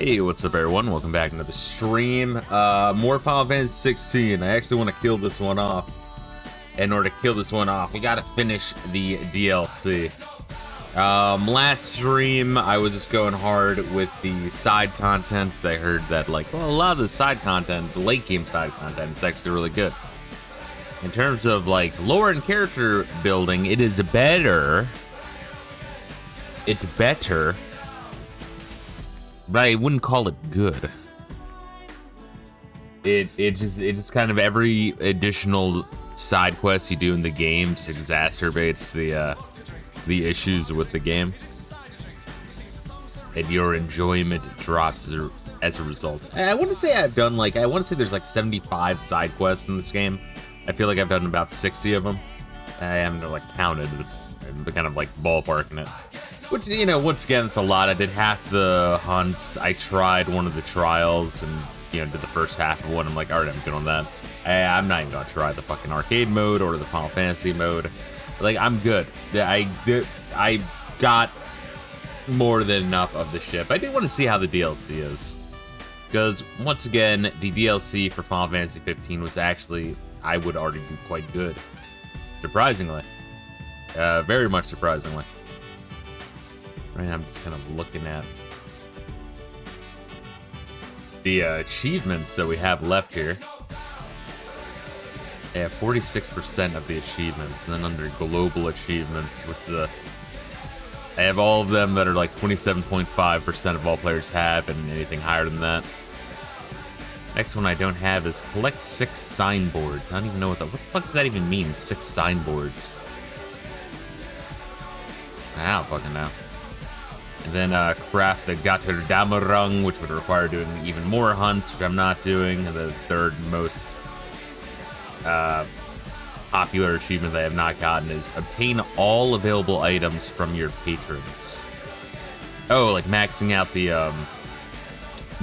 Hey, what's up everyone? Welcome back to another stream. More Final Fantasy 16. I actually want to kill this one off. In order to kill this one off, we gotta finish the DLC. Last stream, I was just going hard with the side content, because I heard that, like, well, a lot of the side content, the late game side content, is actually really good. In terms of, like, lore and character building, it is better. It's better. But I wouldn't call it good. It just kind of every additional side quest you do in the game just exacerbates the issues with the game, and your enjoyment drops as a result. And I want to say I've done like there's like 75 side quests in this game. I feel like I've done about 60 of them. I haven't like counted. I'm kind of like ballparking it. Which, you know, once again, it's a lot. I did half the hunts. I tried one of the trials and, you know, did the first half of one. I'm like, all right, I'm good on that. I'm not even gonna try the fucking arcade mode or the Final Fantasy mode. Like, I'm good. I got more than enough of the ship. I do want to see how the DLC is. Because, once again, the DLC for Final Fantasy 15 was actually, I would argue, quite good. Surprisingly. Very much surprisingly. Right now I'm just kind of looking at the achievements that we have left here. I have 46% of the achievements, and then under global achievements, I have all of them that are like 27.5% of all players have, and anything higher than that. Next one I don't have is collect 6 signboards. I don't even know what the fuck does that even mean, 6 signboards? I don't fucking know. And then craft the Gatterdamerung, which would require doing even more hunts, which I'm not doing. The third most popular achievement that I have not gotten is obtain all available items from your patrons. Oh, like maxing out the,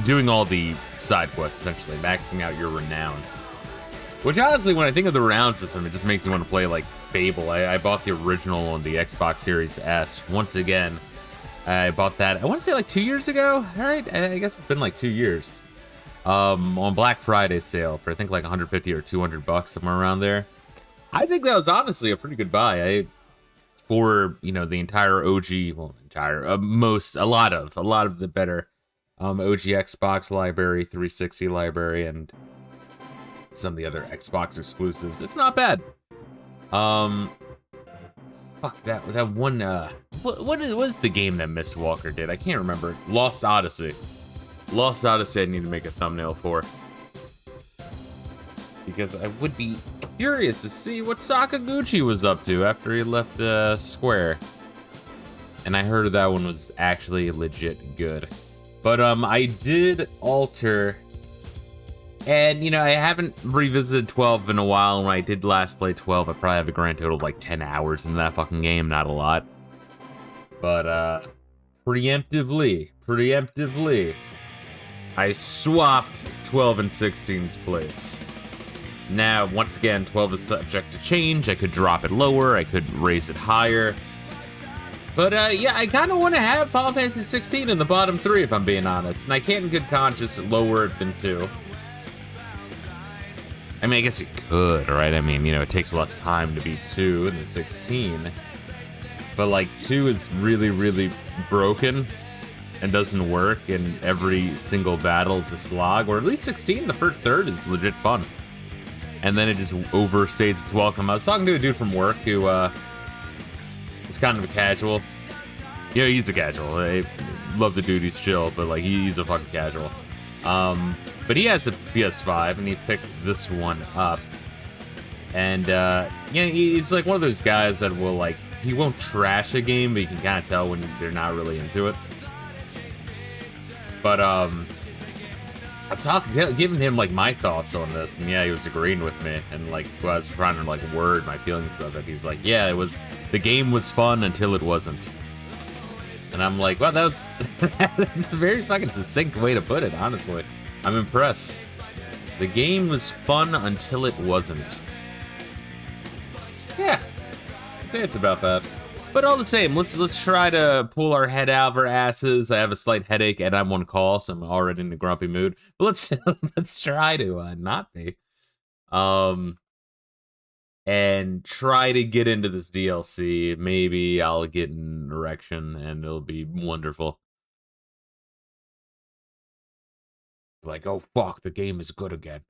doing all the side quests, essentially. Maxing out your renown. Which honestly, when I think of the renown system, it just makes me want to play, like, Fable. I bought the original on the Xbox Series S. Once again, I bought that, I want to say like 2 years ago, alright? I guess it's been like 2 years. On Black Friday sale for I think like 150 or 200 bucks, somewhere around there. I think that was honestly a pretty good buy. For, you know, the entire OG, well, a lot of the better OG Xbox library, 360 library, and some of the other Xbox exclusives. It's not bad. Fuck, that one, what was the game that Miss Walker did? I can't remember. Lost Odyssey. Lost Odyssey I need to make a thumbnail for. Because I would be curious to see what Sakaguchi was up to after he left Square. And I heard that one was actually legit good. But, I did alter... And, you know, I haven't revisited 12 in a while. When I did last play 12, I probably have a grand total of like 10 hours in that fucking game. Not a lot. But, preemptively, I swapped 12 and 16's place. Now, once again, 12 is subject to change. I could drop it lower. I could raise it higher. But, yeah, I kind of want to have Final Fantasy 16 in the bottom 3, if I'm being honest. And I can't in good conscience lower it than 2. I mean, I guess it could, right? I mean, you know, it takes less time to beat 2 than 16. But, like, 2 is really, really broken and doesn't work, and every single battle is a slog. Or at least 16, the first third, is legit fun. And then it just overstays its welcome. I was talking to a dude from work who, is kind of a casual. You know, he's a casual. I love the dude, he's chill, but, like, he's a fucking casual. But he has a PS5, and he picked this one up. And, yeah, he's like one of those guys that will, like, he won't trash a game, but you can kind of tell when they're not really into it. But, I was giving him, like, my thoughts on this, and yeah, he was agreeing with me. And, like, I was trying to, like, word my feelings of it. He's like, yeah, the game was fun until it wasn't. And I'm like, well, that's a very fucking succinct way to put it, honestly. I'm impressed. The game was fun until it wasn't. Yeah, I'd say it's about that. But all the same, let's try to pull our head out of our asses. I have a slight headache and I'm on call, so I'm already in a grumpy mood. But let's try to not be. And try to get into this DLC. Maybe I'll get an erection and it'll be wonderful. Like, oh fuck, the game is good again.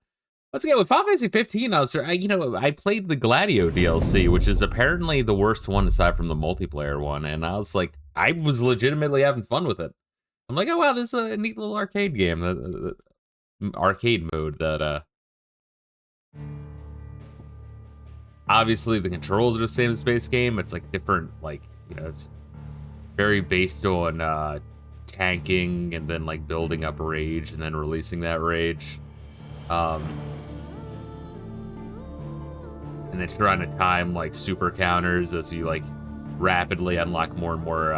Once again, with Final Fantasy 15, I played the Gladio DLC, which is apparently the worst one aside from the multiplayer one, and I was like, I was legitimately having fun with it. I'm like, oh wow, this is a neat little arcade game, arcade mode that, obviously the controls are the same as base game. It's like different, like, you know, it's very based on tanking and then like building up rage and then releasing that rage. And then trying to time like super counters as you like rapidly unlock more and more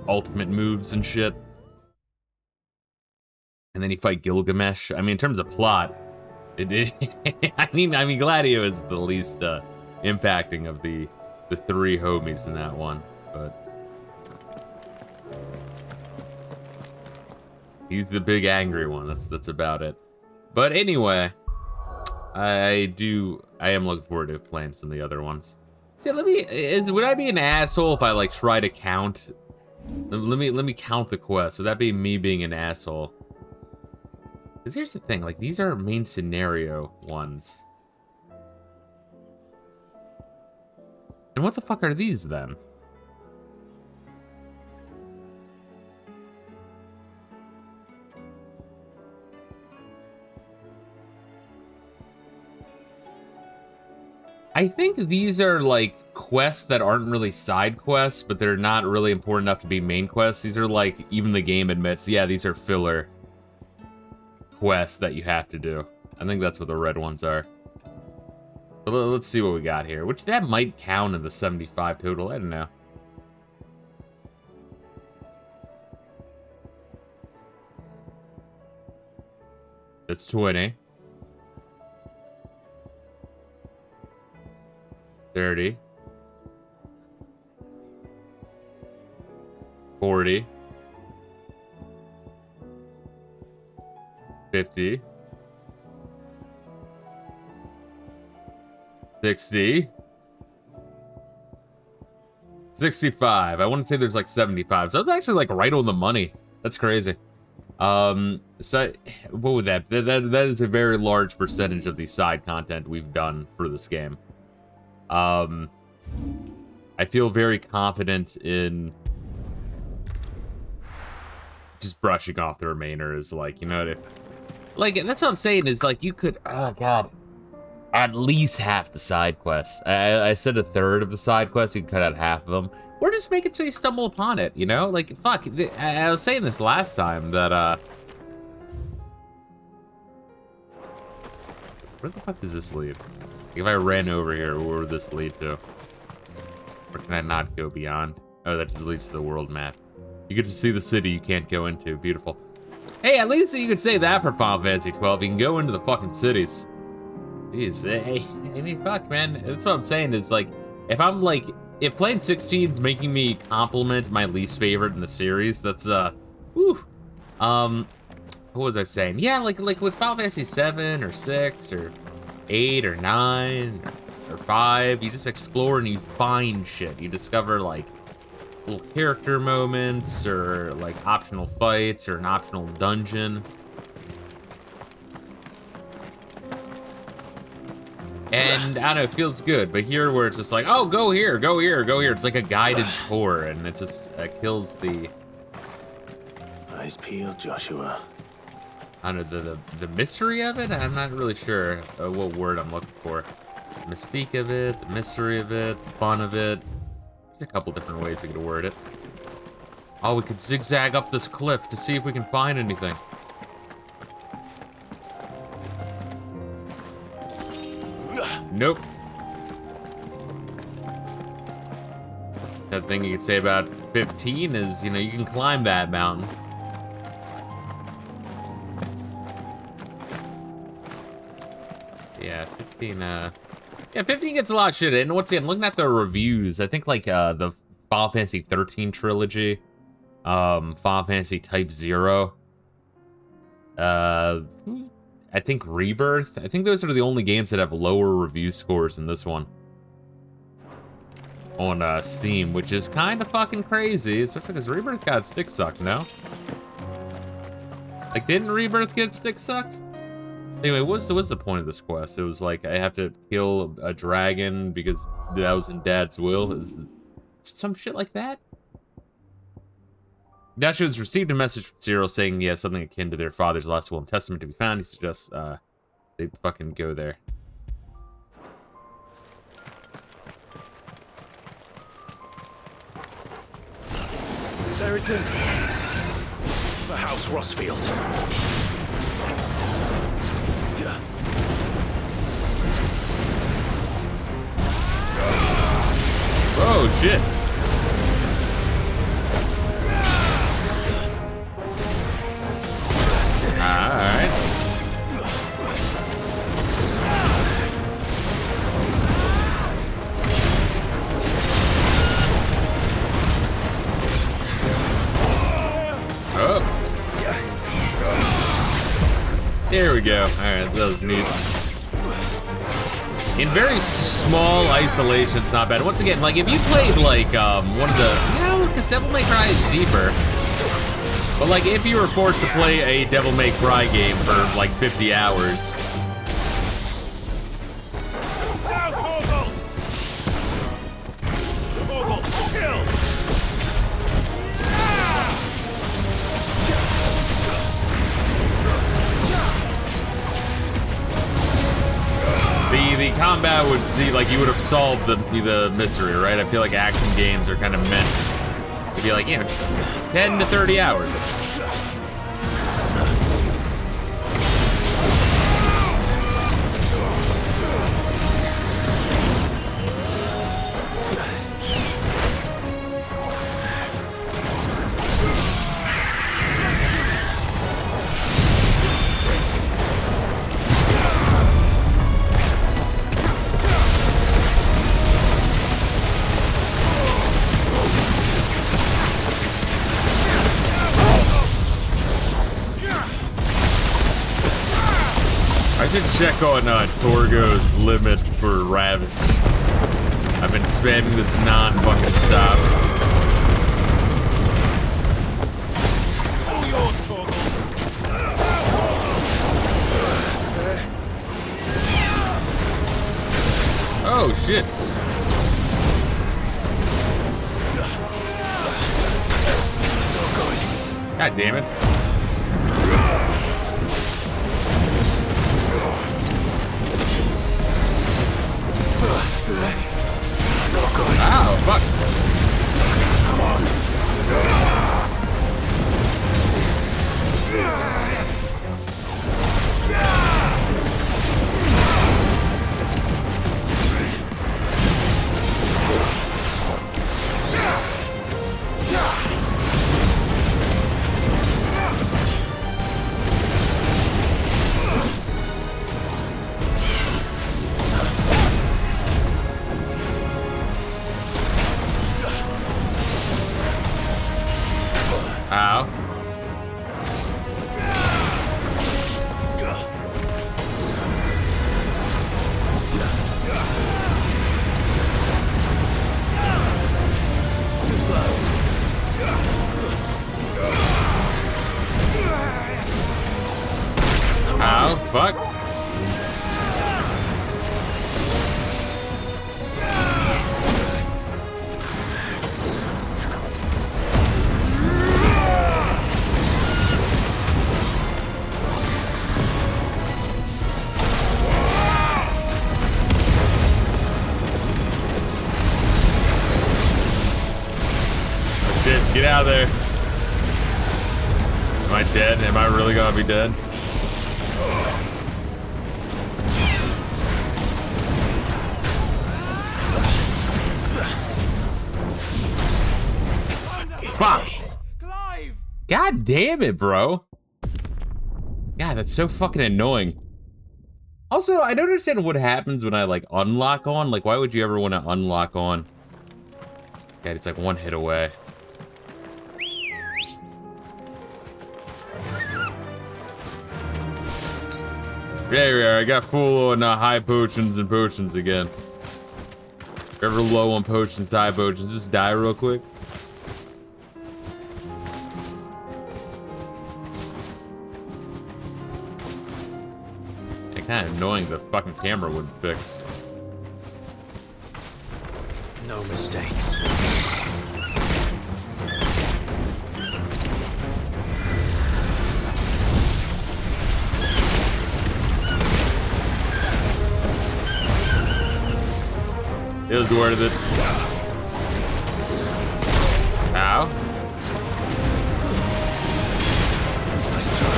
ultimate moves and shit. And then you fight Gilgamesh. I mean, in terms of plot, it is. I mean, Gladio is the least impacting of the three homies in that one, but he's the big angry one. That's about it. But anyway, I am looking forward to playing some of the other ones. See, would I be an asshole if I like try to count? Let me count the quests. Would that be me being an asshole? Because here's the thing, like these are main scenario ones. And what the fuck are these then? I think these are like quests that aren't really side quests, but they're not really important enough to be main quests. These are like, even the game admits, yeah, these are filler quests that you have to do. I think that's what the red ones are. But let's see what we got here, which that might count in the 75 total. I don't know. That's 20. 30. 40. 50. 60. 65. I want to say there's like 75. So that's actually like right on the money. That's crazy. So what would that is a very large percentage of the side content we've done for this game. I feel very confident in just brushing off the remainders, like, you know, like, that's what I'm saying, is like, you could, oh god, at least half the side quests. I said a third of the side quests, you can cut out half of them, or just make it so you stumble upon it, you know? Like, fuck, I was saying this last time, that, where the fuck does this lead? If I ran over here, where would this lead to? Or can I not go beyond? Oh, that just leads to the world map. You get to see the city you can't go into. Beautiful. Hey, at least you could say that for Final Fantasy 12. You can go into the fucking cities. Jeez, hey, I mean, fuck, man. That's what I'm saying, is like, if playing 16 is making me compliment my least favorite in the series, that's, whew. What was I saying? Yeah, like with Final Fantasy 7 or 6 or 8 or 9 or 5, you just explore and you find shit. You discover, like, little character moments or, like, optional fights or an optional dungeon. And, I don't know, it feels good. But here, where it's just like, oh, go here, go here, go here. It's like a guided tour, and it just kills the... Eyes peeled, Joshua. I don't know, the mystery of it? I'm not really sure what word I'm looking for. The mystique of it, the mystery of it, the fun of it. There's a couple different ways you could word it. Oh, we could zigzag up this cliff to see if we can find anything. Nope. That thing you could say about 15 is, you know, you can climb that mountain. Yeah, 15, Yeah, 15 gets a lot of shit. And once again, looking at the reviews, I think like the Final Fantasy 13 trilogy, Final Fantasy Type 0, I think Rebirth. I think those are the only games that have lower review scores than this one on Steam, which is kind of fucking crazy, especially because Rebirth got stick sucked, no? Like, didn't Rebirth get stick sucked? Anyway, what's the point of this quest? It was like, I have to kill a dragon because that was in Dad's will. Is some shit like that? Dashu has received a message from Cyril saying he has something akin to their father's last will and testament to be found. He suggests they fucking go there. There it is. The House Rossfield. Oh shit. Alright. Oh. There we go. Alright, that was neat. In very small isolation, it's not bad. Once again, like, if you played, like, one of the... You know, because Devil May Cry is deeper. But, like, if you were forced to play a Devil May Cry game for, like, 50 hours... The combat would see, like, you would have solved the mystery, right? I feel like action games are kind of meant to be like, you know, 10 to 30 hours. I should check on Torgo's limit for Ravage. I've been spamming this non-fucking stop. Oh shit. God damn it. Ow, fuck. Come on. Ow. Ow, fuck. Get out of there. Am I dead? Am I really gonna be dead? Fuck. God damn it, bro. God, that's so fucking annoying. Also, I don't understand what happens when I, like, unlock on. Like, why would you ever want to unlock on? God, it's like one hit away. There we are. I got full on high potions and potions again. If you're ever low on potions, high potions, just die real quick. It's kind of annoying the fucking camera wouldn't fix. No mistakes. It was worth it. Ow. Nice try.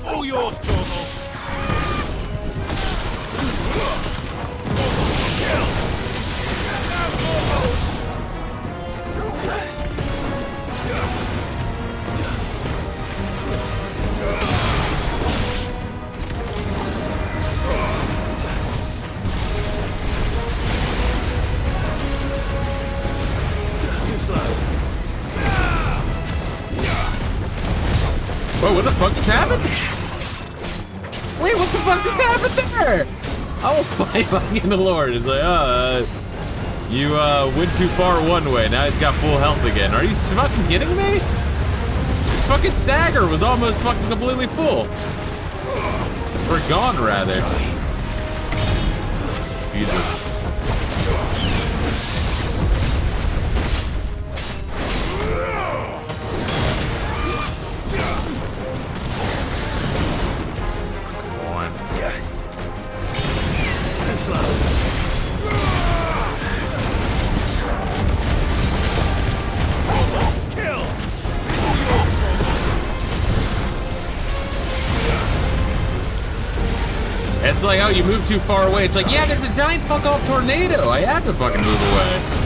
All yours, Torgal. Too slow. Whoa, what the fuck just happened? Wait, what the fuck just happened there? I will fight fucking the Lord. It's like, you went too far one way. Now he's got full health again. Are you fucking kidding me? This fucking Sagger was almost fucking completely full. Or gone, rather. Jesus. It's like, oh, you moved too far away. It's like, yeah, there's a giant fuck off tornado. I had to fucking move away.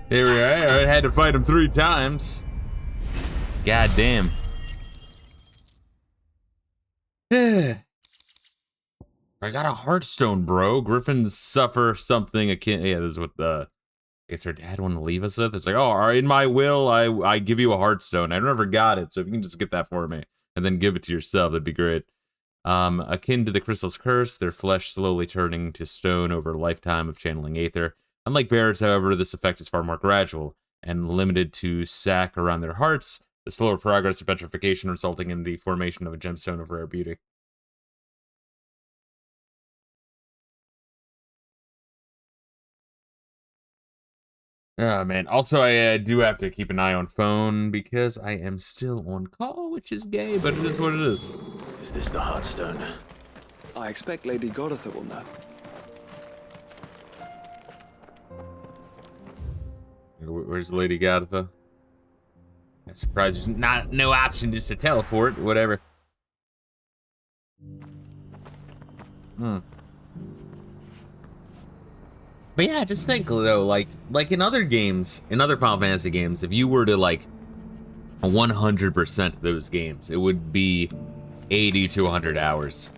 Here we are. I had to fight him 3 times. God damn. I got a heartstone, bro. Griffins suffer something akin. Yeah, this is what I guess her dad wanted to leave us with. It's like, oh, in my will, I give you a heartstone. I never got it, so if you can just get that for me and then give it to yourself, that'd be great. Akin to the crystal's curse, their flesh slowly turning to stone over a lifetime of channeling aether. Unlike Barrett's, however, this effect is far more gradual and limited to sac around their hearts, the slower progress of petrification resulting in the formation of a gemstone of rare beauty. Oh, man. Also, I do have to keep an eye on phone because I am still on call, which is gay, but it is what it is. Is this the Heartstone? I expect Lady Goditha will know. Where's Lady Goditha? I'm surprised there's no option just to teleport, whatever. But yeah, just think though, like in other games, in other Final Fantasy games, if you were to like 100% of those games, it would be 80 to 100 hours.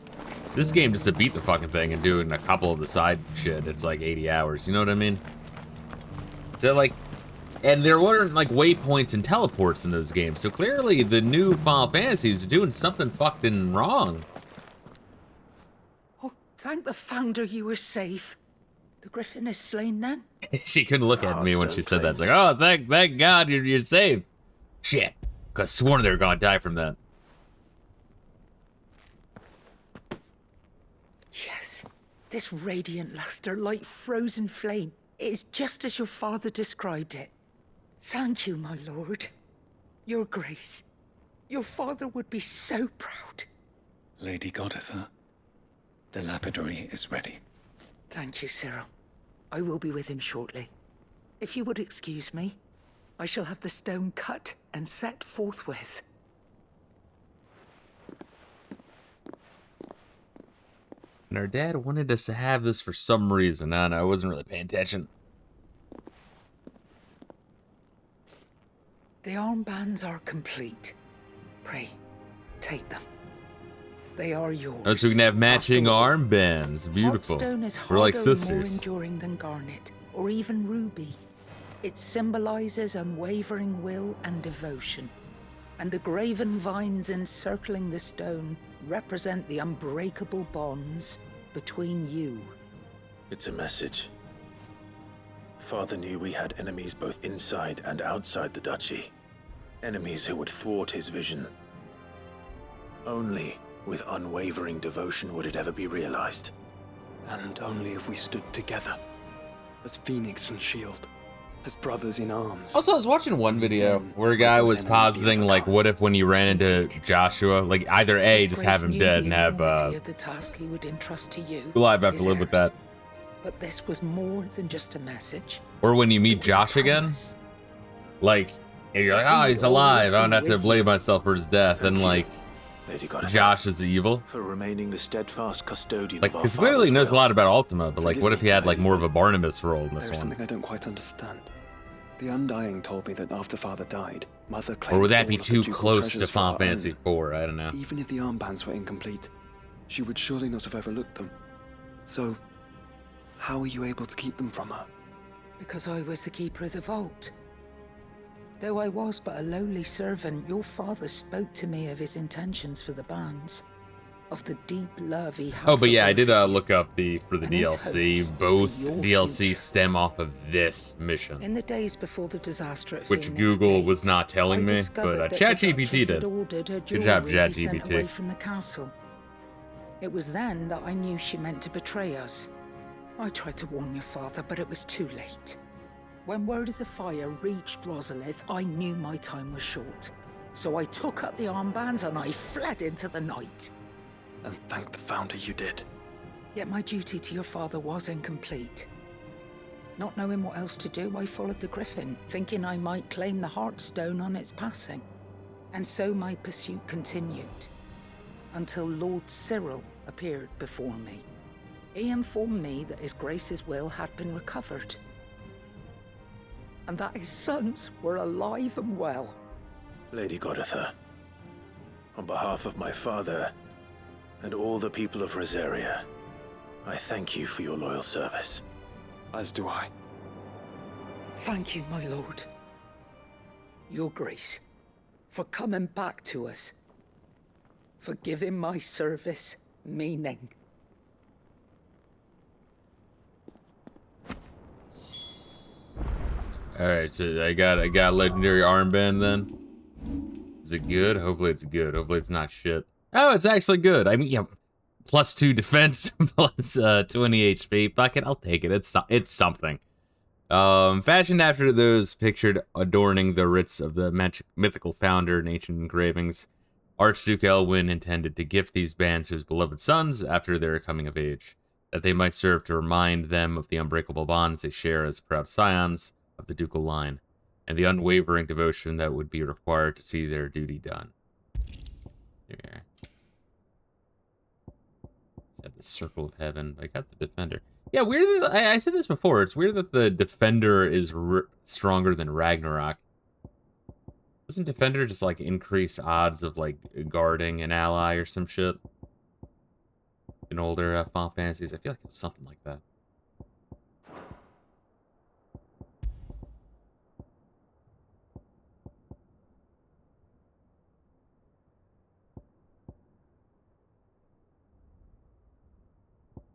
This game, just to beat the fucking thing and doing a couple of the side shit, it's like 80 hours. You know what I mean? So like, and there weren't like waypoints and teleports in those games. So clearly, the new Final Fantasy is doing something fucking wrong. Oh, thank the Founder you were safe. The Griffin is slain then? She couldn't look at me when she said that. It's like, oh, thank God you're safe. Shit, cause sworn they were gonna die from that. Yes, this radiant luster like frozen flame. It is just as your father described it. Thank you, my lord. Your grace. Your father would be so proud. Lady Goditha, the lapidary is ready. Thank you, Cyril. I will be with him shortly. If you would excuse me, I shall have the stone cut and set forthwith. And our dad wanted us to have this for some reason. I don't know, I wasn't really paying attention. The armbands are complete. Pray, take them. They are yours. Oh, so we can have matching armbands. Beautiful. Heartstone is We're like harder and sisters. more enduring than garnet, or even ruby. It symbolizes unwavering will and devotion. And the graven vines encircling the stone represent the unbreakable bonds between you. It's a message. Father knew we had enemies both inside and outside the duchy. Enemies who would thwart his vision. Only with unwavering devotion would it ever be realized. And only if we stood together, as Phoenix and Shield, as brothers in arms. Also, I was watching one video where a guy was positing, like, what if when you ran into Joshua, like, either A, just have him dead and have, of the task he would entrust to you alive have to is live with ours. that. But this was more than just a message. Or when you It meet was a Josh again, promise. like, and you're like, That he oh, would he's alive, always I don't be have to with blame you. myself for his death, and, Thank you, like, Lady Goditha, Josh is evil. for remaining the steadfast custodian Like, of our because clearly he father's knows a will. lot about Ultima, but, like, what if he had, like, Forgive me, more of a Barnabas role in this There is one? something I don't quite understand. The Undying told me that after Father died, Mother claimed Or would that all be of the too ducal close to treasures for Final her Fantasy own. IV? I don't know. Even if the armbands were incomplete, she would surely not have overlooked them. So, how were you able to keep them from her? Because I was the keeper of the vault. Though I was but a lowly servant, your father spoke to me of his intentions for the bands. Of the deep love he had Oh, but for yeah, I both did of you. look up for the And his DLC. hopes Both for your DLC future. stem off of this mission, In the days before the disaster at which Phoenix Google Gate, was not telling I me, discovered but that the ChatGPT Duchess had did. ordered her Good job, jewelry be sent ChatGPT. away from the castle. It was then that I knew she meant to betray us. I tried to warn your father, but it was too late. When word of the fire reached Rosalith, I knew my time was short. So I took up the armbands and I fled into the night. And thank the Founder you did. Yet my duty to your father was incomplete. Not knowing what else to do, I followed the Griffin, thinking I might claim the Heartstone on its passing. And so my pursuit continued, until Lord Cyril appeared before me. He informed me that His Grace's will had been recovered. and that his sons were alive and well. Lady Goditha, on behalf of my father and all the people of Rosaria, I thank you for your loyal service. As do I. Thank you, my lord. Your Grace, for coming back to us, for giving my service meaning. Alright, so I got a legendary armband then. Is it good? Hopefully it's good. Hopefully it's not shit. Oh, it's actually good. I mean, yeah, +2 defense, plus 20 HP. Fuck it, I'll take it. It's something. Fashioned after those pictured adorning the writs of the mythical founder in ancient engravings, Archduke Elwyn intended to gift these bands to his beloved sons after their coming of age, that they might serve to remind them of the unbreakable bonds they share as proud scions of the ducal line, and the unwavering devotion that would be required to see their duty done. Yeah. Said the Circle of Heaven. I got the Defender. Yeah, weird that, I said this before. It's weird that the Defender is stronger than Ragnarok. Doesn't Defender just, like, increase odds of, like, guarding an ally or some shit? In older Final Fantasies, I feel like it was something like that.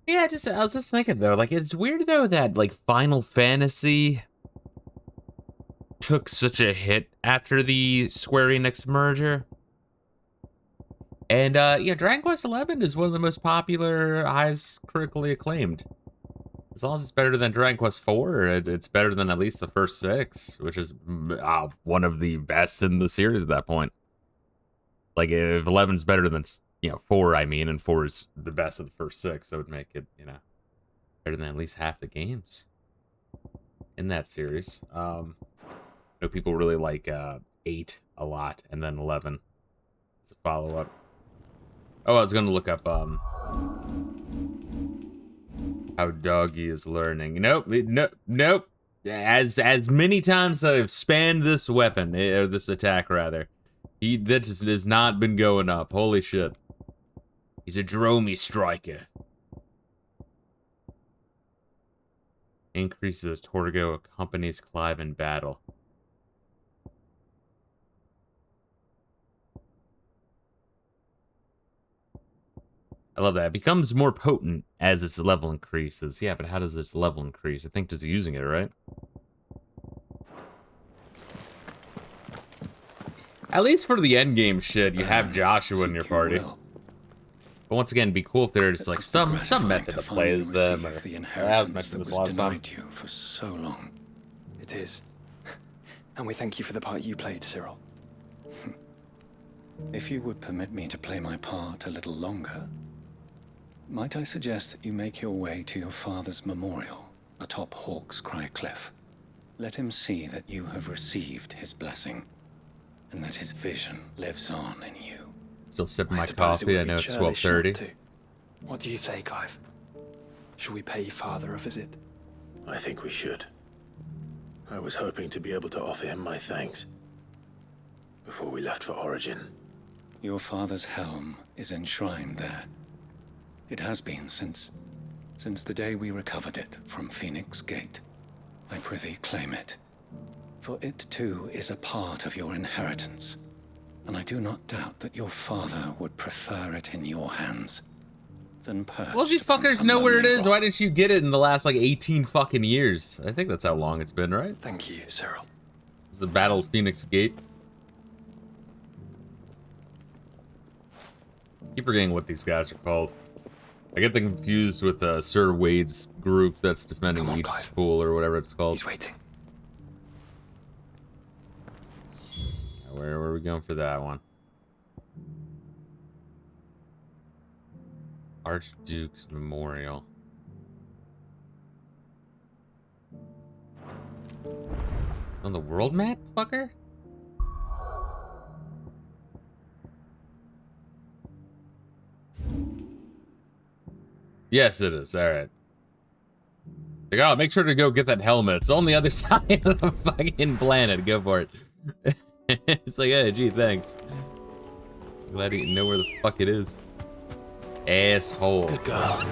Yeah, I was just thinking, though, like, it's weird, though, that, like, Final Fantasy took such a hit after the Square Enix merger. And, yeah, Dragon Quest XI is one of the most popular, highest critically acclaimed. As long as it's better than Dragon Quest IV, it's better than at least the first 6, which is one of the best in the series at that point. Like, if 11's better than, you know, 4, I mean, and 4 is the best of the first 6, that would make it, you know, better than at least half the games in that series. I know people really like 8 a lot, and then 11 as a follow-up. Oh, I was gonna look up how Doggy is learning. Nope, nope. As many times I've spanned this weapon, this attack rather, that just has not been going up. Holy shit. He's a dromy striker. Increases as Torgo accompanies Clive in battle. I love that. It becomes more potent as its level increases. Yeah, but how does its level increase? I think just using it, right? At least for the endgame shit, you have Joshua in your party. But once again, it'd be cool if there's like some method to play as them. Or, the I inheritance was mentioning that this was last time. denied you for so long. It is. And we thank you for the part you played, Cyril. If you would permit me to play my part a little longer, might I suggest that you make your way to your father's memorial atop Hawk's Cry Cliff? Let him see that you have received his blessing, and that his vision lives on in you. Still sipping my suppose it coffee. would I be know it's churlish not 12:30. to. What do you say, Clive? Should we pay your father a visit? I think we should. I was hoping to be able to offer him my thanks before we left for Origin. Your father's helm is enshrined there. It has been since the day we recovered it from Phoenix Gate. I prithee claim it, for it too is a part of your inheritance, and I do not doubt that your father would prefer it in your hands than perched Well, if you upon fuckers some know where it lonely is, rock. why didn't you get it in the last, like, 18 fucking years? I think that's how long it's been, right? Thank you, Cyril. It's the Battle of Phoenix Gate. Keep forgetting what these guys are called. I get them confused with Sir Wade's group that's defending Come on, each Clive. spool or whatever it's called. He's waiting. Where are we going for that one? Archduke's Memorial. On the world map, fucker? Yes, it is. All right. Like, oh, make sure to go get that helmet. It's on the other side of the fucking planet. Go for it. It's like, hey, gee, thanks. Glad you know where the fuck it is. Asshole. Good girl.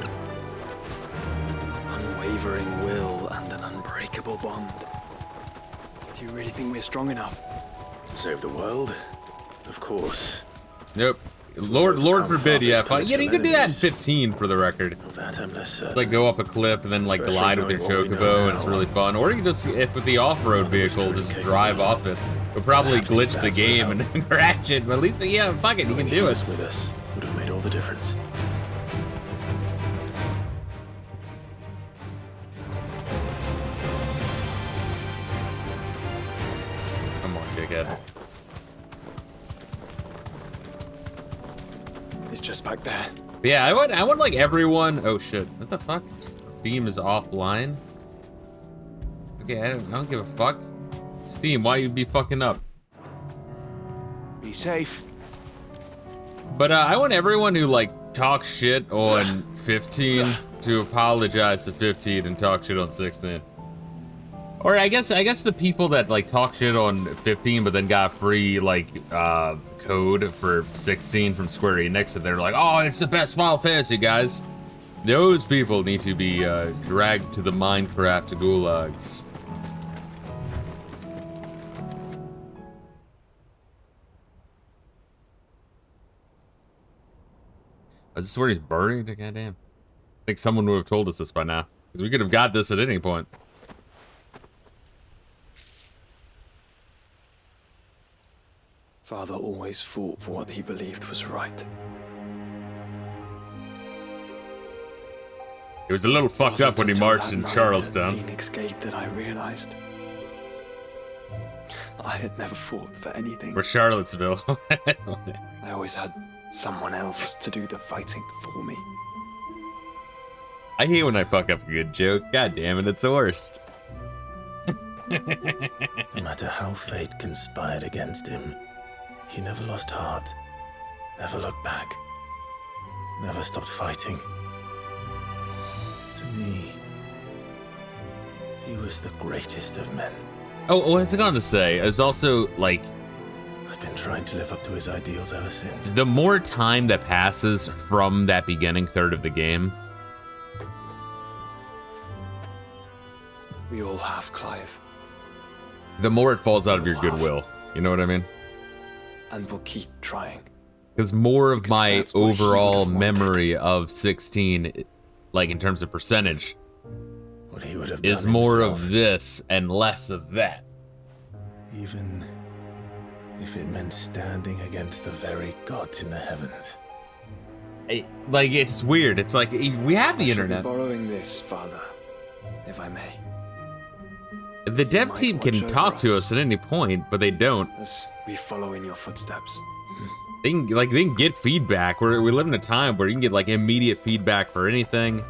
Unwavering will and an unbreakable bond. Do you really think we're strong enough? Save the world? Of course. Nope. Lord forbid, yeah. You can do that in 15 for the record. Of that I'm less certain. Like go up a cliff and then like Especially glide with your knowing what we know chocobo, and it's now. really fun. Or you can just, if with the off-road vehicle, just drive off it. It'll probably Perhaps these glitch the bats game would and crash it, but at least, yeah, fuck it, you can Knowing he do was it. with us would have made all the difference. Come on, dickhead. It's just back there. But yeah, I want like everyone. Oh shit! What the fuck? Steam is offline. Okay, I don't give a fuck. Steam, why you be fucking up? Be safe. But I want everyone who like talks shit on 15 to apologize to 15 and talk shit on 16. Or I guess the people that like talk shit on 15 but then got free like code for 16 from Square Enix, and they're like, oh, it's the best Final Fantasy, guys. Those people need to be dragged to the Minecraft gulags. Is this where he's buried? Goddamn. I think someone would have told us this by now. Because we could have got this at any point. Father always fought for what he believed was right. It was a little fucked up when he marched in Charlestown. Phoenix Gate that I realized I had never fought for anything. Or Charlottesville. I always had someone else to do the fighting for me. I hate when I fuck up a good joke. God damn it, it's the worst. No matter how fate conspired against him, he never lost heart, never looked back, never stopped fighting. To me, he was the greatest of men. Oh, what was I going to say? It's also, like, I've been trying to live up to his ideals ever since. the more time that passes from that beginning third of the game, We all have, Clive, the more it falls out of your goodwill. You know what I mean? and we'll keep trying. Because more of Because my that's what he overall would have wanted. memory of 16, like in terms of percentage, What he would have is done more himself, of this and less of that. even if it meant standing against the very gods in the heavens. Like, it's weird. It's like, we have the I shall be internet. borrowing this, Father, if I may, The dev might team can watch over talk to us. us at any point, but they don't. as we follow in your footsteps. They can get feedback. We live in a time where you can get like immediate feedback for anything.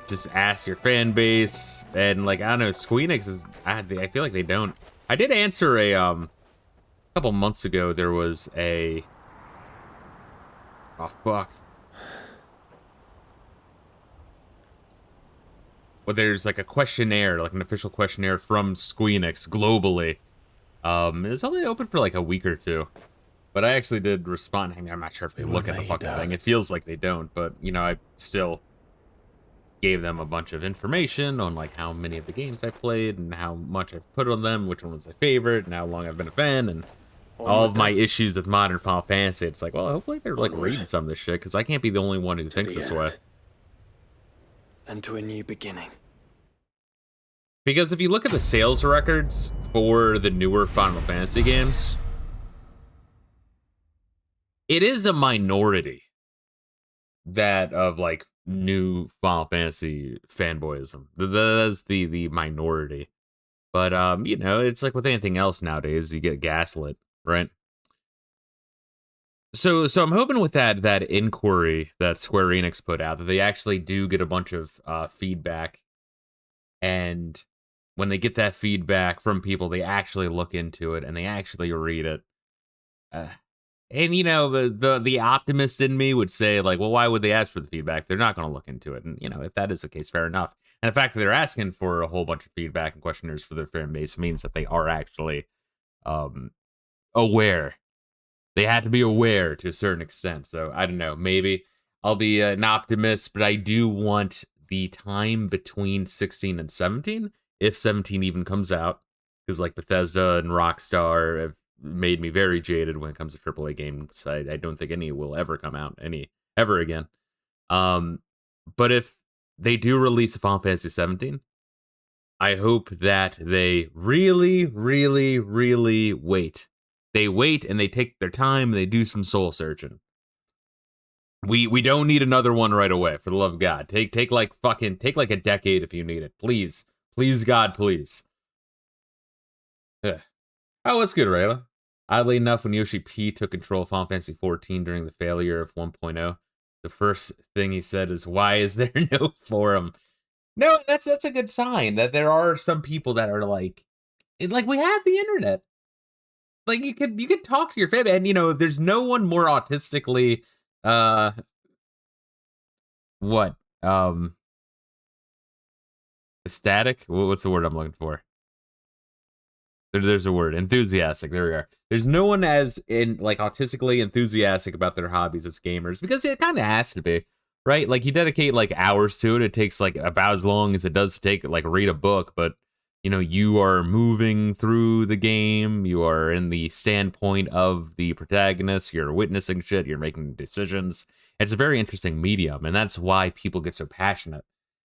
Just ask your fan base, and like, I don't know, Squeenix is, I feel like they don't. I did answer a couple months ago. There was a, oh fuck. Well, there's like a questionnaire, like an official questionnaire from Squeenix globally. It's only open for like a week or two. But I actually did respond. I mean, I'm not sure if they They look won't at the let you fucking down. thing. It feels like they don't, but you know, I still gave them a bunch of information on like how many of the games I played and how much I've put on them, which one was my favorite, and how long I've been a fan, and all of my issues with modern Final Fantasy. It's like, well, hopefully they're like Onward. reading some of this shit, because I can't be the only one who thinks the this end. way. And to a new beginning. Because if you look at the sales records for the newer Final Fantasy games, it is a minority that of like new Final Fantasy fanboyism. That's the minority. But you know, it's like with anything else nowadays, you get gaslit, right? So I'm hoping with that inquiry that Square Enix put out that they actually do get a bunch of feedback, and when they get that feedback from people, they actually look into it and they actually read it. And you know, the optimist in me would say like, well, why would they ask for the feedback? They're not going to look into it. And you know, if that is the case, fair enough. And the fact that they're asking for a whole bunch of feedback and questionnaires for their fan base means that they are actually aware. They had to be aware to a certain extent. So I don't know. Maybe I'll be an optimist, but I do want the time between 16 and 17, if 17 even comes out, because like Bethesda and Rockstar have made me very jaded when it comes to AAA games. I don't think any will ever come out ever again. But if they do release Final Fantasy 17, I hope that they really, really, really wait. They wait and they take their time and they do some soul searching. We don't need another one right away, for the love of God. Take like a decade if you need it. Please. Please, God, please. Ugh. Oh, what's good, Rayla? Oddly enough, when Yoshi P took control of Final Fantasy 14 during the failure of 1.0, the first thing he said is, "Why is there no forum?" No, that's a good sign that there are some people that are like we have the internet. Like you could talk to your family, and you know, there's no one more autistically what ecstatic. What's the word I'm looking for? There's a word. Enthusiastic. There we are. There's no one as autistically enthusiastic about their hobbies as gamers, because it kind of has to be, right? Like you dedicate like hours to it. It takes like about as long as it does to take like read a book, but you know, you are moving through the game. You are in the standpoint of the protagonist. You're witnessing shit. You're making decisions. It's a very interesting medium, and that's why people get so passionate.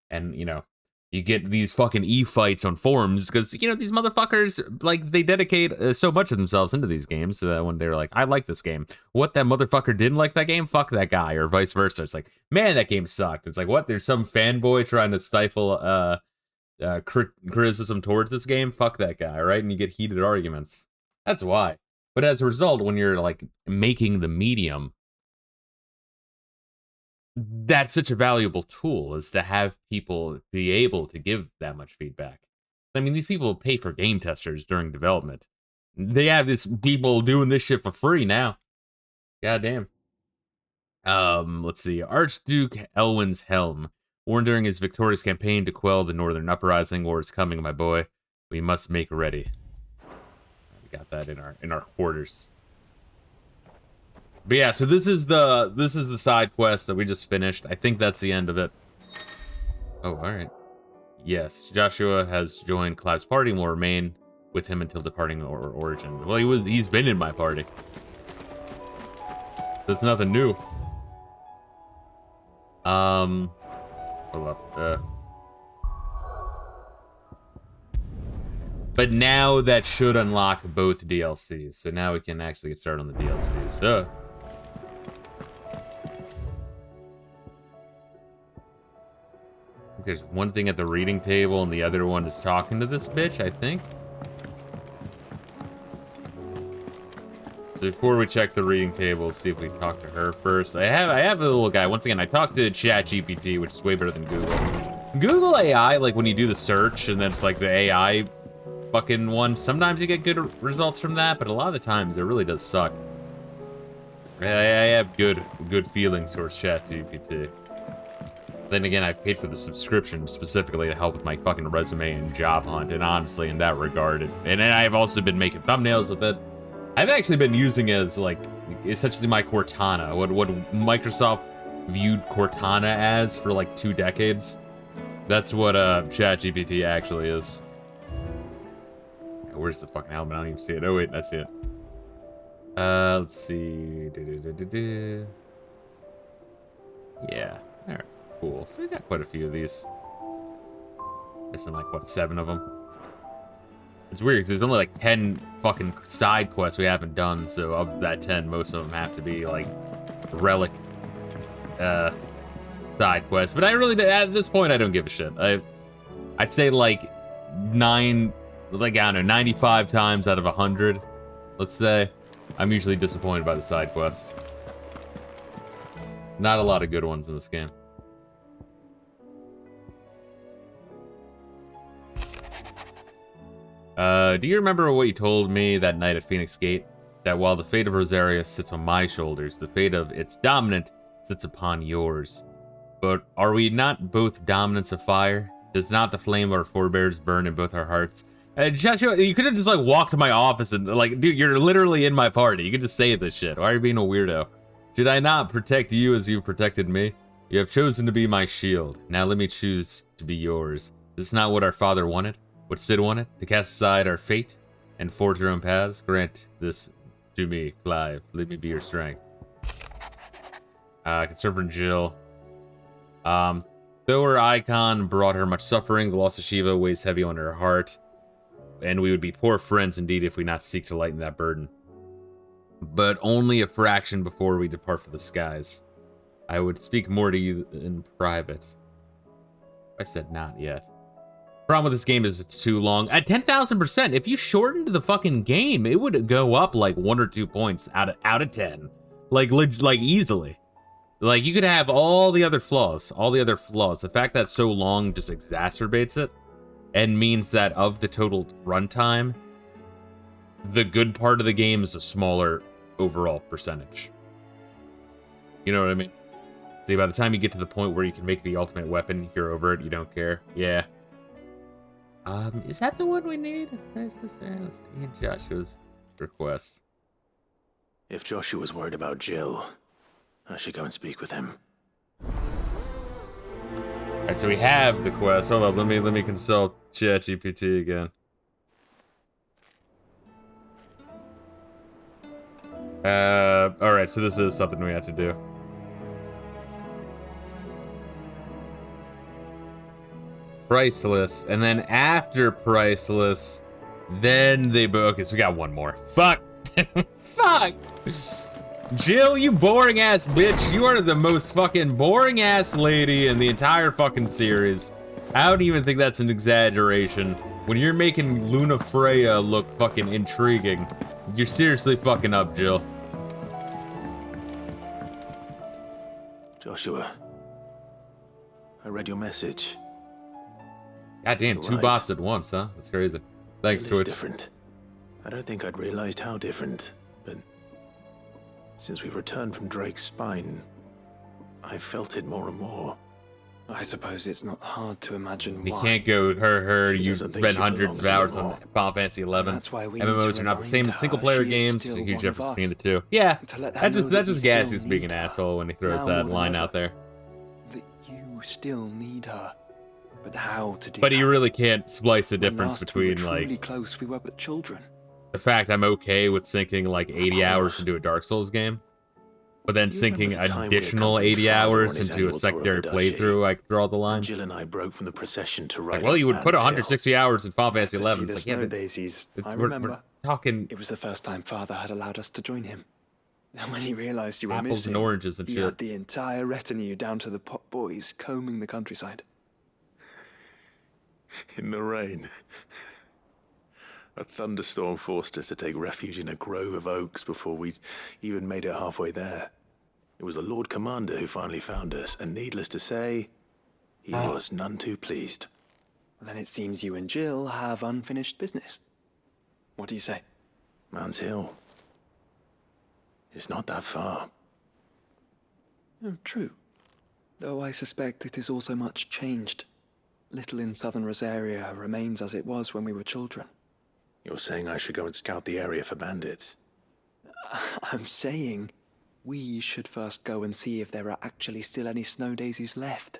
And you know, you get these fucking e-fights on forums because, you know, these motherfuckers, like, they dedicate so much of themselves into these games so that when they're like, I like this game. What, that motherfucker didn't like that game? Fuck that guy, or vice versa. It's like, man, that game sucked. It's like, what? There's some fanboy trying to stifle criticism towards this game? Fuck that guy, right? And you get heated arguments. That's why. But as a result, when you're, like, making the medium, that's such a valuable tool, is to have people be able to give that much feedback. I mean, these people pay for game testers during development. They have this people doing this shit for free now. Goddamn. Let's see. Archduke Elwin's Helm. Warned during his victorious campaign to quell the northern uprising. War is coming, my boy. We must make ready. We got that in our quarters. But yeah, so this is the side quest that we just finished. I think that's the end of it. Oh, all right. Yes, Joshua has joined Clive's party and will remain with him until departing Origin. Well, he's been in my party. That's nothing new. Hold up. But now that should unlock both DLCs. So now we can actually get started on the DLCs. So there's one thing at the reading table and the other one is talking to this bitch, I think. So before we check the reading table, let's see if we talk to her first. I have a little guy. Once again, I talked to ChatGPT, which is way better than Google. Google AI, like when you do the search and then it's like the AI fucking one, sometimes you get good results from that, but a lot of the times it really does suck. I have good feelings towards ChatGPT. Then again, I've paid for the subscription specifically to help with my fucking resume and job hunt, and honestly, in that regard, and I've also been making thumbnails with it. I've actually been using it as, like, essentially my Cortana, what Microsoft viewed Cortana as for, like, 2 decades. That's what ChatGPT actually is. Where's the fucking helmet? I don't even see it. Oh, wait, I see it. Let's see. Yeah, alright. Cool. So we got quite a few of these. Missing like, what, 7 of them? It's weird because there's only like 10 fucking side quests we haven't done, so of that 10, most of them have to be like relic side quests. But I really, at this point, I don't give a shit. I'd say like 95 times out of 100, let's say, I'm usually disappointed by the side quests. Not a lot of good ones in this game. Do you remember what you told me that night at Phoenix Gate? that while the fate of Rosaria sits on my shoulders, the fate of its dominant sits upon yours. But are we not both dominants of fire? Does not the flame of our forebears burn in both our hearts? Joshua, you could have just, like, walked to my office and, like, dude, you're literally in my party. You could just say this shit. Why are you being a weirdo? Should I not protect you as you've protected me? You have chosen to be my shield. Now let me choose to be yours. This is not what our father wanted, what Sid wanted, to cast aside our fate and forge your own paths. Grant this to me, Clive. Let me be your strength. Conservator Jill. Though her icon brought her much suffering, the loss of Shiva weighs heavy on her heart, and we would be poor friends indeed if we not seek to lighten that burden. But only a fraction before we depart for the skies. I would speak more to you in private. I said not yet. Problem with this game is it's too long. At 10,000%, if you shortened the fucking game, it would go up like 1 or 2 points out of 10. Like easily. Like, you could have all the other flaws. The fact that it's so long just exacerbates it, and means that of the total runtime, the good part of the game is a smaller overall percentage. You know what I mean? See, by the time you get to the point where you can make the ultimate weapon, you're over it, you don't care. Yeah. Is that the one we need? Let's see Joshua's request. If Joshua's worried about Jill, I should go and speak with him. Alright, so we have the quest. Hold up, let me consult ChatGPT again. Alright, so this is something we have to do. Priceless, and then after priceless, then they okay, so we got one more. Fuck! Fuck! Jill, you boring ass bitch. You are the most fucking boring ass lady in the entire fucking series. I don't even think that's an exaggeration. When you're making Luna Freya look fucking intriguing, you're seriously fucking up, Jill. Joshua, I read your message. Goddamn, two bots at once, huh? That's crazy. Thanks, Jill is Twitch. different. I don't think I'd realized how different, but since we returned from Drake's spine, I've felt it more and more. I suppose it's not hard to imagine You why. can't go her. She You doesn't think spend she hundreds of belongs hours anymore. on Final Fantasy 11. That's why we need MMOs to are not the same remind as her single-player she is games. There's still a huge one of difference us. between the two. Yeah, To let her that's know just that we Gassie's still being need an her. asshole when he throws Now that more line than out ever. there. That you still need her. But how to do But that? he really can't splice the When difference last we were between, truly like, close, we were but children. the fact I'm okay with sinking, like, 80 hours into a Dark Souls game, but then Do you sinking remember the time we additional accompanied 80 Father hours on his into a annual tour of secondary the Duchy? playthrough, I draw the line. Jill and I broke from the procession to ride Like, well, up you would put Man's 160 hours in Final Fantasy To 11. see It's the like, yeah, snow but daisies. I we're remember. talking It was the first time Father had allowed us to join him. And when he realized you were apples missing, and oranges and he shit. had the entire retinue down to the pot boys combing the countryside. hill. In the rain. A thunderstorm forced us to take refuge in a grove of oaks before we'd even made it halfway there. It was the Lord Commander who finally found us, and needless to say, he was none too pleased. Well, then it seems you and Jill have unfinished business. What do you say? Man's Hill. It's not that far. Oh, true. Though I suspect it is also much changed. Little in southern Rosaria remains as it was when we were children. You're saying I should go and scout the area for bandits? I'm saying we should first go and see if there are actually still any snow daisies left.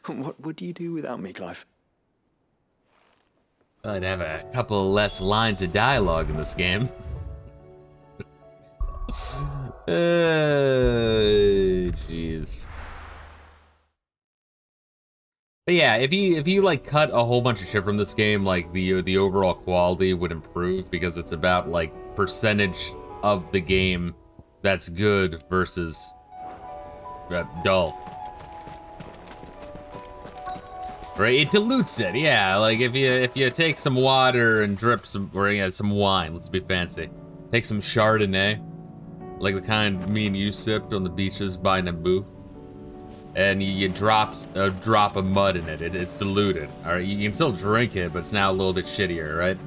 What would you do without me, Clive? I'd have a couple less lines of dialogue in this game. Jeez. But yeah, if you like cut a whole bunch of shit from this game, like the overall quality would improve because it's about like percentage of the game that's good versus dull. Right, it dilutes it. Yeah, like if you take some water and drip some some wine, let's be fancy. Take some Chardonnay, like the kind me and you sipped on the beaches by Naboo, and you drop a drop of mud in it. It's diluted. All right, you can still drink it, but it's now a little bit shittier, right?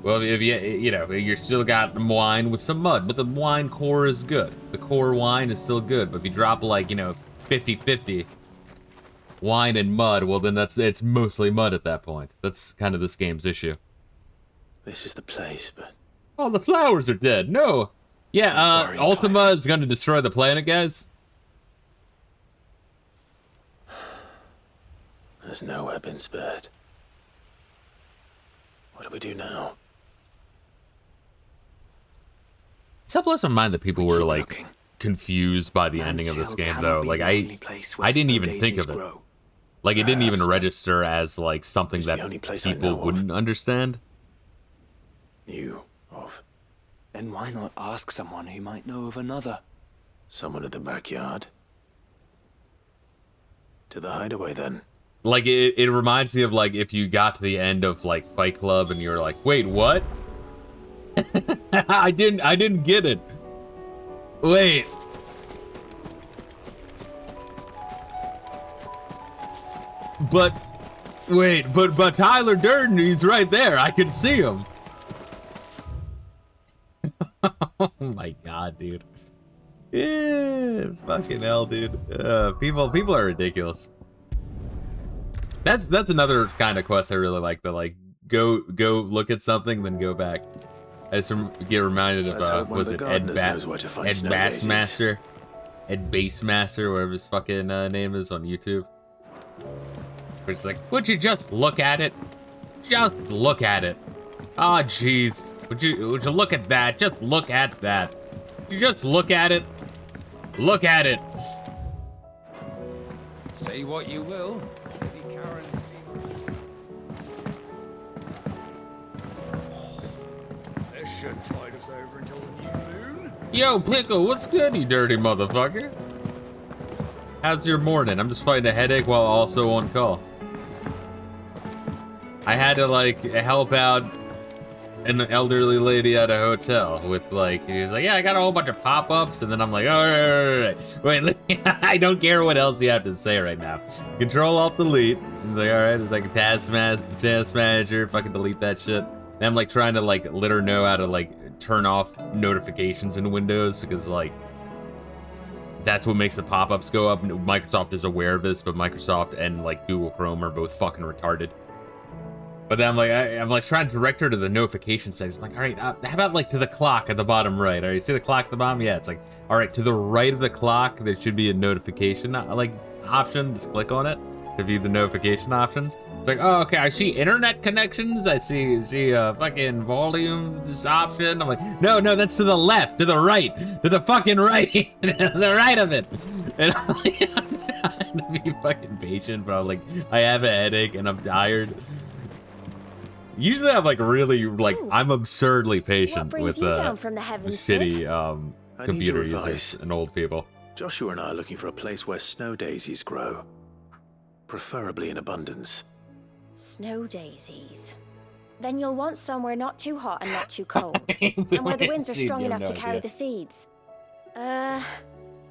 Well, if you know, you're still got wine with some mud, but the wine core is good. The core wine is still good, but if you drop like, you know, 50-50 wine and mud, well then it's mostly mud at that point. That's kind of this game's issue. This is the place, but... Oh, the flowers are dead. No. Yeah, sorry, Ultima is gonna destroy the planet, guys. There's nowhere been spared. What do we do now? It's blows my mind that people were like looking. confused by the ending of this Hill game, cannot though. be Like the only place where I didn't snow even think daisies of it. grow. Like it didn't even Perhaps, but register as like something it's that the only place I people know of. wouldn't understand. Knew of Then why not ask someone who might know of another? someone in the backyard. To the hideaway, then. Like it reminds me of like if you got to the end of like Fight Club and you were like, wait, what? I didn't get it. Wait. But wait, but Tyler Durden, he's right there. I can see him. Oh my god, dude. Yeah, fucking hell, dude. People are ridiculous. That's another kind of quest I really like. The like go look at something, then go back. I just get reminded Let's hope of one of was the it gardeners knows where to find Ed snow daisies. Bassmaster, Ed Bassmaster, whatever his fucking name is on YouTube. Where it's like, would you just look at it? Just look at it. Ah, jeez. Would you look at that? Just look at that. Would you just look at it? Look at it. Say what you will. Lady Karen This should tide us over until the new moon. Yo, Pickle, what's good, you dirty motherfucker? How's your morning? I'm just fighting a headache while also on call. I had to like help out an elderly lady at a hotel with like, he was like, yeah, I got a whole bunch of pop-ups, and then I'm like, all right. Wait, I don't care what else you have to say right now. Control-Alt-Delete. He's like, all right, it's like a task manager, fucking delete that shit. And I'm like trying to like let her know how to like turn off notifications in Windows, because like, that's what makes the pop-ups go up. Microsoft is aware of this, but Microsoft and like Google Chrome are both fucking retarded. But then I'm like trying to direct her to the notification settings. I'm like, all right, how about like to the clock at the bottom right? All right, see the clock at the bottom? Yeah, it's like, all right, to the right of the clock, there should be a notification like option. Just click on it to view the notification options. It's like, oh, okay, I see internet connections. I see fucking volume, this option. I'm like, no, that's to the left, to the right, to the fucking right, to the right of it. And I'm like, I'm trying to be fucking patient, but I'm like, I have a headache and I'm tired. Usually I'm like really like I'm absurdly patient with down from the heavens, Sid? shitty I need computer your users advice. and old people. Joshua and I are looking for a place where snow daisies grow. Preferably in abundance. Snow daisies. Then you'll want somewhere not too hot and not too cold, and where the winds are strong enough to carry the seeds. I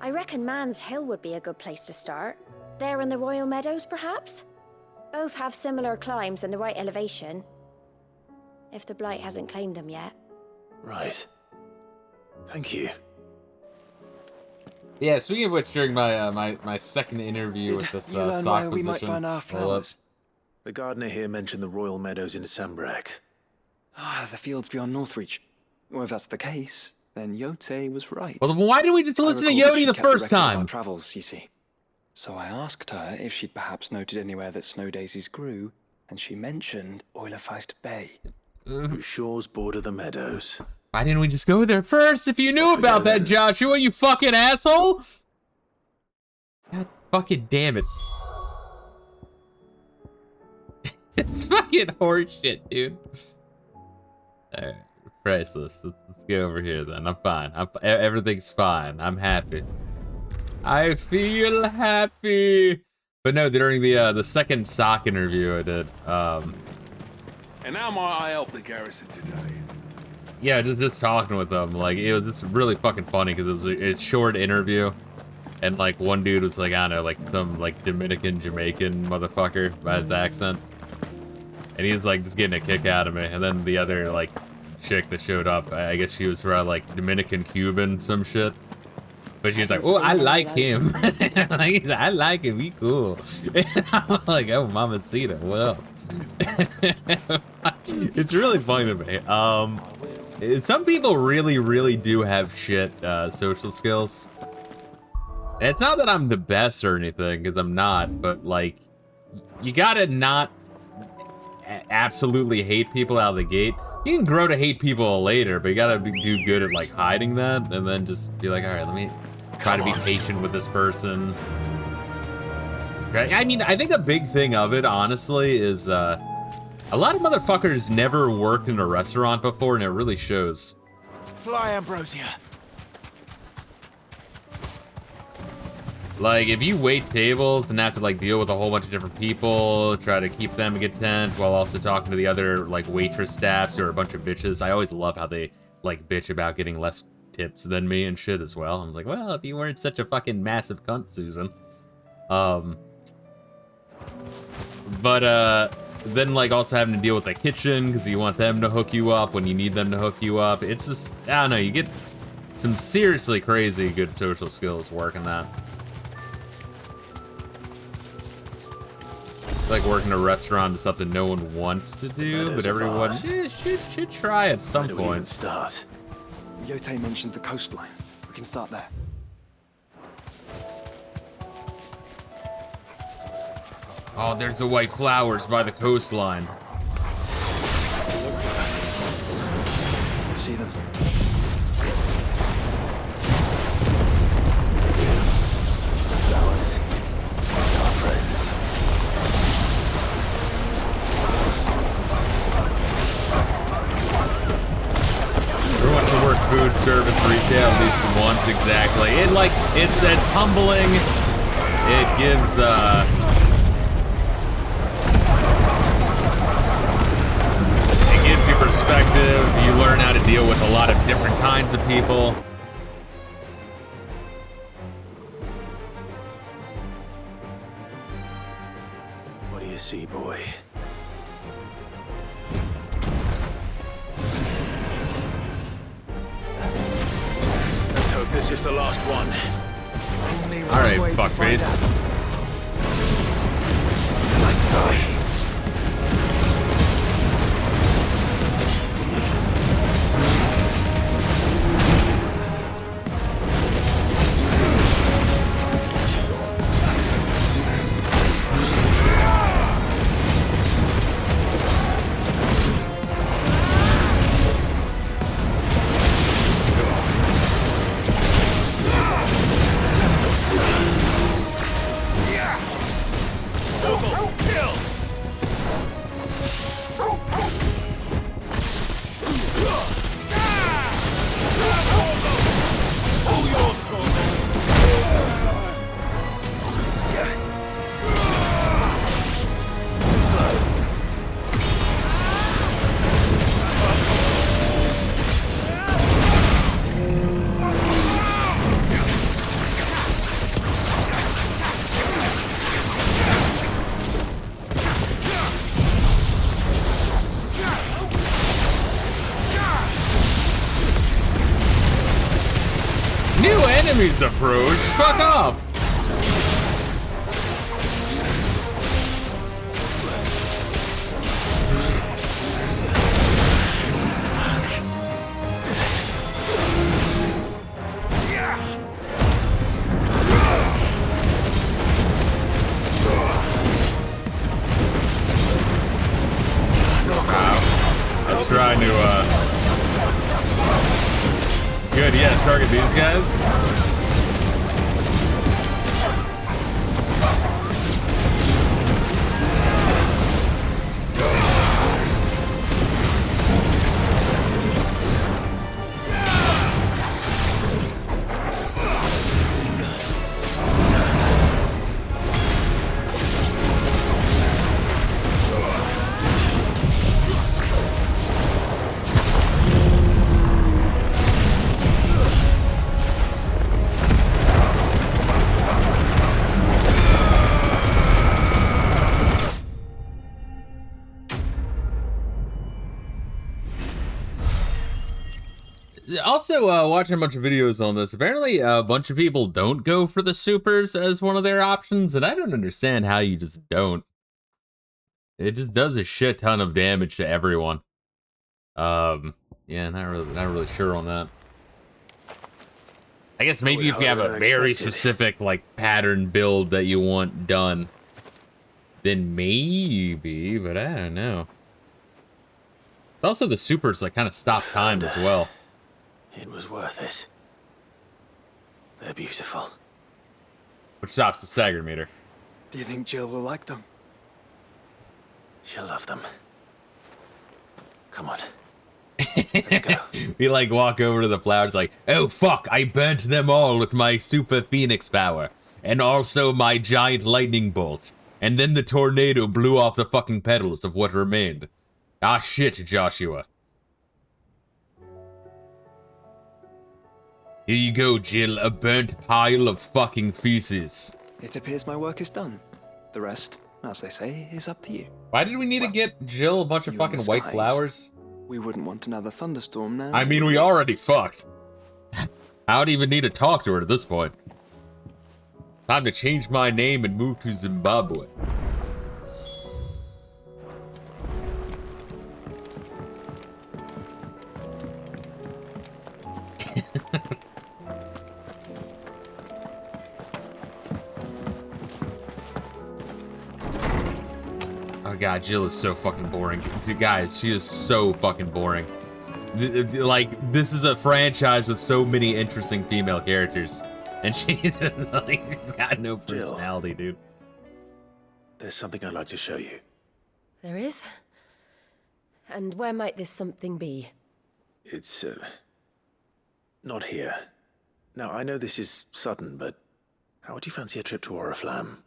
reckon Man's Hill would be a good place to start. There in the Royal Meadows, perhaps? Both have similar climbs and the right elevation. If the Blight hasn't claimed them yet. Right. Thank you. Yeah, speaking of which, during my my second interview with this You learn sock where we might position, find our flowers. The gardener here mentioned the Royal Meadows in Sambrak. Ah, the fields beyond Northreach. Well, if that's the case, then Yote was right. well, then why didn't we just I listen to recall that Yodi she the kept a first record of our time? travels, you see. So I asked her if she'd perhaps noted anywhere that snow daisies grew, and she mentioned Eulerfeist Bay. Whose shores border the meadows. Why didn't we just go there first if you knew Off we about go that, then. Joshua, you fucking asshole? God fucking damn it. It's fucking horseshit, dude. Alright, priceless. Let's get over here then. I'm fine. Everything's fine. I'm happy. I feel happy. But no, during the second sock interview I did, And how might I help the garrison today? yeah, just talking with them, like, it was just really fucking funny because it was a short interview, and like one dude was like, I don't know, like some like Dominican Jamaican motherfucker by his accent, And he was like just getting a kick out of me. And then the other like chick that showed up, I guess she was from like Dominican, Cuban, some shit. But she was like, oh, I like him. I like him. He cool. And I'm like, oh, Mamacita, what up? It's really funny to me. Some people really do have shit social skills. And it's not that I'm the best or anything, because I'm not. But like, you gotta not absolutely hate people out of the gate. You can grow to hate people later, but you gotta do good at like hiding that, and then just be like, all right, let me try to be patient with this person. Okay, I mean, I think a big thing of it, honestly, is a lot of motherfuckers never worked in a restaurant before, and it really shows. Fly, Ambrosia. Like, if you wait tables and have to, like, deal with a whole bunch of different people, try to keep them content while also talking to the other, like, waitress staffs who are a bunch of bitches. I always love how they, like, bitch about getting less tips than me and shit as well. I was like, well, if you weren't such a fucking massive cunt, Susan. Then, like, also having to deal with the kitchen because you want them to hook you up when you need them to hook you up. It's just, I don't know, you get some seriously crazy good social skills working that. Like working a restaurant is something no one wants to do, but everyone should try at some point. Where do we even start? Yote mentioned the coastline. We can start there. Oh, there's the white flowers by the coastline. See them? Flowers. Our friends. Everyone should work food service retail at least once, exactly. It's humbling. It gives you perspective. You learn how to deal with a lot of different kinds of people. What do you see, boy? Let's hope this is the last one. All right, fuckface. Nice guy. Enemies approach. Fuck off. Let's try to good, yeah, target these guys. Also, watching a bunch of videos on this, apparently a bunch of people don't go for the supers as one of their options, and I don't understand how you just don't. It just does a shit ton of damage to everyone. Yeah, not really sure on that. I guess maybe if you have a very specific, like, pattern build that you want done, then maybe, but I don't know. It's also the supers that kind of stop time as well. It was worth it. They're beautiful. Which stops the stagger meter. Do you think Jill will like them? She'll love them. Come on. Let's go. We like walk over to the flowers like, oh fuck, I burnt them all with my super phoenix power. And also my giant lightning bolt. And then the tornado blew off the fucking petals of what remained. Ah shit, Joshua. Here you go, Jill, a burnt pile of fucking feces. It appears my work is done. The rest, as they say, is up to you. Why did we need to get Jill a bunch of fucking white flowers? We wouldn't want another thunderstorm now. I mean, we already fucked. I don't even need to talk to her at this point. Time to change my name and move to Zimbabwe. Oh god, Jill is so fucking boring. Guys, she is so fucking boring. Like, this is a franchise with so many interesting female characters. And she's like, she's got no personality, dude. There's something I'd like to show you. There is? And where might this something be? It's, not here. Now, I know this is sudden, but how would you fancy a trip to Oriflamme?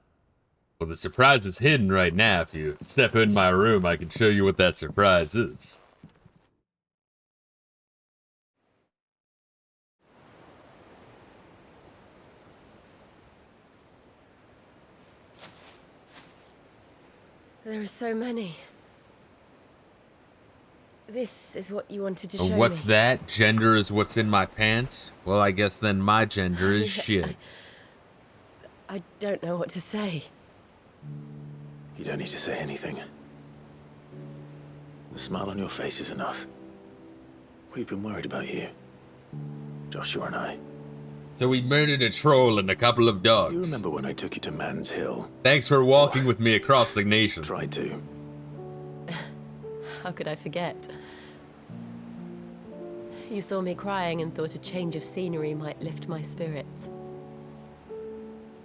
Well, the surprise is hidden right now. If you step in my room, I can show you what that surprise is. There are so many. This is what you wanted to show me. What's that? Gender is what's in my pants? Well, I guess then my gender is shit. I don't know what to say. You don't need to say anything. The smile on your face is enough. We've been worried about you. Joshua and I. So we murdered a troll and a couple of dogs. You remember when I took you to Man's Hill? Thanks for walking with me across the nation. Tried to. How could I forget? You saw me crying and thought a change of scenery might lift my spirits.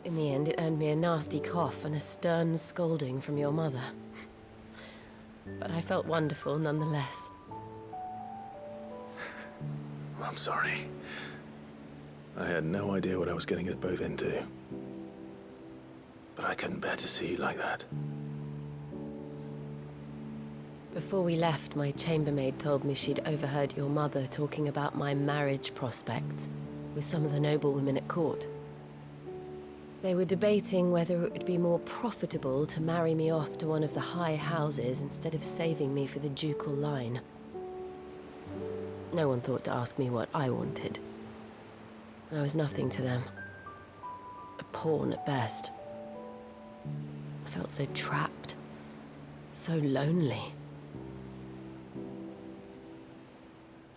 In the end, it earned me a nasty cough and a stern scolding from your mother. But I felt wonderful nonetheless. I'm sorry. I had no idea what I was getting us both into. But I couldn't bear to see you like that. Before we left, my chambermaid told me she'd overheard your mother talking about my marriage prospects with some of the noblewomen at court. They were debating whether it would be more profitable to marry me off to one of the high houses instead of saving me for the ducal line. No one thought to ask me what I wanted. I was nothing to them. A pawn at best. I felt so trapped. So lonely.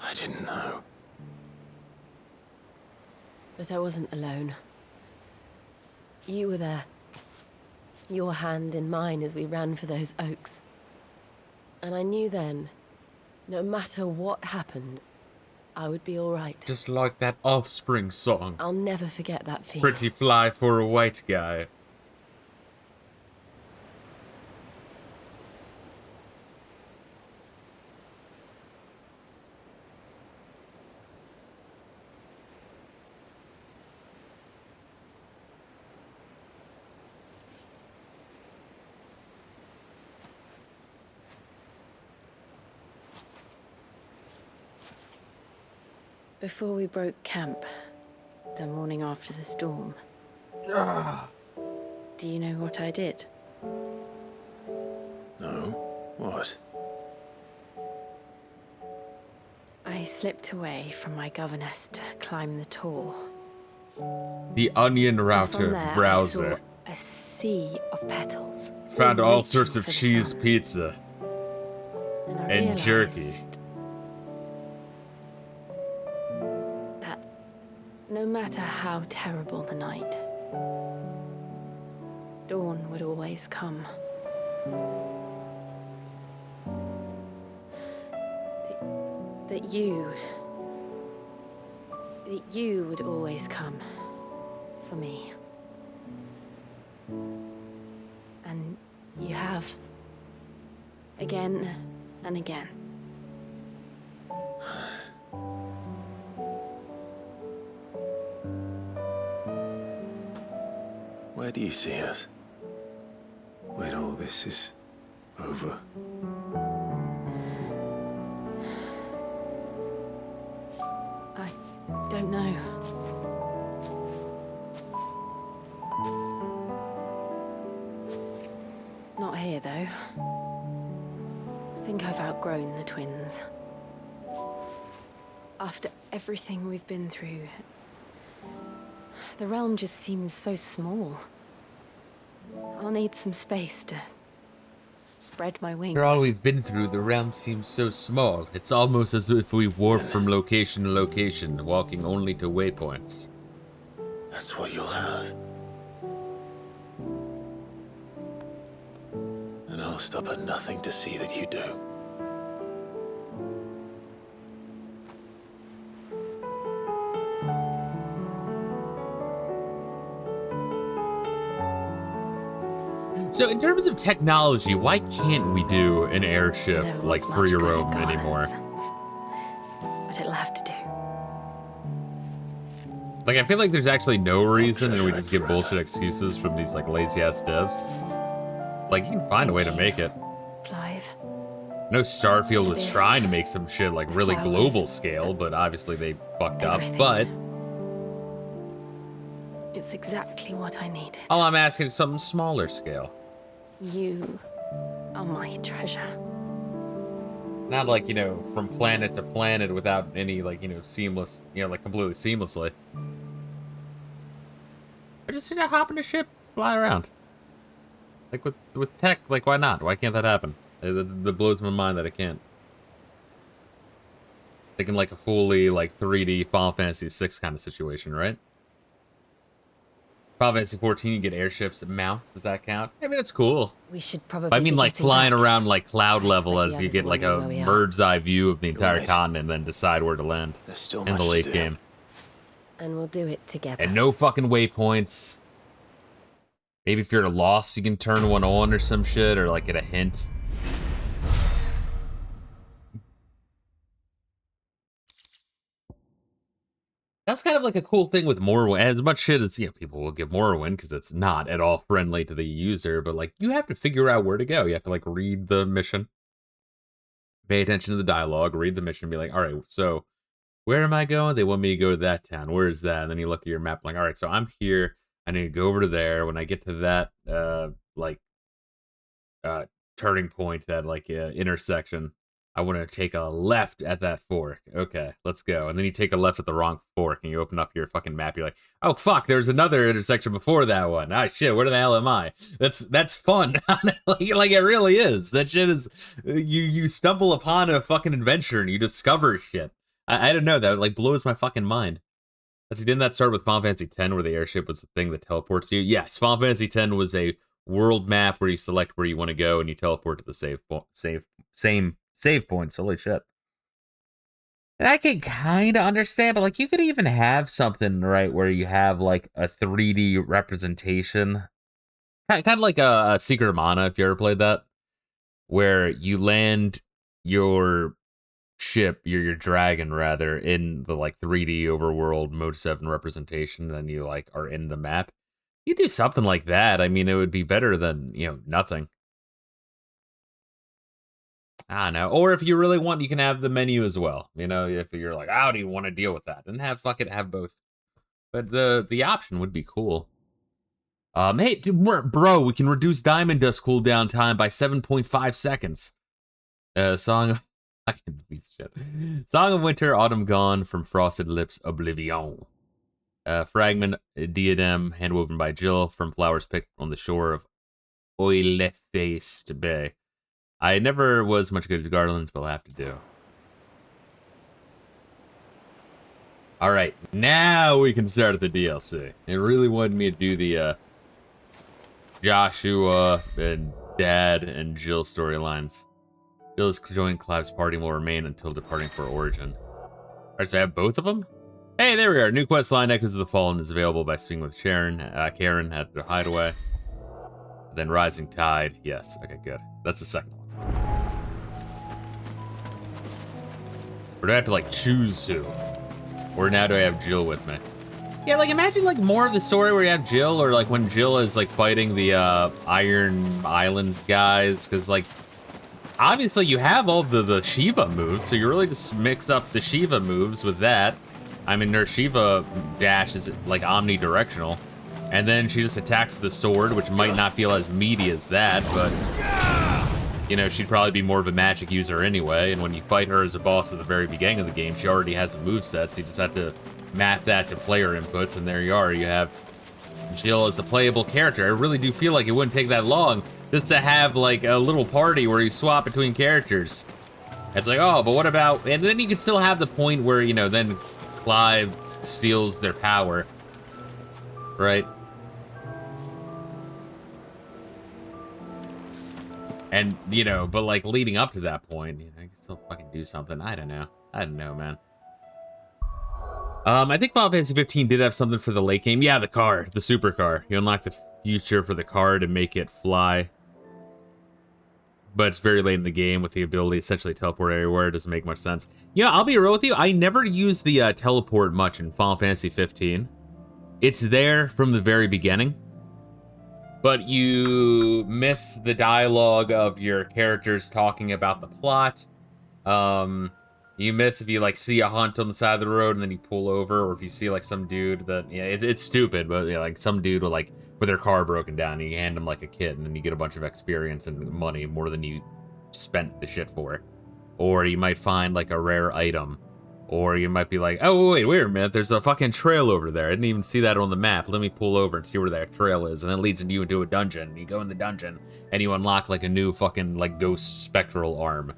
I didn't know. But I wasn't alone. You were there. Your hand in mine as we ran for those oaks. And I knew then, no matter what happened, I would be all right. Just like that Offspring song. I'll never forget that feeling. Pretty fly for a white guy. Before we broke camp, the morning after the storm, do you know what I did? No? What? I I slipped away from my governess to climb the tall. The onion From router there, browser. I saw a sea of petals. Found all reaching sorts of for the cheese sun. pizza And I and jerky. realized that no matter how terrible the night, dawn would always come. That you would always come for me. And you have. Again and again. Where do you see us? When all this is over? I don't know. Not here, though. I think I've outgrown the twins. After everything we've been through, the realm just seems so small. I'll need some space to spread my wings. After all we've been through, the realm seems so small. It's almost as if we warp from location to location, walking only to waypoints. That's what you'll have. And I'll stop at nothing to see that you do. So in terms of technology, why can't we do an airship Never like was free much good at roam anymore? gardens, but it'll have to do. Like, I feel like there's actually no reason, and we treasure just it give bullshit excuses from these like lazy ass devs. Like, you can find a way to make it. Clive. No, Starfield was This, trying to make some shit like really flowers, global scale, but obviously they fucked up. everything. But It's exactly what I needed. all I'm asking is something smaller scale. You are my treasure. Not like, you know, from planet to planet without any, like, you know, seamless, you know, like completely seamlessly. I just, you know, hop in a ship, fly around. Like, with tech, like, why not? Why can't that happen? That blows my mind that it can't. Thinking like a fully, like, 3D Final Fantasy VI kind of situation, right? Final Fantasy 14, you get airships and mounts. Does that count? I mean, that's cool. We should probably. But I mean, be like, getting flying back. around, like, cloud I level expect as the you others get, are like, wondering a where we are. bird's eye view of the entire right. continent and then decide where to land There's still in much the to late do. game. And we'll do it together. And no fucking waypoints. Maybe if you're at a loss, you can turn one on or some shit, or, like, get a hint. That's kind of like a cool thing with Morrowind. As much shit as, you know, people will give Morrowind because it's not at all friendly to the user, but like you have to figure out where to go. You have to like read the mission, pay attention to the dialogue, read the mission, and be like, all right, so where am I going? They want me to go to that town. Where is that? And then you look at your map, like, all right, so I'm here. I need to go over to there. When I get to that, turning point, that intersection, I want to take a left at that fork. Okay, let's go. And then you take a left at the wrong fork, and you open up your fucking map. You're like, oh fuck, there's another intersection before that one. Ah shit, where the hell am I? That's fun. like it really is. That shit is. You stumble upon a fucking adventure and you discover shit. I don't know. That like blows my fucking mind. Didn't that start with Final Fantasy X, where the airship was the thing that teleports you? Yes, Final Fantasy X was a world map where you select where you want to go and you teleport to the save points. Holy shit. And I can kind of understand, but like you could even have something, right, where you have like a 3D representation. Kind of like a Secret of Mana, if you ever played that. Where you land your ship, your dragon rather, in the like 3D overworld Mode 7 representation, then you like are in the map. You do something like that. I mean, it would be better than, you know, nothing. I don't know. Or if you really want, you can have the menu as well. You know, if you're like, how do you want to deal with that? And have both. But the option would be cool. Hey, dude, bro, we can reduce Diamond Dust cooldown time by 7.5 seconds. Song of Fucking piece of shit. Song of Winter, Autumn Gone, from Frosted Lips, Oblivion. Fragment, Diadem, handwoven by Jill, from flowers picked on the shore of Oilefaced Bay. I never was much good at garlands, but I'll have to do. Alright, now we can start the DLC. It really wanted me to do the Joshua and Dad and Jill storylines. Jill's joining Clive's party will remain until departing for Origin. Alright, so I have both of them? Hey, there we are. New quest line, Echoes of the Fallen, is available by speaking with Karen at their hideaway. Then Rising Tide. Yes, okay, good. That's the second one. Or do I have to, like, choose who? Or now do I have Jill with me? Yeah, like, imagine, like, more of the story where you have Jill, or, like, when Jill is, like, fighting the, Iron Islands guys, because, like, obviously you have all the Shiva moves, so you really just mix up the Shiva moves with that. I mean, her Shiva dash is, like, omnidirectional. And then she just attacks with the sword, which might not feel as meaty as that, but, you know, she'd probably be more of a magic user anyway. And when you fight her as a boss at the very beginning of the game, she already has a moveset, so you just have to map that to player inputs, and there you are. You have Jill as a playable character. I really do feel like it wouldn't take that long just to have, like, a little party where you swap between characters. It's like, oh, but what about... And then you can still have the point where, you know, then Clive steals their power, right? And, you know, but, like, leading up to that point, you know, you can still fucking do something. I don't know, man. I think Final Fantasy 15 did have something for the late game. Yeah, the car, the supercar. You unlock the future for the car to make it fly. But it's very late in the game with the ability to essentially teleport everywhere. It doesn't make much sense. You know, I'll be real with you. I never used the teleport much in Final Fantasy 15. It's there from the very beginning. But you miss the dialogue of your characters talking about the plot. You miss if you, like, see a hunt on the side of the road and then you pull over, or if you see, like, some dude that, yeah, it's stupid, but, yeah, like, some dude with, like, with their car broken down, and you hand them, like, a kit, and then you get a bunch of experience and money, more than you spent the shit for. Or you might find, like, a rare item. Or you might be like, oh, wait a minute, there's a fucking trail over there. I didn't even see that on the map. Let me pull over and see where that trail is. And it leads you into a dungeon. You go in the dungeon, and you unlock, like, a new fucking, like, ghost spectral arm.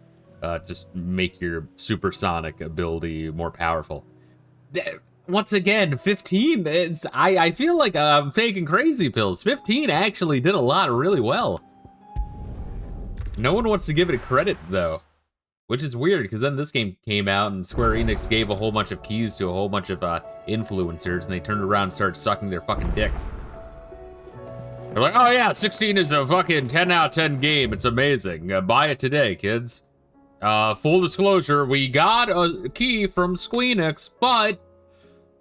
Just make your supersonic ability more powerful. Once again, 15, I feel like I'm faking crazy pills. 15 actually did a lot really well. No one wants to give it credit, though. Which is weird, because then this game came out and Square Enix gave a whole bunch of keys to a whole bunch of influencers, and they turned around and started sucking their fucking dick. They're like, oh yeah, 16 is a fucking 10 out of 10 game. It's amazing. Buy it today, kids. Full disclosure, we got a key from Square Enix, but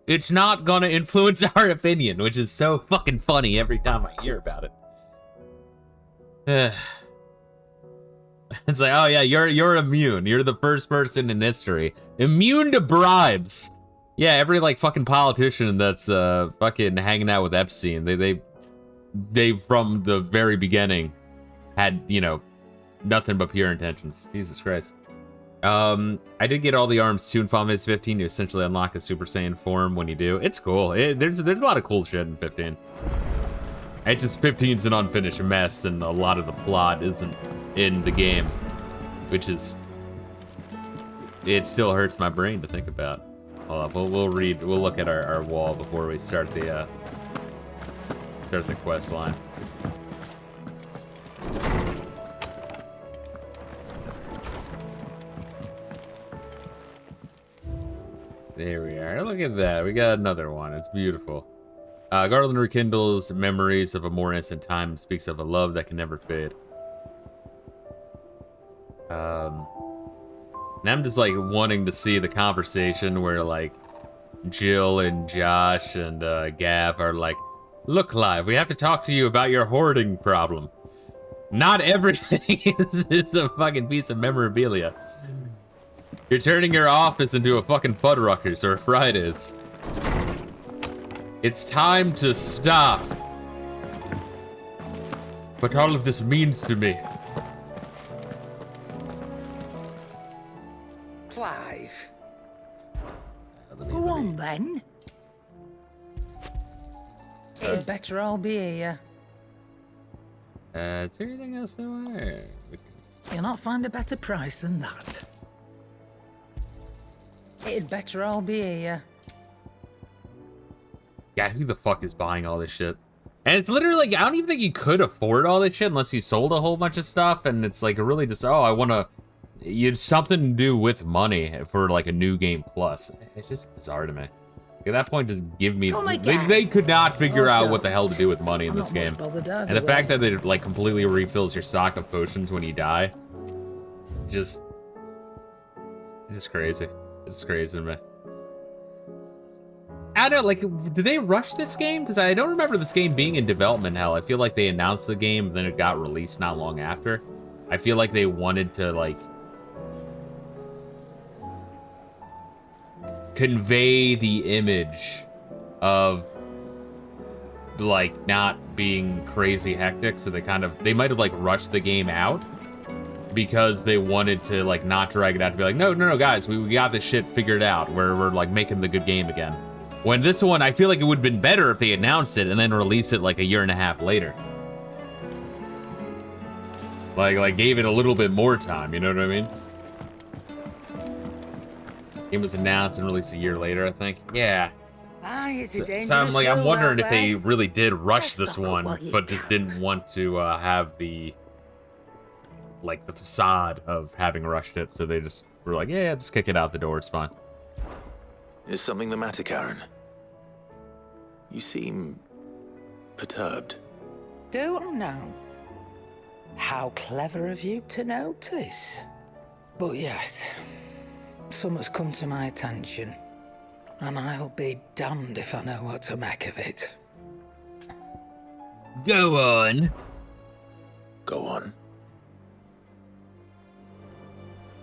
it's not gonna influence our opinion, which is so fucking funny every time I hear about it. It's like, oh yeah, you're immune. You're the first person in history immune to bribes. Yeah, every, like, fucking politician that's fucking hanging out with Epstein, they from the very beginning had, you know, nothing but pure intentions. Jesus Christ. I did get all the arms too in Final Fantasy 15. You essentially unlock a Super Saiyan form when you do. It's cool. There's a lot of cool shit in 15. It's just 15's an unfinished mess, and a lot of the plot isn't in the game, which is, it still hurts my brain to think about. Hold up, we'll look at our wall before we start the quest line. There we are. Look at that. We got another one. It's beautiful. Garland rekindles memories of a more innocent time and speaks of a love that can never fade. And I'm just, like, wanting to see the conversation where, like, Jill and Josh and Gav are like, look, Clive, we have to talk to you about your hoarding problem. Not everything is a fucking piece of memorabilia. You're turning your office into a fucking Fuddruckers or Fridays. It's time to stop. What all of this means to me. alive. Go on, then. It's better I'll be here. Is there anything else somewhere? You'll not find a better price than that. It'd better I'll be here. Yeah, who the fuck is buying all this shit? And it's literally like, I don't even think you could afford all this shit unless you sold a whole bunch of stuff. And it's like really just, oh, I want to, you had something to do with money for like a new game plus. It's just bizarre to me. At that point, just give me, they could not figure out what the hell to do with money in this game. And the fact that it like completely refills your stock of potions when you die, it's just crazy. It's crazy to me. I don't know, like, did they rush this game? Because I don't remember this game being in development hell. I feel like they announced the game, and then it got released not long after. I feel like they wanted to, like, convey the image of, like, not being crazy hectic. So they might have, like, rushed the game out because they wanted to, like, not drag it out to be like, no, guys, we got this shit figured out. We're like, making the good game again. When this one, I feel like it would have been better if they announced it and then released it like a year and a half later. Like gave it a little bit more time, you know what I mean? Game was announced and released a year later, I think. Yeah. So I'm wondering if they really did rush this one, but just didn't want to have the facade of having rushed it, so they just were like, yeah, just kick it out the door, it's fine. Is something the matter, Karen? You seem perturbed. Don't know. How clever of you to notice. But yes, something's come to my attention, and I'll be damned if I know what to make of it. Go on. Go on.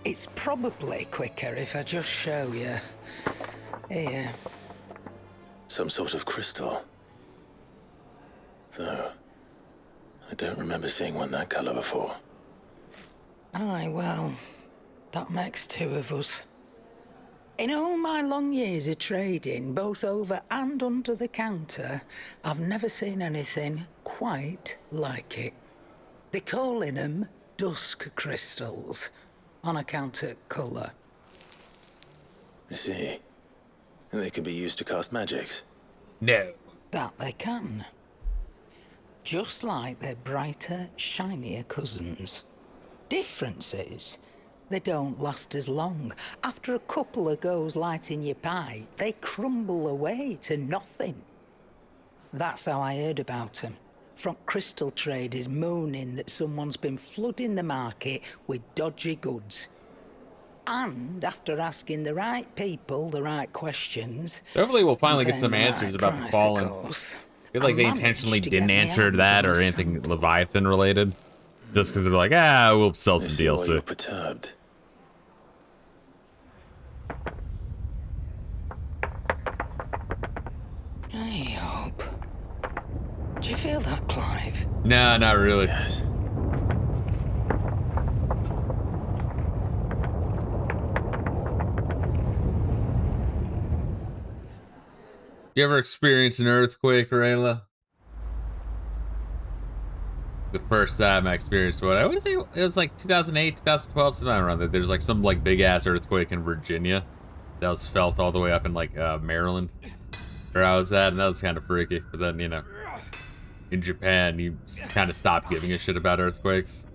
It's probably quicker if I just show you. Here. Some sort of crystal. Though, I don't remember seeing one that color before. Aye, well, that makes two of us. In all my long years of trading, both over and under the counter, I've never seen anything quite like it. They're calling them dusk crystals, on account of colour. I see. And they can be used to cast magics? No. That they can. Just like their brighter, shinier cousins. Difference is, they don't last as long. After a couple of goes lighting your pipe, they crumble away to nothing. That's how I heard about them. From crystal traders moaning that someone's been flooding the market with dodgy goods. And after asking the right people the right questions... Hopefully we'll finally get some answers about the Fallen. I feel like they intentionally didn't answer that or anything Leviathan related. Just because they're like, we'll sell some DLC. You're perturbed. I hope. Do you feel that, Clive? No, not really. Yes. You ever experienced an earthquake, Rayla? The first time I experienced one, I would say it was like 2008, 2012, sometime around there. There's like some like big ass earthquake in Virginia that was felt all the way up in like Maryland, where I was at, and that was kind of freaky. But then, you know, in Japan, you kind of stop giving a shit about earthquakes.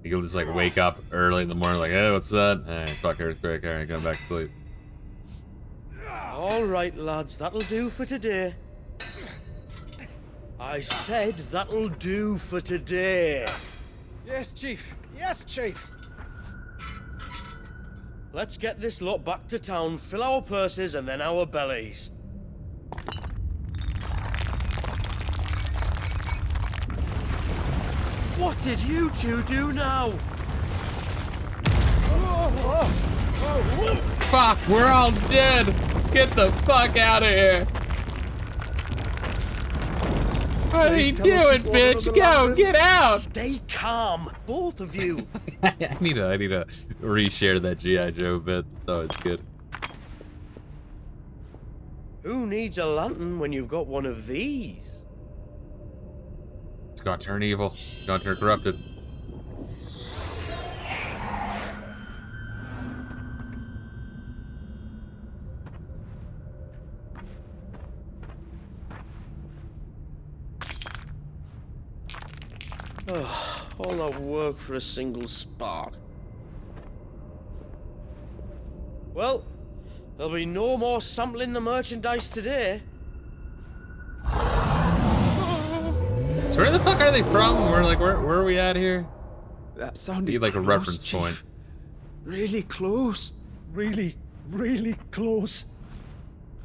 You'll just like wake up early in the morning, like, hey, what's that? Hey, fuck earthquake, all right, going back to sleep. All right, lads, that'll do for today. I said that'll do for today. Yes, Chief. Yes, Chief. Let's get this lot back to town, fill our purses and then our bellies. What did you two do now? Fuck, we're all dead. Get the fuck out of here. What are you doing, bitch? Go, get out! Stay calm, both of you. I need to reshare that G.I. Joe bit. It's always good. Who needs a lantern when you've got one of these? It's gonna turn evil. It's gonna turn corrupted. Oh, all that work for a single spark. Well, there'll be no more sampling the merchandise today. So where the fuck are they from? We're like, where are we at here? That sounded Need like a close, reference Chief. point. Really close. Really, really close.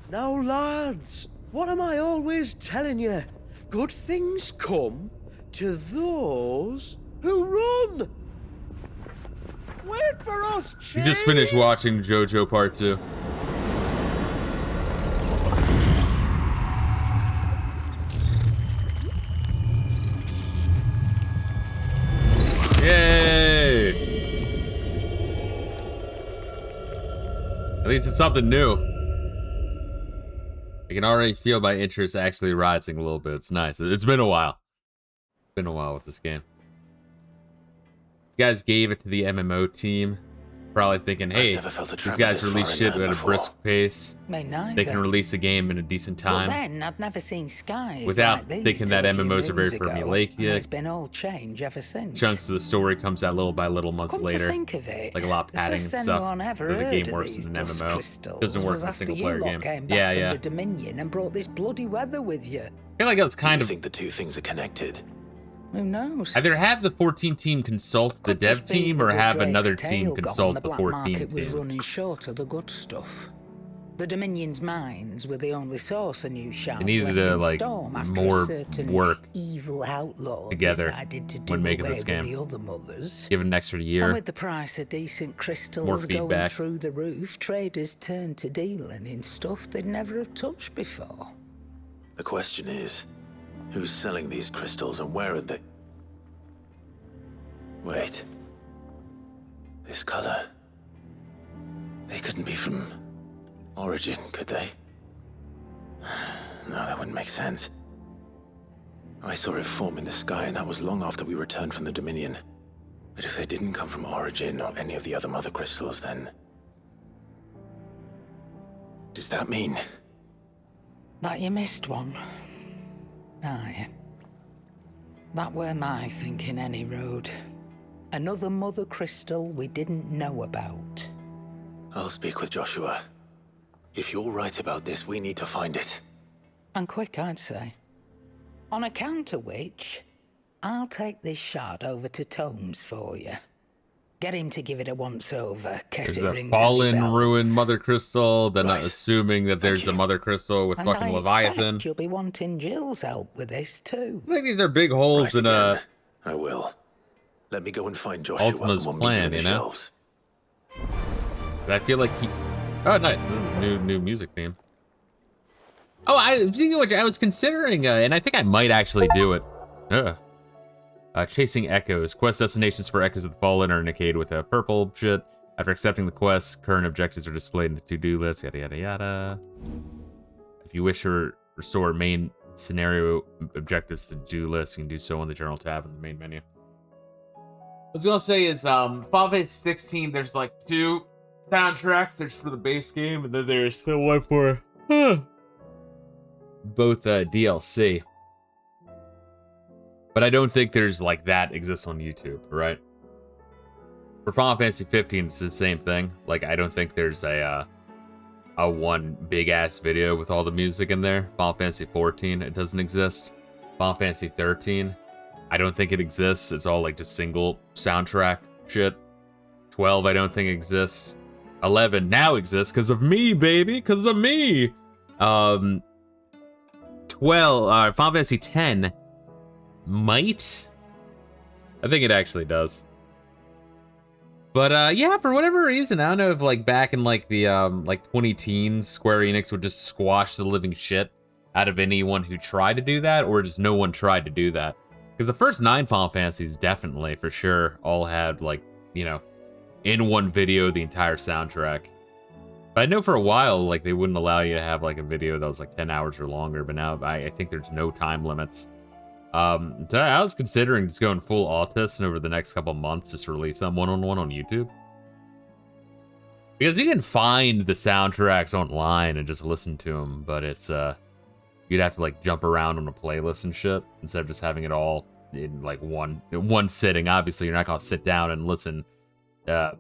Now, lads, what am I always telling you? Good things come to those who run. Wait for us, You Chief! just finished watching JoJo Part 2. Yay! At least it's something new. I can already feel my interest actually rising a little bit. It's nice. It's been a while. It's been a while with this game. These guys gave it to the MMO team. Probably thinking, hey, these guys release shit at a brisk pace. Me neither. They can release a game in a decent time. Well, then I'd never seen skies without like these thinking till that a few MMOs are very moons ago, and formulaic. It's been all change ever since. Chunks of the story comes out little by little months Come later. To think of it, like a lot of padding and the first stuff. anyone ever The heard game of works these in an dust MMO. crystals Doesn't work was in a after single you player lot game. came back Yeah, from yeah. the Dominion and brought this bloody weather with you. I feel like that's kind Do you of. think the two things are connected? Who knows? Either have the 14 team consult the Could dev just be team, that or with have Drake's another tail team gone, consult the black 14 market was team. running short of the good stuff. The Dominion's mines were the only source of new shards They needed left to in like Storm after more a certain work evil outlaw together decided to do when making away this with game. the other mothers. Give it an extra And year. with the price of decent More crystals going feedback. through the roof, traders turned to dealing in stuff they'd never have touched before. The question is, who's selling these crystals and where are they? Wait. This color. They couldn't be from Origin, could they? No, that wouldn't make sense. I saw it form in the sky, and that was long after we returned from the Dominion. But if they didn't come from Origin or any of the other mother crystals, then... does that mean... That you missed one? Aye. That were my thinking, any road. Another mother crystal we didn't know about. I'll speak with Joshua. If you're right about this, we need to find it. And quick, I'd say. On account of which, I'll take this shard over to Tomes for you. Get him to give it a once-over, There's it a rings fallen, any bells. ruined mother crystal. Then Right. assuming that there's a mother crystal with And fucking I Leviathan. expect you'll be wanting Jill's help with this, too. I think these are big holes Right in again. I will. Let me go and find Joshua. Ultima's and we'll plan, meet him in the you know? shelves. I feel like he. Oh, nice. This is new music theme. Oh, speaking of which, I was considering, and I think I might actually do it. Chasing Echoes. Quest destinations for Echoes of the Fallen are indicated with a purple shit. After accepting the quest, current objectives are displayed in the to-do list, yada yada yada. If you wish to restore main scenario objectives to do list, you can do so on the Journal tab in the main menu. What I was gonna say is, Final Fantasy 16, there's like 2 soundtracks. There's for the base game, and then there's the one for both DLC. But I don't think there's like that exists on YouTube, right? For Final Fantasy 15, it's the same thing. Like, I don't think there's a one big ass video with all the music in there. Final Fantasy 14, it doesn't exist. Final Fantasy 13, I don't think it exists. It's all like just single soundtrack shit. 12, I don't think exists. 11 now exists because of me, baby, because of me. 12, Final Fantasy 10 might. I think it actually does. But yeah, for whatever reason, I don't know if like back in like the like 20 teens, Square Enix would just squash the living shit out of anyone who tried to do that, or just no one tried to do that. Because the first 9 Final Fantasies definitely, for sure, all had, like, you know, in one video, the entire soundtrack. But I know for a while, like, they wouldn't allow you to have, like, a video that was, like, 10 hours or longer, but now I think there's no time limits. So I was considering just going full autist and over the next couple months just release them one-on-one on YouTube. Because you can find the soundtracks online and just listen to them, but it's, you'd have to, like, jump around on a playlist and shit, instead of just having it all in, like, one sitting. Obviously, you're not gonna sit down and listen, to,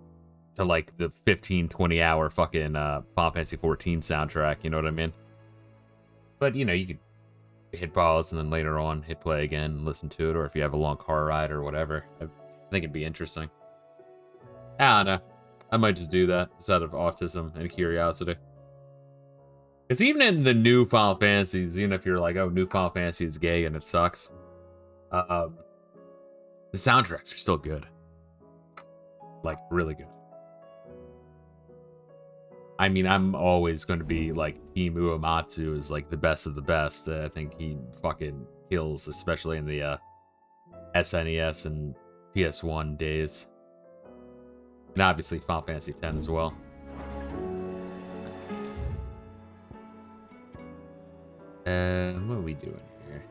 like, the 15-20 hour fucking, Final Fantasy 14 soundtrack, you know what I mean? But, you know, you could hit pause and then later on hit play again and listen to it, or if you have a long car ride or whatever. I think it'd be interesting. I don't know. I might just do that, just out of autism and curiosity. Because even in the new Final Fantasies, even if you're like, oh, new Final Fantasy is gay and it sucks, the soundtracks are still good. Like, really good. I mean, I'm always going to be like, Team Uematsu is like the best of the best. I think he fucking kills, especially in the SNES and PS1 days. And obviously Final Fantasy X as well. What are we doing here?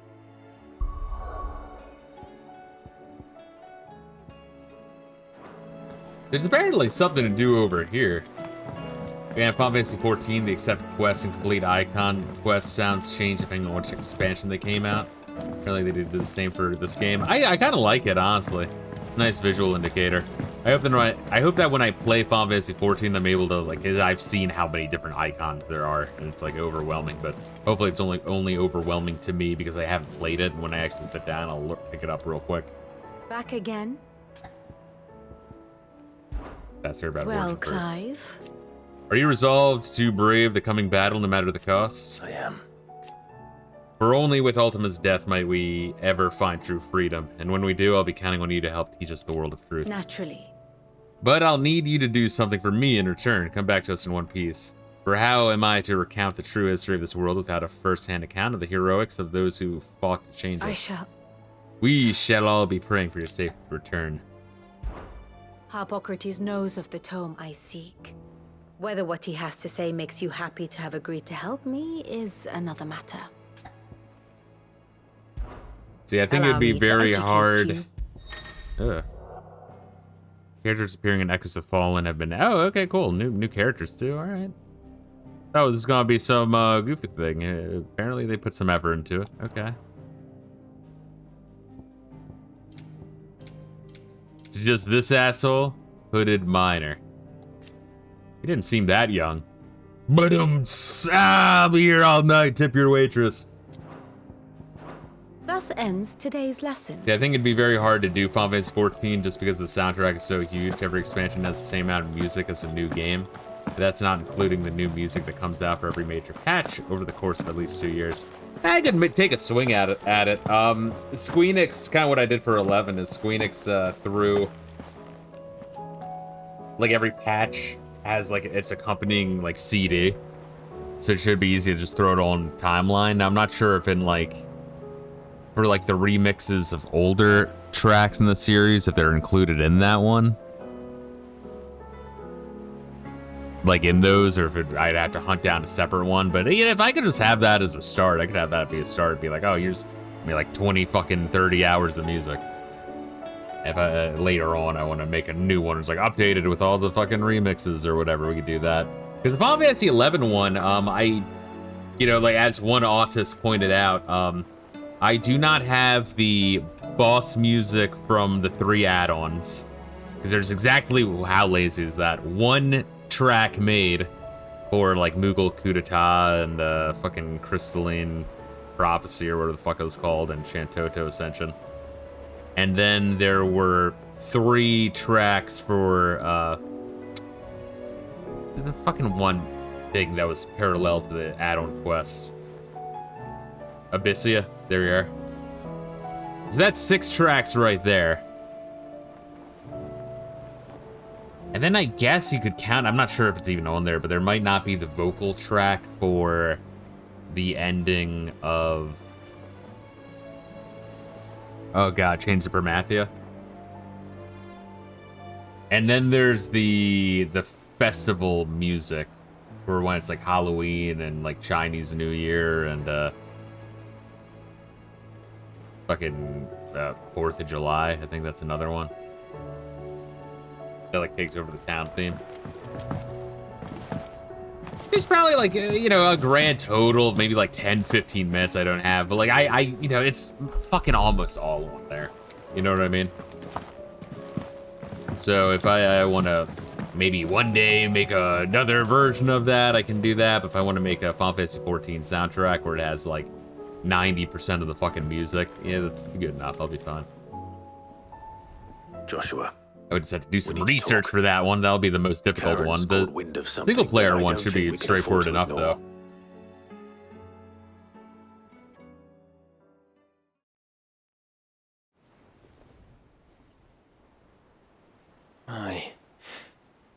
There's apparently something to do over here. Yeah, Final Fantasy 14, the accept quest and complete icon quest sounds change depending on which expansion they came out. Apparently they did the same for this game. I kind of like it, honestly. Nice visual indicator. I hope that when I play Final Fantasy 14, I'm able to, like, I've seen how many different icons there are, and it's, like, overwhelming, but hopefully it's only overwhelming to me because I haven't played it, and when I actually sit down, I'll pick it up real quick. Back again? That's her bad Well, word first. Clive? Are you resolved to brave the coming battle no matter the costs? I am. For only with Ultima's death might we ever find true freedom, and when we do, I'll be counting on you to help teach us the world of truth. Naturally. But I'll need you to do something for me in return. Come back to us in one piece. For how am I to recount the true history of this world without a first-hand account of the heroics of those who fought to change it? We shall all be praying for your safe return. Harpocrates knows of the tome I seek. Whether what he has to say makes you happy to have agreed to help me is another matter. See, I think it'd be very hard. Characters appearing in Echoes of Fallen have been... Oh, okay, cool. New characters, too. All right. Oh, this is going to be some goofy thing. Apparently, they put some effort into it. Okay. It's just this asshole, hooded miner. He didn't seem that young. But I'll be here all night. Tip your waitress. Thus ends today's lesson. Yeah, I think it'd be very hard to do Final Fantasy 14 just because the soundtrack is so huge. Every expansion has the same amount of music as a new game. But that's not including the new music that comes out for every major patch over the course of at least 2 years. I could take a swing at it. Squeenix, kind of what I did for 11 is Squeenix through like every patch has like its accompanying like CD. So it should be easy to just throw it all on the timeline. Now I'm not sure if in like for like the remixes of older tracks in the series, if they're included in that one. Like in those, or if I'd have to hunt down a separate one. But yeah, if I could just have that as a start, I could have that be a start. Be like, oh, here's like 20 fucking 30 hours of music. If later on I want to make a new one, it's like updated with all the fucking remixes or whatever, we could do that. Because the Final Fantasy 11 one, like as one autist pointed out, I do not have the boss music from the 3 add-ons. Because there's exactly, how lazy is that? One track made for like Moogle Coup d'etat and fucking Crystalline Prophecy or whatever the fuck it was called, and Shantoto Ascension. And then there were 3 tracks for the fucking one thing that was parallel to the add-on quest. Abyssia, there you are. So that's 6 tracks right there. And then I guess you could count, I'm not sure if it's even on there, but there might not be the vocal track for the ending of... Oh god, Chains of Bermathia. And then there's the festival music for when it's like Halloween and like Chinese New Year and fucking 4th of July. I think that's another one. That like takes over the town theme. There's probably like, you know, a grand total of maybe like 10, 15 minutes I don't have. But like you know, it's fucking almost all on there. You know what I mean? So if I want to maybe one day make another version of that, I can do that. But if I want to make a Final Fantasy XIV soundtrack where it has like 90% of the fucking music, yeah, that's good enough. I'll be fine. Joshua. I would just have to do some research for that one. That'll be the most difficult one. The single player one should be straightforward enough, though.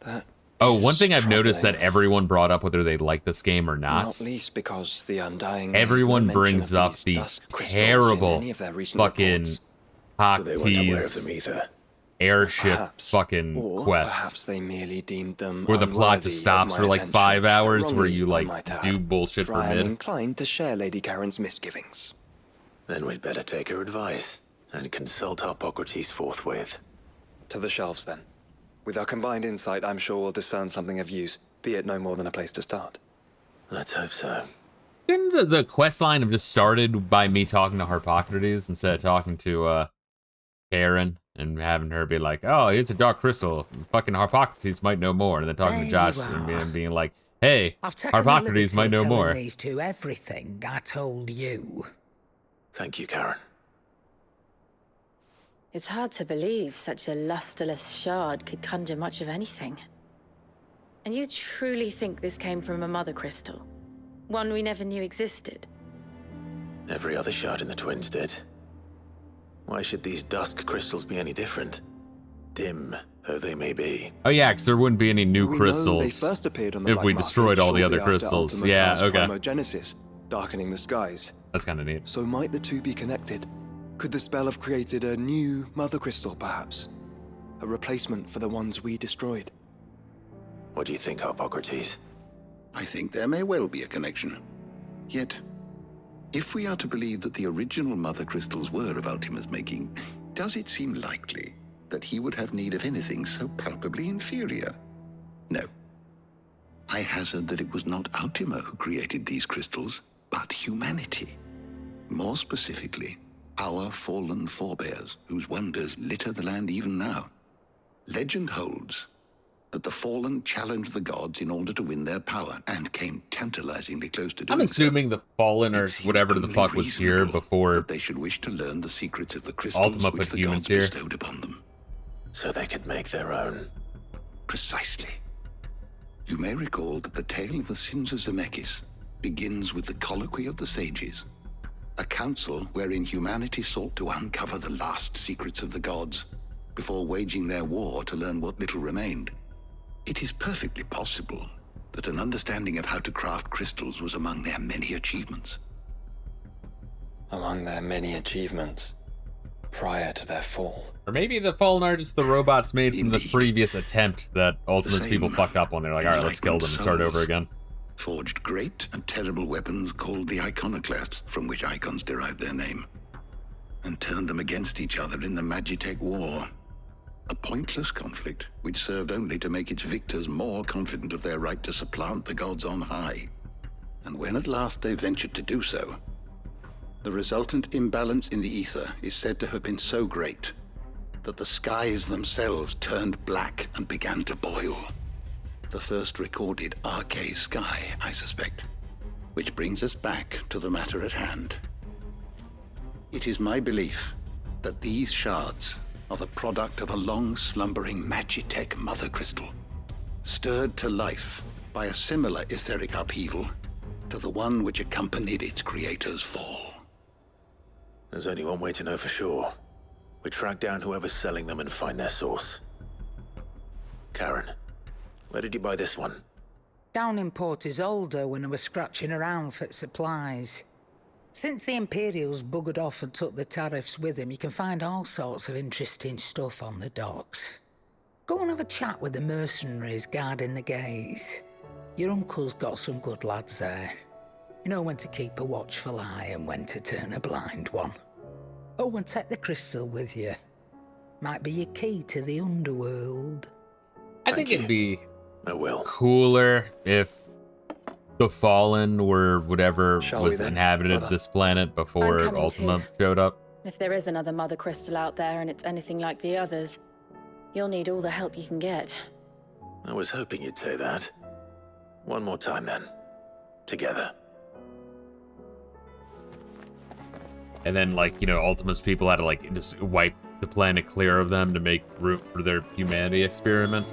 That. Oh, one thing I've noticed that everyone brought up whether they like this game or not. Least because the Undying. Everyone brings up the terrible fucking Coctease airship fucking quest. Perhaps they merely deemed them where the plot just stops for like 5 hours, where you like do bullshit for I am mid. inclined to share Lady Karen's misgivings. Then we'd better take her advice and consult Hippocrates forthwith. To the shelves, then. With our combined insight, I'm sure we'll discern something of use, be it no more than a place to start. Let's hope so. Didn't the quest line have just started by me talking to Hippocrates instead of talking to Karen and having her be like, oh, it's a dark crystal. Fucking Hippocrates might know more. And then talking to Josh and being like, hey, Hippocrates might know more. These two everything I told you. Thank you, Karen. It's hard to believe such a lusterless shard could conjure much of anything. And you truly think this came from a mother crystal? One we never knew existed? Every other shard in the Twins did. Why should these dusk crystals be any different? Dim though they may be. Oh yeah, because there wouldn't be any new crystals They first appeared on the if we destroyed all the other crystals. Yeah, okay. Primogenesis, darkening the skies. That's kind of neat. So might the two be connected? Could the spell have created a new mother crystal, perhaps? A replacement for the ones we destroyed? What do you think, Hippocrates? I think there may well be a connection. Yet, if we are to believe that the original mother crystals were of Ultima's making, does it seem likely that he would have need of anything so palpably inferior? No. I hazard that it was not Ultima who created these crystals, but humanity. More specifically, our fallen forebears, whose wonders litter the land even now. Legend holds that the fallen challenged the gods in order to win their power, and came tantalizingly close to doing I'm assuming the fallen or whatever the fuck was here before that they should wish to learn the secrets of the crystals Ultima which put the humans gods here. bestowed upon them. So they could make their own. Precisely. You may recall that the tale of the sins of Zemeckis begins with the colloquy of the sages, a council wherein humanity sought to uncover the last secrets of the gods before waging their war to learn what little remained. It is perfectly possible that an understanding of how to craft crystals was among their many achievements. Among their many achievements, prior to their fall. Or maybe the fallen are just the robots made from the previous attempt that Ultima's people fucked up on. They're like, alright, let's kill them and start over again. Forged great and terrible weapons called the Iconoclasts, from which icons derived their name, and turned them against each other in the Magitech War. A pointless conflict which served only to make its victors more confident of their right to supplant the gods on high. And when at last they ventured to do so, the resultant imbalance in the ether is said to have been so great that the skies themselves turned black and began to boil. The first recorded arcane sky, I suspect. Which brings us back to the matter at hand. It is my belief that these shards are the product of a long-slumbering Magitech mother crystal, stirred to life by a similar etheric upheaval to the one which accompanied its creator's fall. There's only one way to know for sure. We track down whoever's selling them and find their source. Karen, where did you buy this one? Down in Port Isolde when I was scratching around for supplies. Since the Imperials buggered off and took the tariffs with them, you can find all sorts of interesting stuff on the docks. Go and have a chat with the mercenaries guarding the gates. Your uncle's got some good lads there. You know when to keep a watchful eye and when to turn a blind one. Oh, and take the crystal with you. Might be your key to the underworld. I think it'd be I will. cooler if the Fallen were whatever Shall was we then, inhabited brother? this planet before I'm coming Ultima too. showed up. If there is another Mother Crystal out there and it's anything like the others, you'll need all the help you can get. I was hoping you'd say that. One more time, then. Together. And then, like, you know, Ultima's people had to, like, just wipe the planet clear of them to make room for their humanity experiment.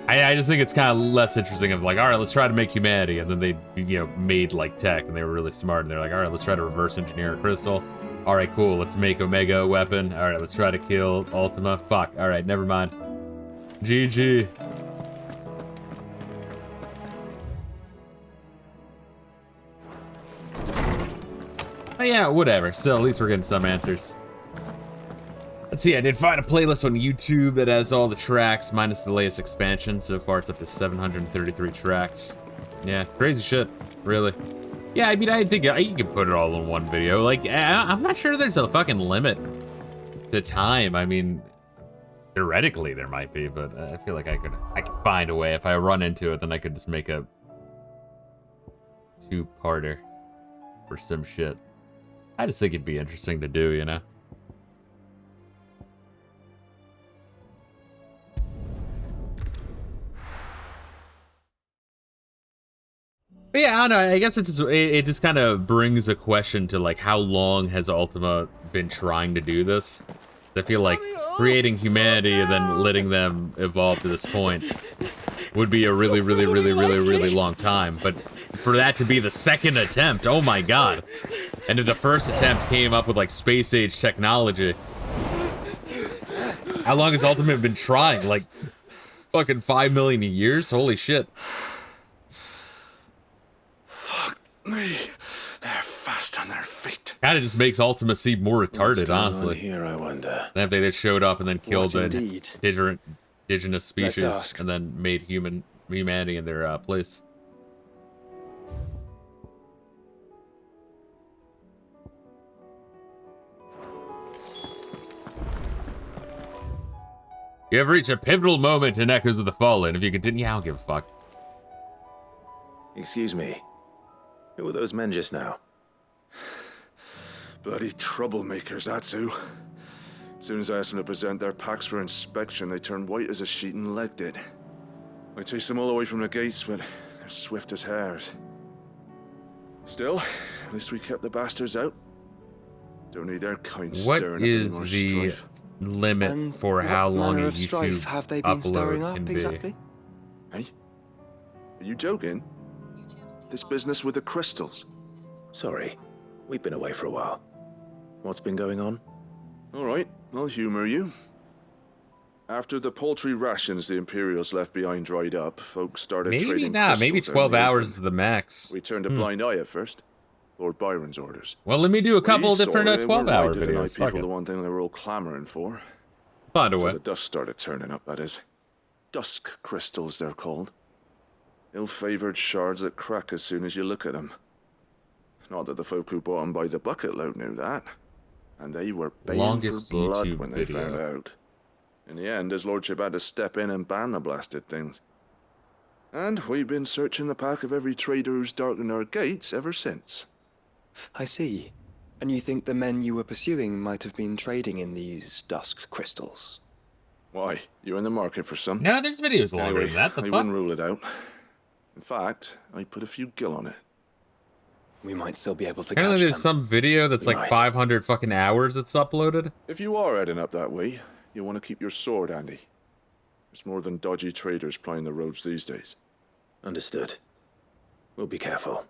I just think it's kind of less interesting of, like, all right, let's try to make humanity. And then they, you know, made, like, tech, and they were really smart. And they're like, all right, let's try to reverse engineer a crystal. All right, cool, let's make Omega a weapon. All right, let's try to kill Ultima. Fuck, all right, never mind. GG. But yeah, whatever. Still, at least we're getting some answers. Let's see, I did find a playlist on YouTube that has all the tracks minus the latest expansion. So far, it's up to 733 tracks. Yeah, crazy shit, really. Yeah, I mean, I think you could put it all in one video. Like, I'm not sure there's a fucking limit to time. I mean, theoretically there might be, but I feel like I could find a way. If I run into it, then I could just make a two-parter for some shit. I just think it'd be interesting to do, you know? But yeah, I don't know. I guess it just kind of brings a question to, like, how long has Ultima been trying to do this? I feel like creating humanity and then letting them evolve to this point would be a really, really, really, really, really long time. But for that to be the second attempt, oh my god. And if the first attempt came up with, like, space-age technology. How long has Ultima been trying? Like, fucking 5 million years? Holy shit. Me. They're fast on their feet. Kind of just makes Ultima seem more retarded, honestly. Here, I wonder. If they just showed up and then killed the indigenous Let's species ask. and then made humanity in their place. You have reached a pivotal moment in Echoes of the Fallen. If you continue, I don't give a fuck. Excuse me. Who were those men just now? Bloody troublemakers, that's who. As soon as I asked them to present their packs for inspection, they turned white as a sheet and legged it. I chased them all away from the gates, but they're swift as hares. Still, at least we kept the bastards out. Don't need their kind What stirring up any is more the strife. limit for how what long a manner of strife YouTube have they been stirring upload up can be? exactly? Hey? Are you joking? This business with the crystals? Sorry. We've been away for a while. What's been going on? All right, I'll humor you. After the paltry rations the Imperials left behind dried up, folks started Maybe trading not. Maybe crystals 12 out in the hours open. is the max. We turned a blind eye at first. Lord Byron's orders. Well, let me do a couple of We different saw they weren't 12-hour right to deny videos. Fuck people it. the one thing they were all clamoring for. Find a So way. the dust started turning up, that is. Dusk crystals, they're called. Ill-favored shards that crack as soon as you look at them. Not that the folk who bought them by the bucket load knew that. And they were baying Longest for blood YouTube when they video. found out. In the end, his lordship had to step in and ban the blasted things. And we've been searching the pack of every trader who's darkened our gates ever since. I see. And you think the men you were pursuing might have been trading in these dusk crystals? Why? You in the market for some? No, there's videos longer Anyway, than that. The I fuck? wouldn't rule it out. In fact, I put a few gil on it. We might still be able to Apparently catch there's them. some video that's like Right. 500 fucking hours that's uploaded. If you are heading up that way, you want to keep your sword handy. There's more than dodgy traders plying the roads these days. Understood. We'll be careful.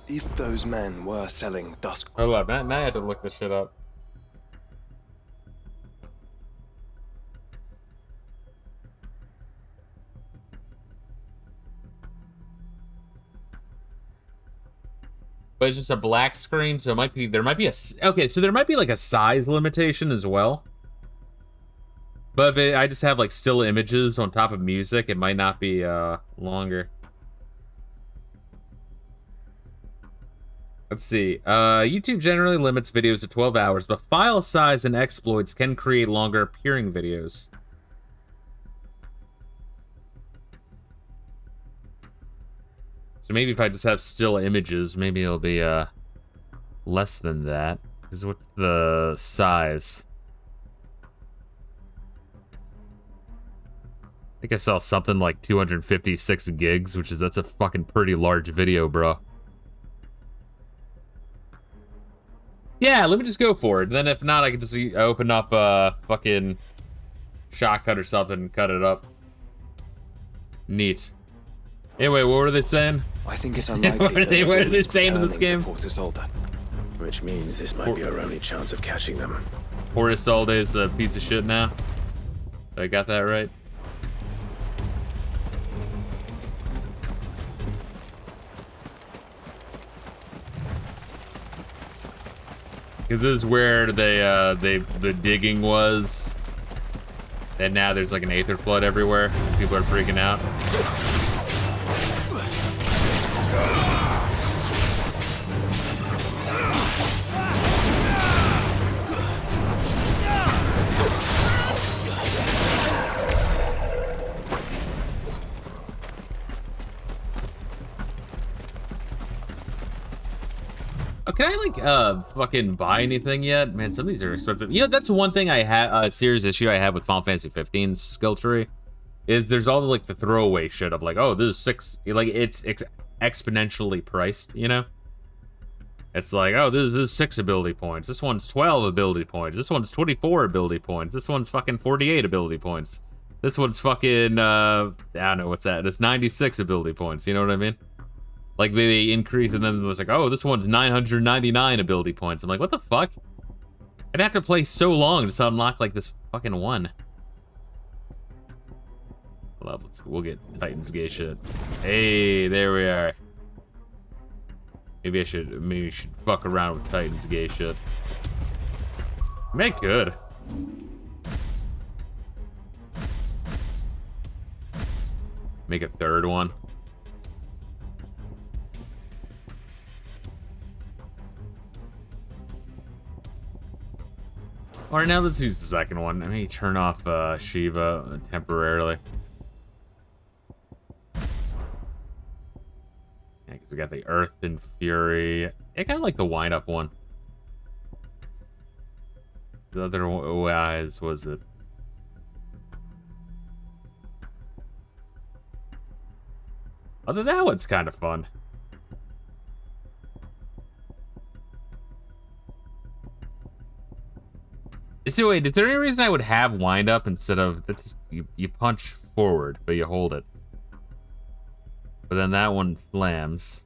If those men were selling dusk... Hold up, now I had to look this shit up. but it's just a black screen, so it might be, there might be a, okay, so there might be like a size limitation as well. But if I just have like still images on top of music, it might not be longer. Let's see. YouTube generally limits videos to 12 hours, but file size and exploits can create longer appearing videos. So maybe if I just have still images, maybe it'll be less than that. Because what's the size? I think I saw something like 256 gigs, which is, that's a fucking pretty large video, bro. Yeah, let me just go for it. Then if not, I can just open up fucking Shotcut or something and cut it up. Neat. Anyway, what were they saying? I think it's unlikely. what are they saying in this game? Which means this might be our only chance of catching them. Port Isolde is a piece of shit now. I got that right? Because this is where the digging was. And now there's like an aether flood everywhere. People are freaking out. Oh, can I like fucking buy anything yet? Man, some of these are expensive. You know, that's one thing I had a serious issue I have with Final Fantasy 15's skill tree. Is there's all the like the throwaway shit of like, oh, this is 6, like it's exponentially priced, you know? It's like, oh, this is 6 ability points. This one's 12 ability points. This one's 24 ability points. This one's fucking 48 ability points. This one's fucking I don't know what's that. It's 96 ability points. You know what I mean? Like they increase, and then it's like, oh, this one's 999 ability points. I'm like, what the fuck? I'd have to play so long just to unlock like this fucking one. We'll get Titan's Gate shit. Hey, there we are. Maybe I should fuck around with Titan's Gate shit. I mean, I could. Make a third one. Alright, now let's use the second one. Let me turn off Shiva temporarily. Yeah, because we got the Earth and Fury. I kind of like the wind-up one. The other wise was it? Other that one's kind of fun. So wait, is there any reason I would have wind up instead of just, you punch forward, but you hold it? But then that one slams.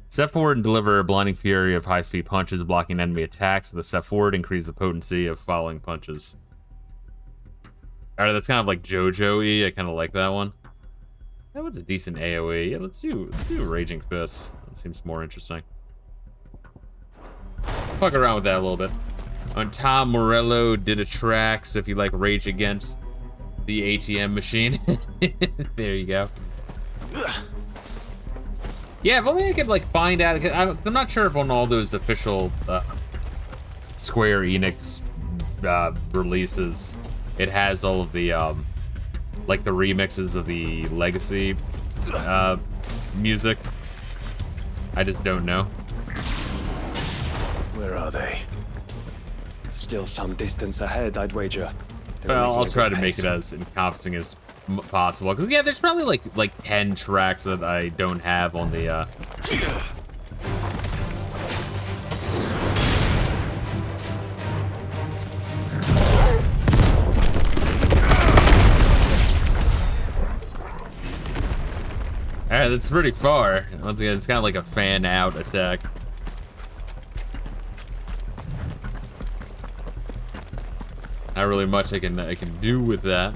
Step forward and deliver a blinding fury of high-speed punches, blocking enemy attacks. With a step forward, increase the potency of following punches. Alright, that's kind of like JoJo-y. I kind of like that one. That one's a decent AoE. Yeah, let's do Raging Fist. That seems more interesting. Fuck around with that a little bit. And Tom Morello did a track, so if you like Rage Against the ATM machine, there you go. Yeah, if only I could like find out, cause I'm not sure if on all those official Square Enix releases, it has all of the like the remixes of the Legacy music. I just don't know. Where are they? Still some distance ahead, I'd wager. Well, I'll try to make it as encompassing as possible. Because, yeah, there's probably, like 10 tracks that I don't have on the, Alright, that's pretty far. Once again, it's kind of like a fan-out attack. Not really much I can do with that.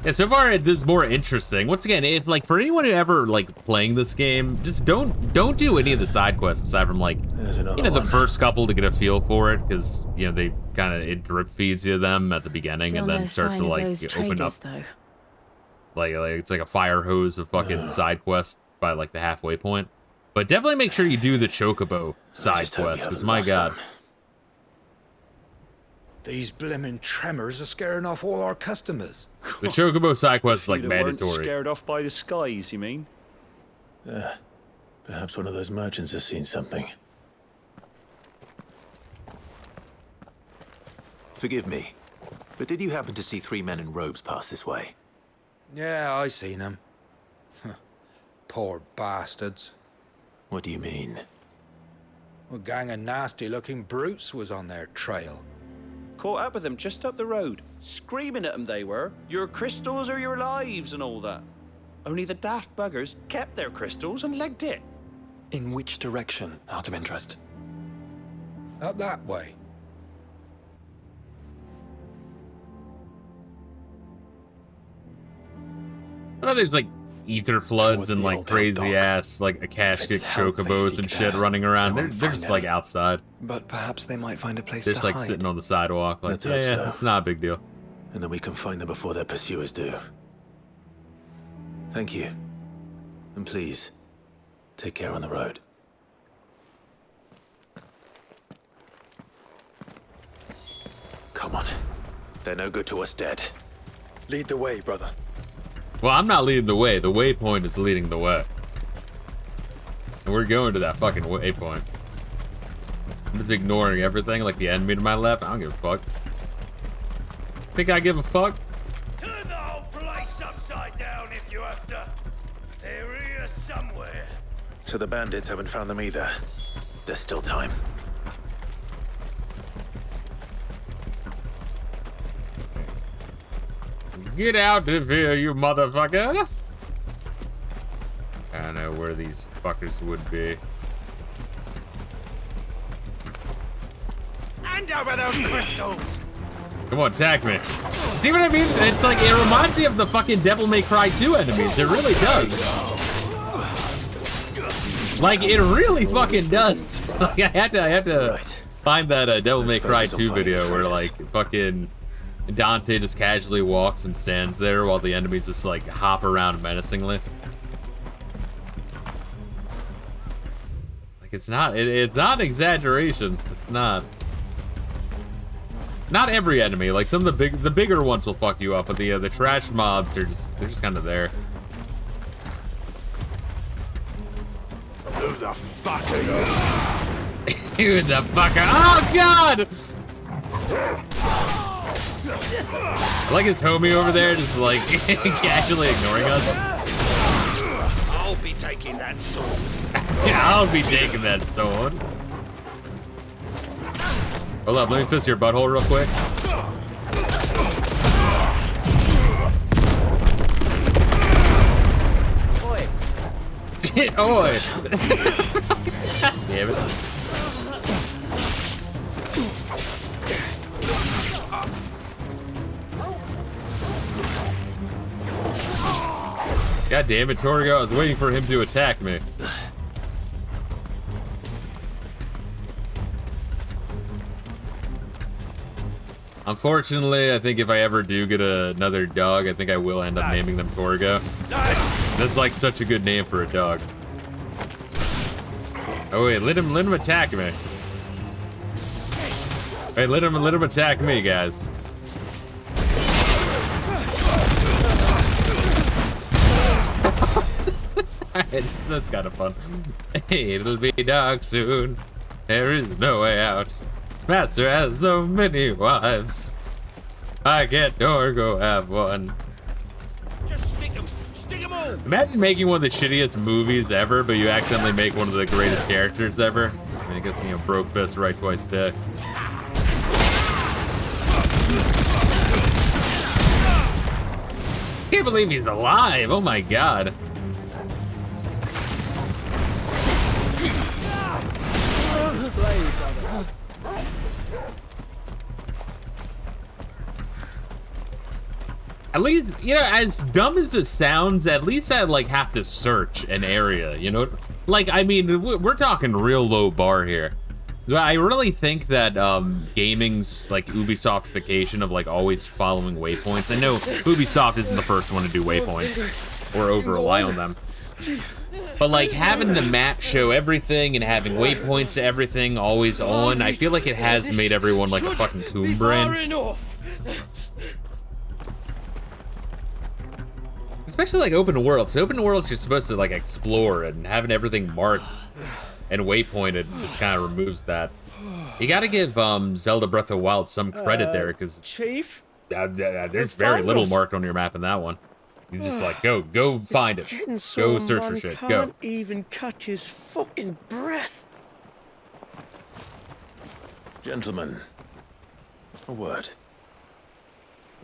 Yeah, so far this is more interesting. Once again, if like for anyone who ever like playing this game, just don't do any of the side quests aside from like the first couple to get a feel for it, because they kind of it drip feeds you them at the beginning. Still and then no starts to sign of like those open traders, up though. like it's like a fire hose of fucking side quest by like the halfway point. But definitely make sure you do the Chocobo side quest, because my god. These blimmin' tremors are scaring off all our customers. The Chocobo side quest is like You weren't mandatory. scared off by the skies, you mean? Perhaps one of those merchants has seen something. Forgive me, but did you happen to see 3 men in robes pass this way? Yeah, I seen them. Poor bastards. What do you mean? A gang of nasty-looking brutes was on their trail. Caught up with them just up the road, screaming at them they were, your crystals or your lives and all that. Only the daft buggers kept their crystals and legged it. In which direction, out of interest? Up that way. I know there's like ether floods Towards and the like old crazy docks. ass like Akashic Let's help they chocobos seek and shit there. running around. They They're won't just find like any. outside. But perhaps they might find a place They're to just like hide. sitting on the sidewalk. Like, Let's yeah, hope yeah, so. it's not a big deal. And then we can find them before their pursuers do. Thank you. And please, take care on the road. Come on. They're no good to us dead. Lead the way, brother. Well, I'm not leading the way. The waypoint is leading the way. And we're going to that fucking waypoint. I'm just ignoring everything like the enemy to my left. I don't give a fuck. Think I give a fuck? Turn the whole place upside down if you have to. They're here somewhere. So the bandits haven't found them either. There's still time. Get out of here, you motherfucker! I don't know where these fuckers would be. Hand over those crystals! Come on, attack me. See what I mean? It's like, it reminds me of the fucking Devil May Cry 2 enemies. It really does. Like, it really fucking does. Like, I had to find that Devil May Cry 2 video where, like, fucking Dante just casually walks and stands there while the enemies just, like, hop around menacingly. Like, it's not an exaggeration. It's not. Not every enemy, like some of the bigger ones will fuck you up, but the trash mobs are they're just kind of there. Who the fuck are you? Who the fucker? Oh god! I like his homie over there, just like casually ignoring us. I'll be taking that sword. Yeah, I'll be taking that sword. Hold up, let me fist your butthole real quick. Oi! Oi! Damn it. God damn it, Torgo, I was waiting for him to attack me. Unfortunately, I think if I ever do get another dog, I think I will end up naming them Torgo. That's like such a good name for a dog. Oh wait, let him attack me. Hey, let him attack me, guys. That's kind of fun. Hey, it'll be dark soon. There is no way out. Master has so many wives. I can't Torgo have one. Just stick 'em all! Imagine making one of the shittiest movies ever, but you accidentally make one of the greatest characters ever. I mean, I guess, broke fist right twice a day. Can't believe he's alive. Oh my god. At least, you know, as dumb as it sounds, at least I'd like have to search an area, you know? Like, I mean, we're talking real low bar here. I really think that gaming's like Ubisoftification of like always following waypoints. I know Ubisoft isn't the first one to do waypoints or over rely on them. But like having the map show everything and having waypoints to everything always on, I feel like it has made everyone like a fucking coon brain. Especially like open world. So open world's just supposed to like explore, and having everything marked and waypointed just kind of removes that. You gotta give Zelda Breath of the Wild some credit there, because Chief, there's very little marked on your map in that one. You just like go find it, go search for shit, go. Can't even catch his fucking breath. Gentlemen, a word.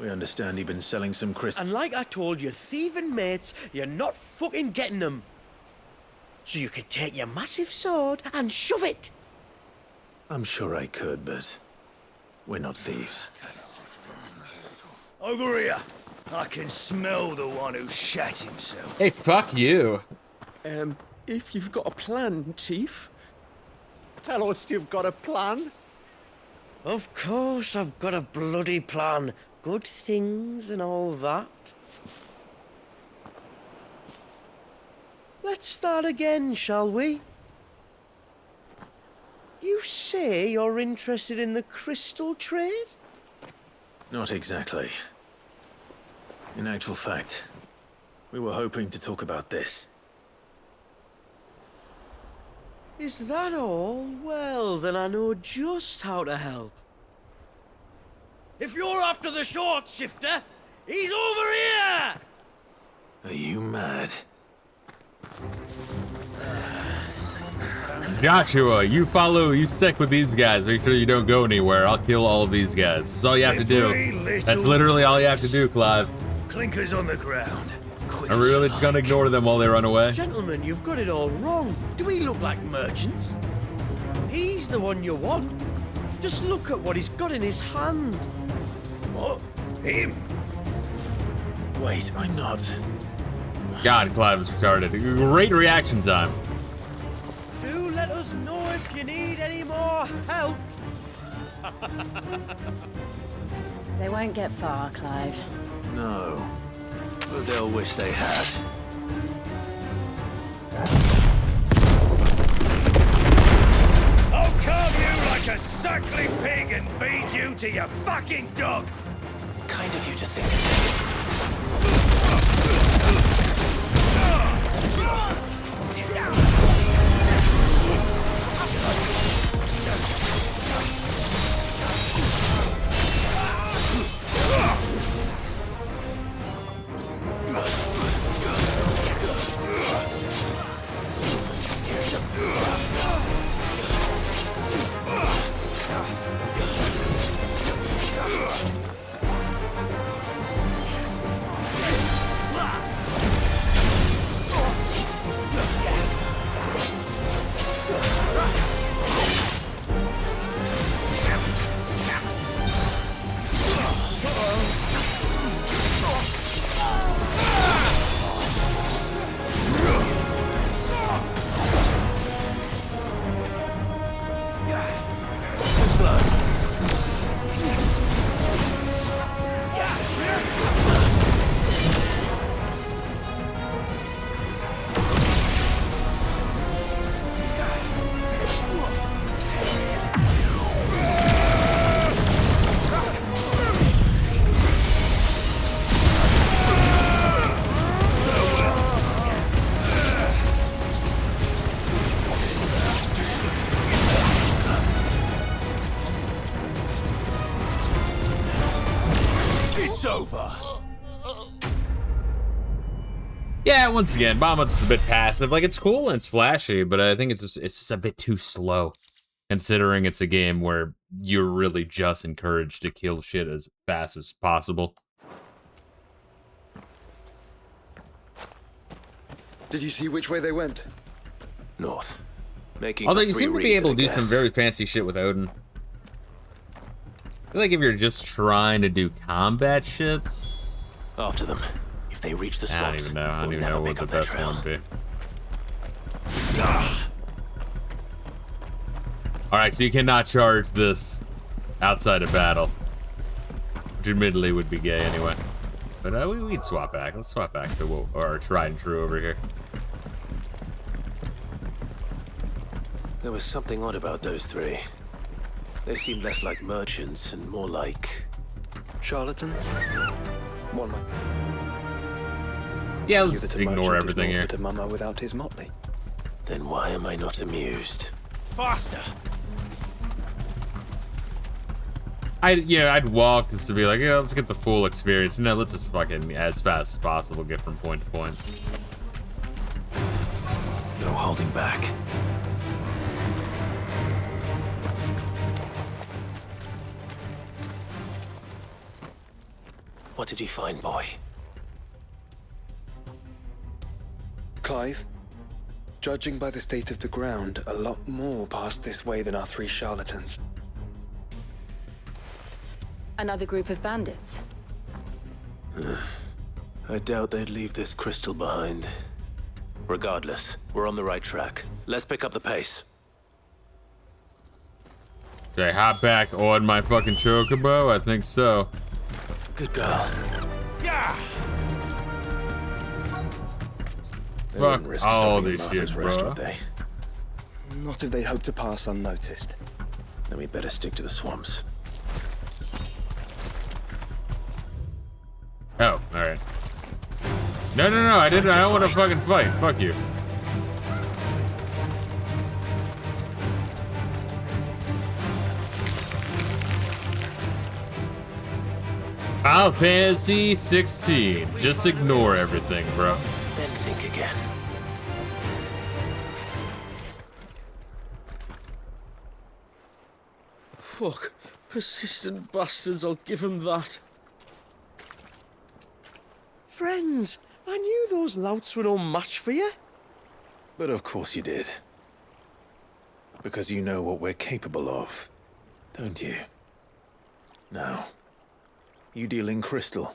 We understand you've been selling some crystals. And like I told your thieving mates, you're not fucking getting them. So you could take your massive sword and shove it. I'm sure I could, but we're not thieves. Over here. I can smell the one who shat himself. Hey, fuck you. If you've got a plan, Chief. Tell us you've got a plan. Of course I've got a bloody plan. Good things and all that. Let's start again, shall we? You say you're interested in the crystal trade? Not exactly. In actual fact, we were hoping to talk about this. Is that all? Well, then I know just how to help. If you're after the short shifter, he's over here! Are you mad? Joshua, you stick with these guys. Make sure you don't go anywhere. I'll kill all of these guys. That's all you have to do. That's literally all you have to do, Clive. Clinkers on the ground. I'm really just gonna ignore them while they run away. Gentlemen, you've got it all wrong. Do we look like merchants? He's the one you want. Just look at what he's got in his hand. What? Him? Wait, I'm not. God, Clive is retarded. Great reaction time. Do let us know if you need any more help. They won't get far, Clive. No, but they'll wish they had. I'll carve you like a suckling pig and feed you to your fucking dog. Kind of you to think. Yeah, once again, Bahamut's a bit passive. Like, it's cool and it's flashy, but I think it's just a bit too slow, considering it's a game where you're really just encouraged to kill shit as fast as possible. Did you see which way they went? North. Making Although you seem to be able to do some very fancy shit with Odin. I feel like if you're just trying to do combat shit, After them. If they reach the I don't swamps, even know. I don't we'll even never know what pick the up their best trail. one would be. Alright, so you cannot charge this outside of battle. Which admittedly would be gay anyway. But we'd swap back. Let's swap back to our tried and true over here. There was something odd about those three. They seemed less like merchants and more like... charlatans? One man. Yeah, let's ignore everything here. But a mummer without his motley. Then why am I not amused? Faster! I'd walk just to be like, yeah, let's get the full experience. No, let's just fucking, as fast as possible, get from point to point. No holding back. What did he find, boy? Clive, judging by the state of the ground, a lot more passed this way than our three charlatans. Another group of bandits. I doubt they'd leave this crystal behind. Regardless, we're on the right track. Let's pick up the pace. Should I hop back on my fucking chocobo? I think so. Good girl. Yeah! They Fuck wouldn't risk all stopping at this Martha's shit, rest, bro. would they? Not if they hope to pass unnoticed. Then we better stick to the swamps. Oh, alright. No, I didn't. I don't want to fucking fight. Fuck you. Final Fantasy 16. Just ignore everything, bro. Then think again. Fuck. Persistent bastards, I'll give them that. Friends, I knew those louts were no match for you. But of course you did. Because you know what we're capable of, don't you? Now, you deal in crystal.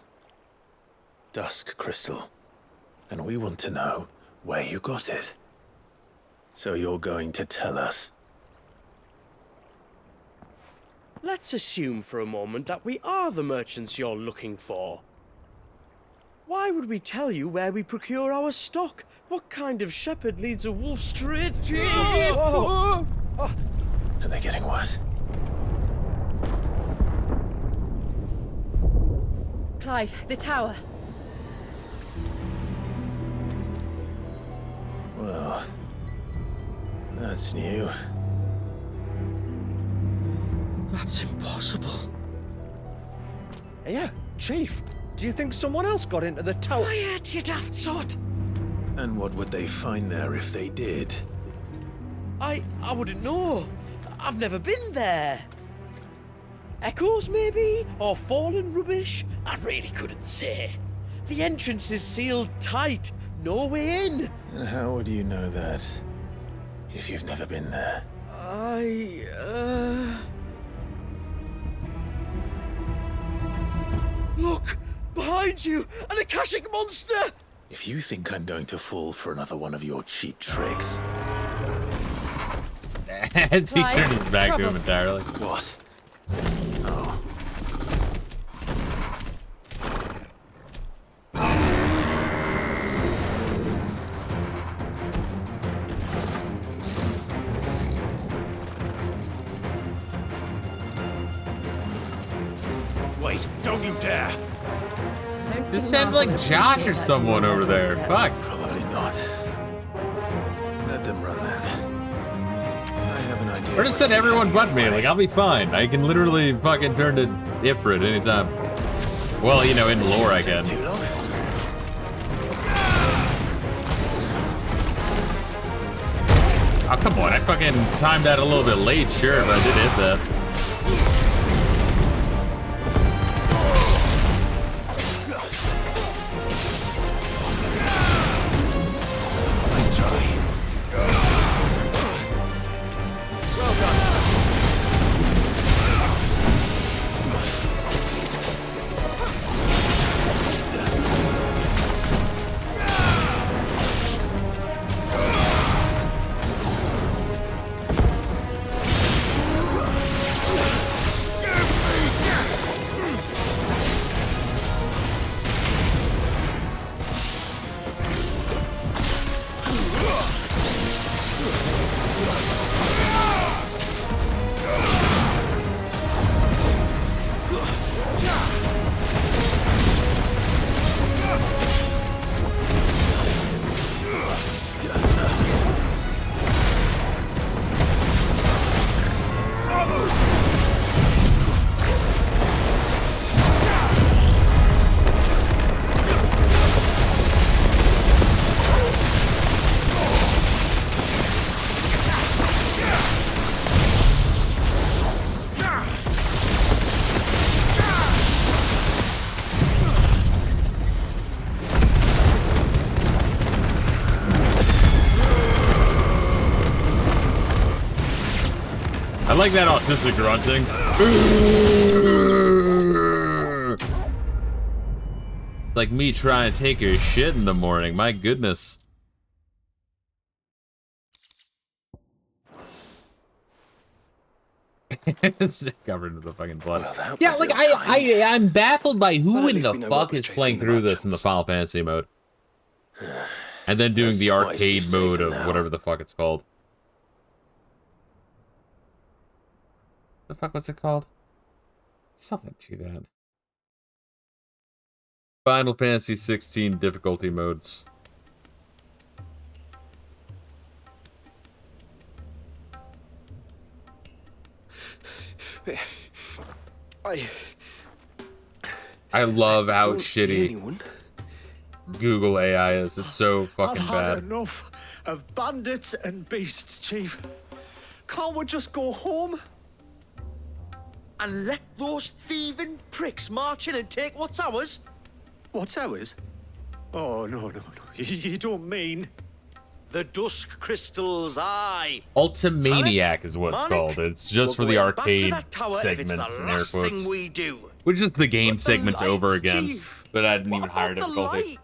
Dusk crystal. And we want to know where you got it. So you're going to tell us. Let's assume for a moment that we are the merchants you're looking for. Why would we tell you where we procure our stock? What kind of shepherd leads a wolf straight? Are they getting worse? Clive, the tower. Well, that's new. That's impossible. Yeah, Chief. Do you think someone else got into the tower? Quiet, you daft sot! And what would they find there if they did? I wouldn't know. I've never been there. Echoes, maybe? Or fallen rubbish? I really couldn't say. The entrance is sealed tight. No way in. And how would you know that if you've never been there? Look! Behind you! An Akashic monster! If you think I'm going to fall for another one of your cheap tricks... As he turned his back to him entirely. What? Oh. Wait, don't you dare! This sounds like Josh or someone over there. Fuck. Probably not. Let them run then. I have an idea. Or just send everyone but me. Like, I'll be fine. I can literally fucking turn to Ifrit anytime. Well, you know, in lore I can. Too long? Oh, come on. I fucking timed that a little bit late, sure, but I did hit that. Nice try. Well done. I like that autistic grunting. Like me trying to take a shit in the morning. My goodness. It's covered in the fucking blood. Well, Yeah, like I'm baffled by who in the fuck is playing through this in the Final Fantasy mode, and then doing the arcade mode of whatever the fuck it's called. The fuck what's it called? Something to that. Final Fantasy 16 difficulty modes. I love how shitty Google AI is. It's so fucking bad. I've had enough of bandits and beasts, Chief. Can't we just go home? And let those thieving pricks march in and take what's ours? What's ours? Oh, no. You don't mean... The Dusk Crystals, aye. Ultimaniac is what it's called. It's just for the arcade segments in air quotes. We do. Which is the game segments over again. But I didn't even hire difficulty.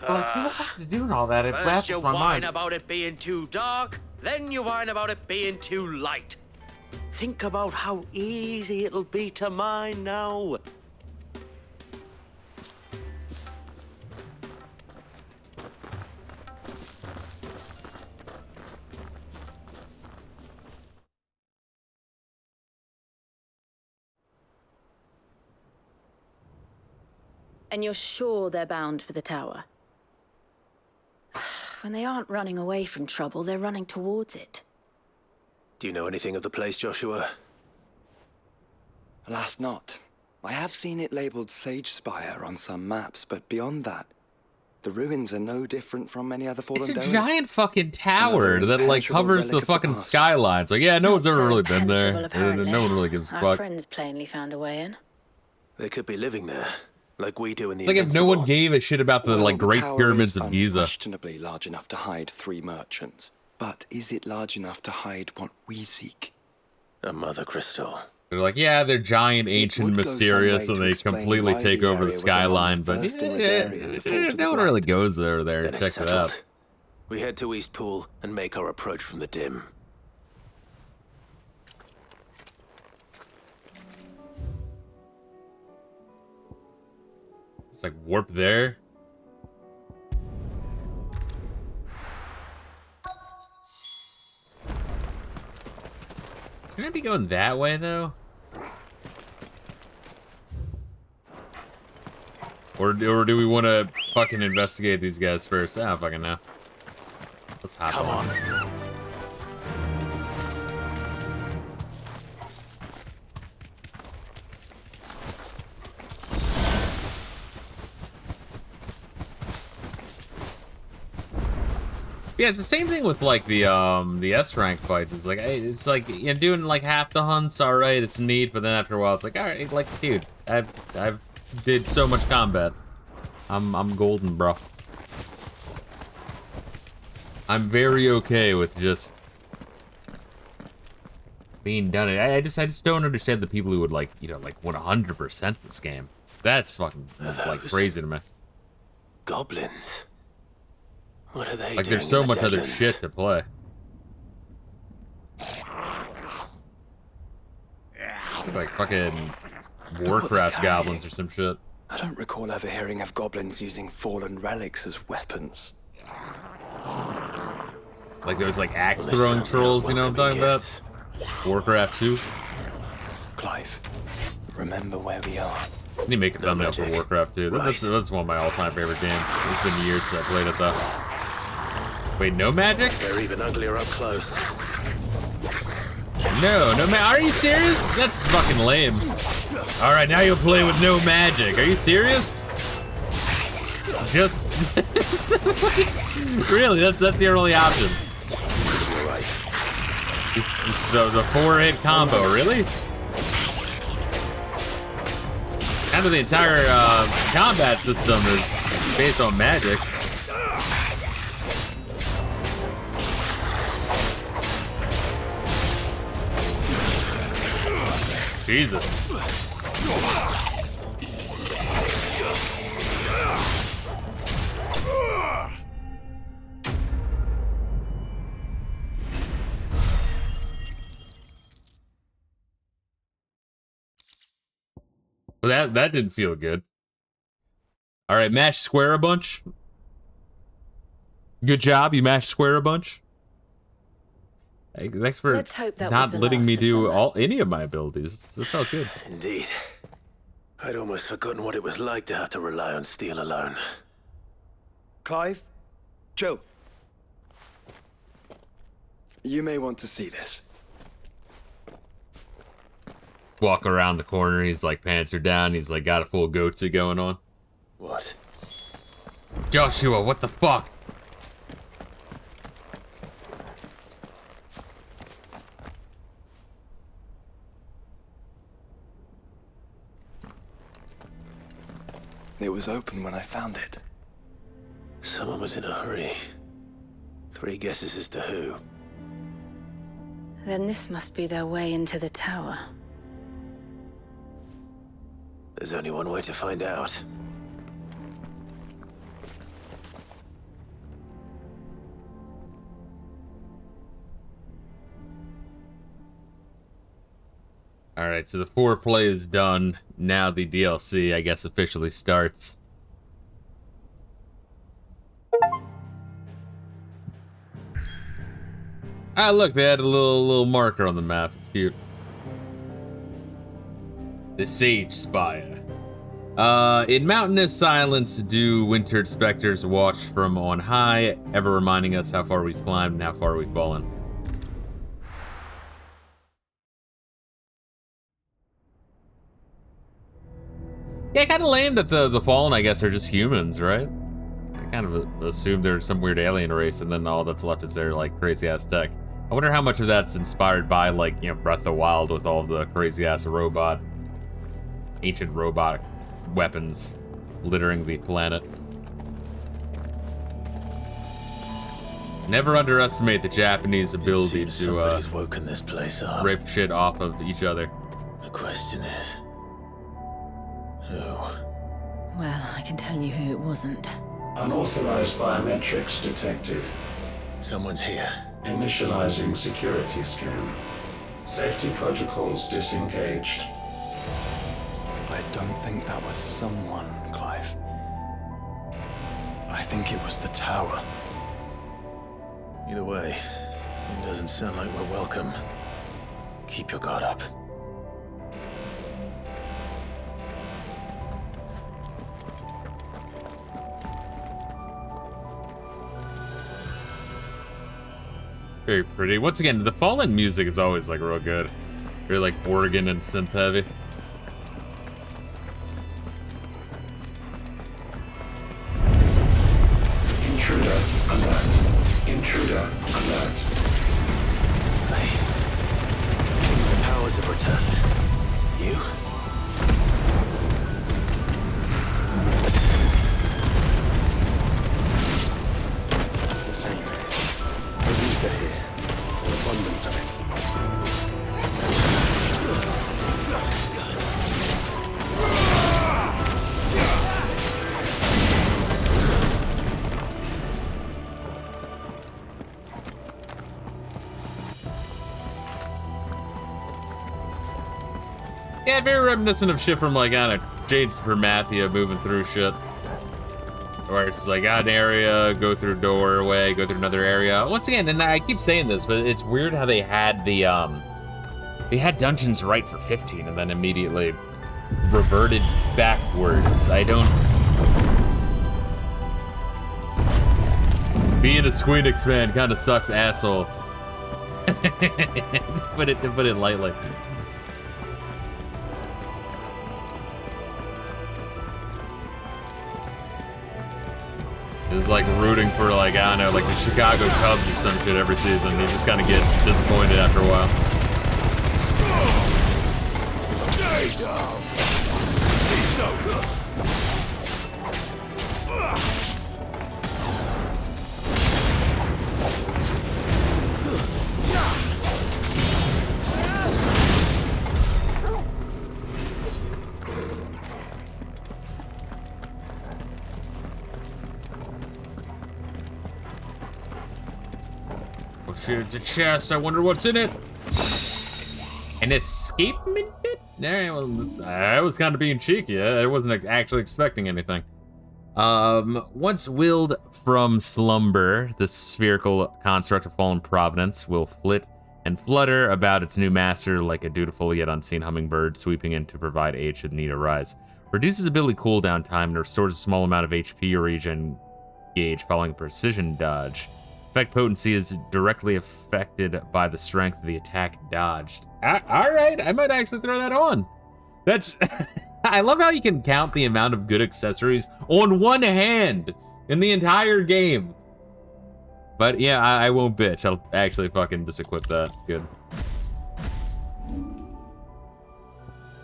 Well, who the fuck is doing all that? It First you baffles my whine mind. about it being too dark, then you whine about it being too light. Think about how easy it'll be to mine now. And you're sure they're bound for the tower? When they aren't running away from trouble, they're running towards it. Do you know anything of the place, Joshua? Alas, not. I have seen it labeled Sage Spire on some maps, but beyond that, the ruins are no different from any other fallen It's a dome. giant fucking tower that like covers the fucking skyline. It's like, yeah, no one's ever really been there. No one really gives a Our fuck. friends plainly found a way in. They could be living there, like we do in the Like if no one gave a shit about the like Great Pyramids of Giza. Unquestionably large enough to hide 3 merchants. But is it large enough to hide what we seek? A mother crystal. They're like, yeah, they're giant, ancient, mysterious, and they completely take over the skyline, but no one really goes there and checks it out. We head to East Pool and make our approach from the dim. It's like warp there. Shouldn't I be going that way, though? Or do we want to fucking investigate these guys first? I don't fucking know. Let's hop on. Yeah, it's the same thing with like the S rank fights. It's like you're doing like half the hunts, all right, it's neat, but then after a while, it's like, all right, like, dude, I've did so much combat. I'm golden, bro. I'm very okay with just being done. I just don't understand the people who would like, you know, like 100% this game. That's fucking like crazy to me. Goblins. What are they like doing there's so in the much other Deadlands? shit to play. Like fucking Warcraft goblins or some shit. I don't recall ever hearing of goblins using fallen relics as weapons. Like those like axe throwing trolls, you know what I'm talking about? Warcraft 2. Clive, remember where we are. I need to make a thumbnail for Warcraft 2. That's one of my all-time favorite games. It's been years since I played it though. Wait, no magic? They're even uglier up close. No magic. Are you serious? That's fucking lame. All right, now you'll play with no magic. Are you serious? Just really? That's your only option. Just the 4-hit combo, really? Kind of the entire combat system is based on magic. Jesus. Well, that didn't feel good. All right, mash square a bunch. Good job, you mashed square a bunch. Hey, thanks for Let's hope that not was the letting last me of do them. any of my abilities. That felt good. Indeed. I'd almost forgotten what it was like to have to rely on steel alone. Clive? Joe? You may want to see this. Walk around the corner, he's like, pants are down, he's like, got a full goatee going on. What? Joshua, what the fuck? It was open when I found it. Someone was in a hurry. 3 guesses as to who. Then this must be their way into the tower. There's only one way to find out. Alright, so the foreplay is done. Now the DLC, I guess, officially starts. Ah, look, they had a little marker on the map. It's cute. The Sage Spire. In mountainous silence do wintered specters watch from on high, ever reminding us how far we've climbed and how far we've fallen. Yeah, kind of lame that the Fallen, I guess, are just humans, right? I kind of assumed they're some weird alien race, and then all that's left is their, like, crazy-ass tech. I wonder how much of that's inspired by, like, you know, Breath of the Wild with all the crazy-ass ancient robot weapons littering the planet. Never underestimate the Japanese ability to, somebody's woken this place up. rip shit off of each other. The question is... who? Well, I can tell you who it wasn't. Unauthorized biometrics detected. Someone's here. Initializing security scan. Safety protocols disengaged. I don't think that was someone, Clive. I think it was the tower. Either way, it doesn't sound like we're welcome. Keep your guard up. Very pretty. Once again, the Fallen music is always, like, real good. Very, like, organ and synth heavy. Intruder alert. Intruder alert. The powers have returned. You? The same. Presence are here. An abundance of it. Yeah, very reminiscent of shit from, like, I don't know, Jade Supermathia moving through shit. Where it's like, an area, go through a doorway, go through another area. Once again, and I keep saying this, but it's weird how they had the, they had dungeons right for 15 and then immediately reverted backwards. I don't... Being a Squeenix fan kind of sucks, asshole. Put it lightly. It's like rooting for, like, I don't know, like the Chicago Cubs or some shit every season. You just kind of get disappointed after a while. Stay down. Fisto. shit, it's a chest. I wonder what's in it. An escapement pit? Alright, well, I was kind of being cheeky. I wasn't actually expecting anything. Once willed from slumber, the spherical construct of fallen providence will flit and flutter about its new master like a dutiful yet unseen hummingbird sweeping in to provide aid should need arise. Reduces ability cooldown time and restores a small amount of HP or regen gauge following a precision dodge. Effect potency is directly affected by the strength of the attack dodged. Alright, I might actually throw that on. That's... I love how you can count the amount of good accessories on one hand in the entire game. But yeah, I won't bitch. I'll actually fucking disequip that. Good.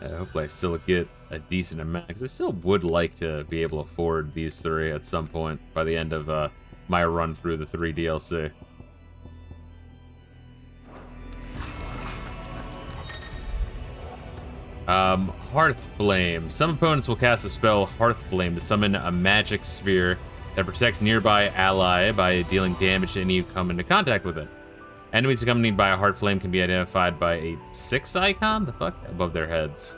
Hopefully I still get a decent amount, because I still would like to be able to afford these three at some point by the end of my run through the 3 DLC. Hearth Flame. Some opponents will cast a spell, Hearth Flame, to summon a magic sphere that protects nearby ally by dealing damage to any who come into contact with it. Enemies accompanied by a Hearth Flame can be identified by a 6 icon, the fuck, above their heads.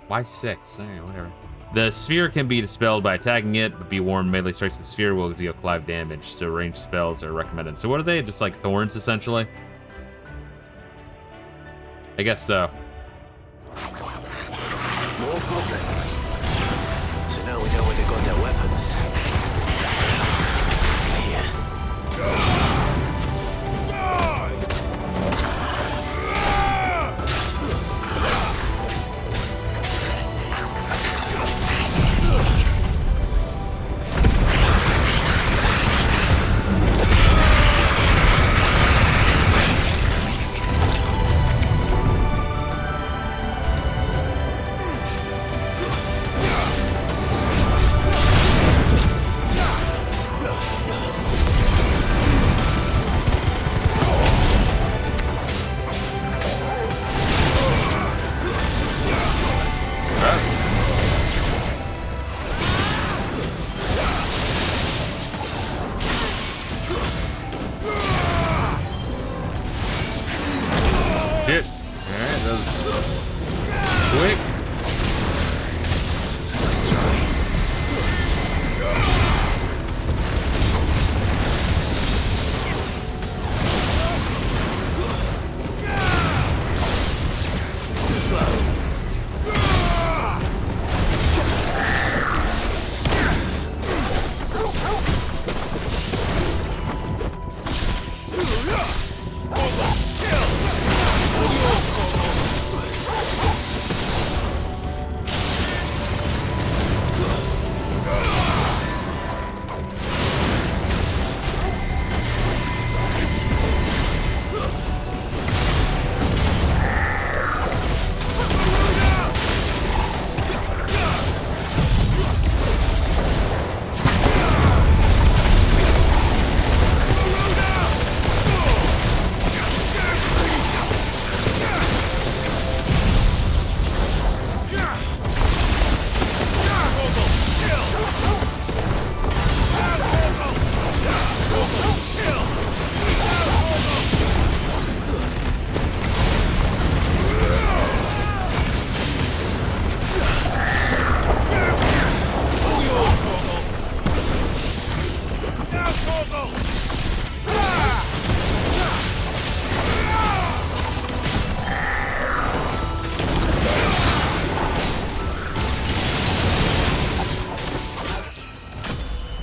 Why 6? Alright, whatever. The sphere can be dispelled by attacking it, but be warned, melee strikes the sphere will deal Clive damage, so ranged spells are recommended. So what are they? Just like thorns, essentially? I guess so. More goblins. So now we know where they got their weapons. Shit. Alright, that was quick.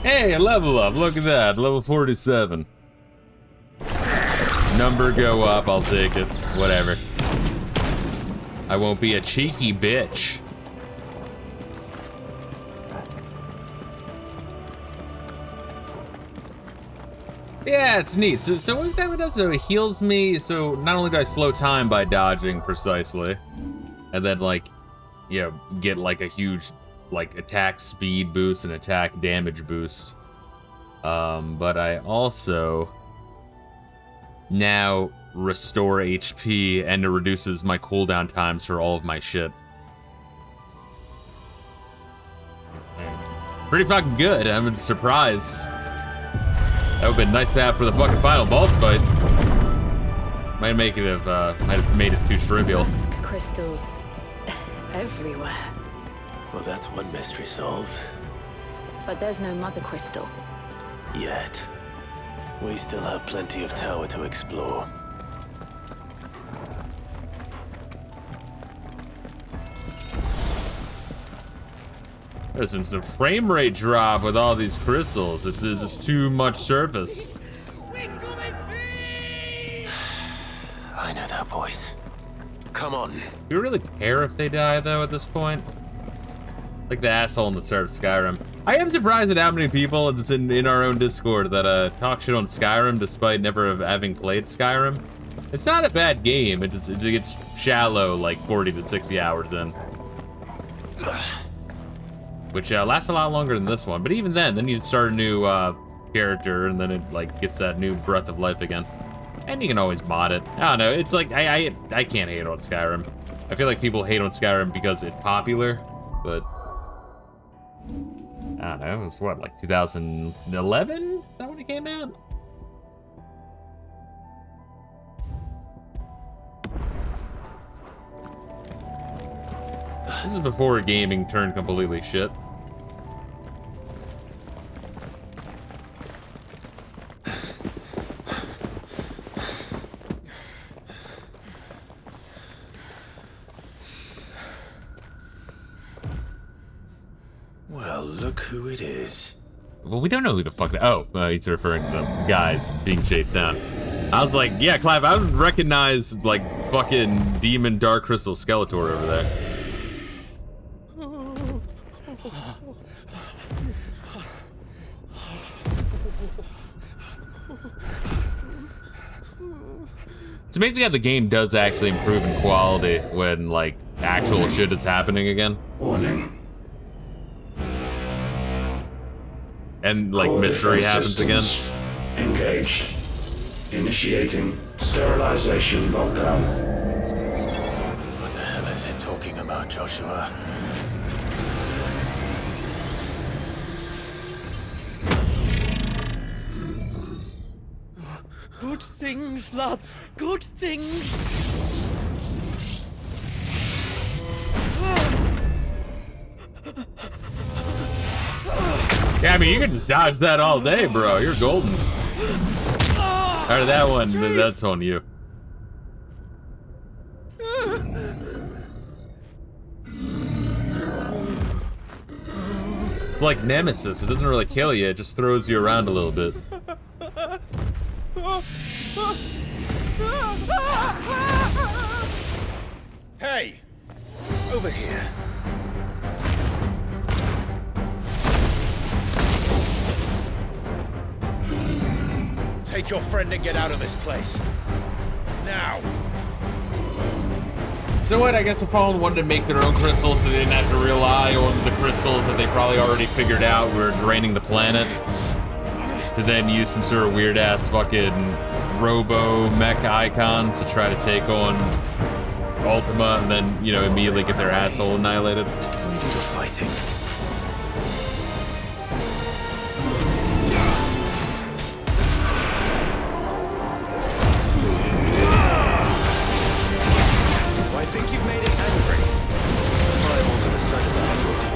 Hey, a level up. Look at that. Level 47. Number go up. I'll take it. Whatever. I won't be a cheeky bitch. Yeah, it's neat. So what exactly does it? So it heals me. So not only do I slow time by dodging precisely, and then like, you know, get like a huge like attack speed boost and attack damage boost. But I also now restore HP and it reduces my cooldown times for all of my shit. Pretty fucking good. I'm surprised. That would've been nice to have for the fucking final boss fight. Might have made it too trivial. Dusk crystals everywhere. Well, that's one mystery solved. But there's no mother crystal. Yet. We still have plenty of tower to explore. There's some frame rate drop with all these crystals. This is just too much surface. I know that voice. Come on. Do you really care if they die, though, at this point? Like the asshole in the start of Skyrim. I am surprised at how many people it's in our own Discord that talk shit on Skyrim despite never having played Skyrim. It's not a bad game. It gets shallow like 40 to 60 hours in. Which lasts a lot longer than this one. But even then you start a new character and then it like gets that new breath of life again. And you can always mod it. I don't know. It's like I can't hate on Skyrim. I feel like people hate on Skyrim because it's popular, but I don't know. It was what, like 2011? Is that when it came out? This is before gaming turned completely shit. Well, look who it is. Well, we don't know who the fuck he's referring to the guys being chased down. I was like, yeah, Clive, I would recognize, like, fucking Demon Dark Crystal Skeletor over there. It's amazing how the game does actually improve in quality when, like, actual shit is happening again. Warning. And, like, mystery happens again. Engaged. Initiating sterilization lockdown. What the hell is it talking about, Joshua? Good things, lads. Good things. Yeah, I mean, you can just dodge that all day, bro. You're golden. Or that one, that's on you. It's like Nemesis. It doesn't really kill you. It just throws you around a little bit. Hey! Over here. Take your friend and get out of this place. Now! So what, I guess the Fallen wanted to make their own crystals so they didn't have to rely on the crystals that they probably already figured out were draining the planet. To then use some sort of weird-ass fucking robo-mech icons to try to take on Ultima and then, you know, immediately get their asshole annihilated. We do the fighting. I think you've made it angry. Fireball to the side of that will do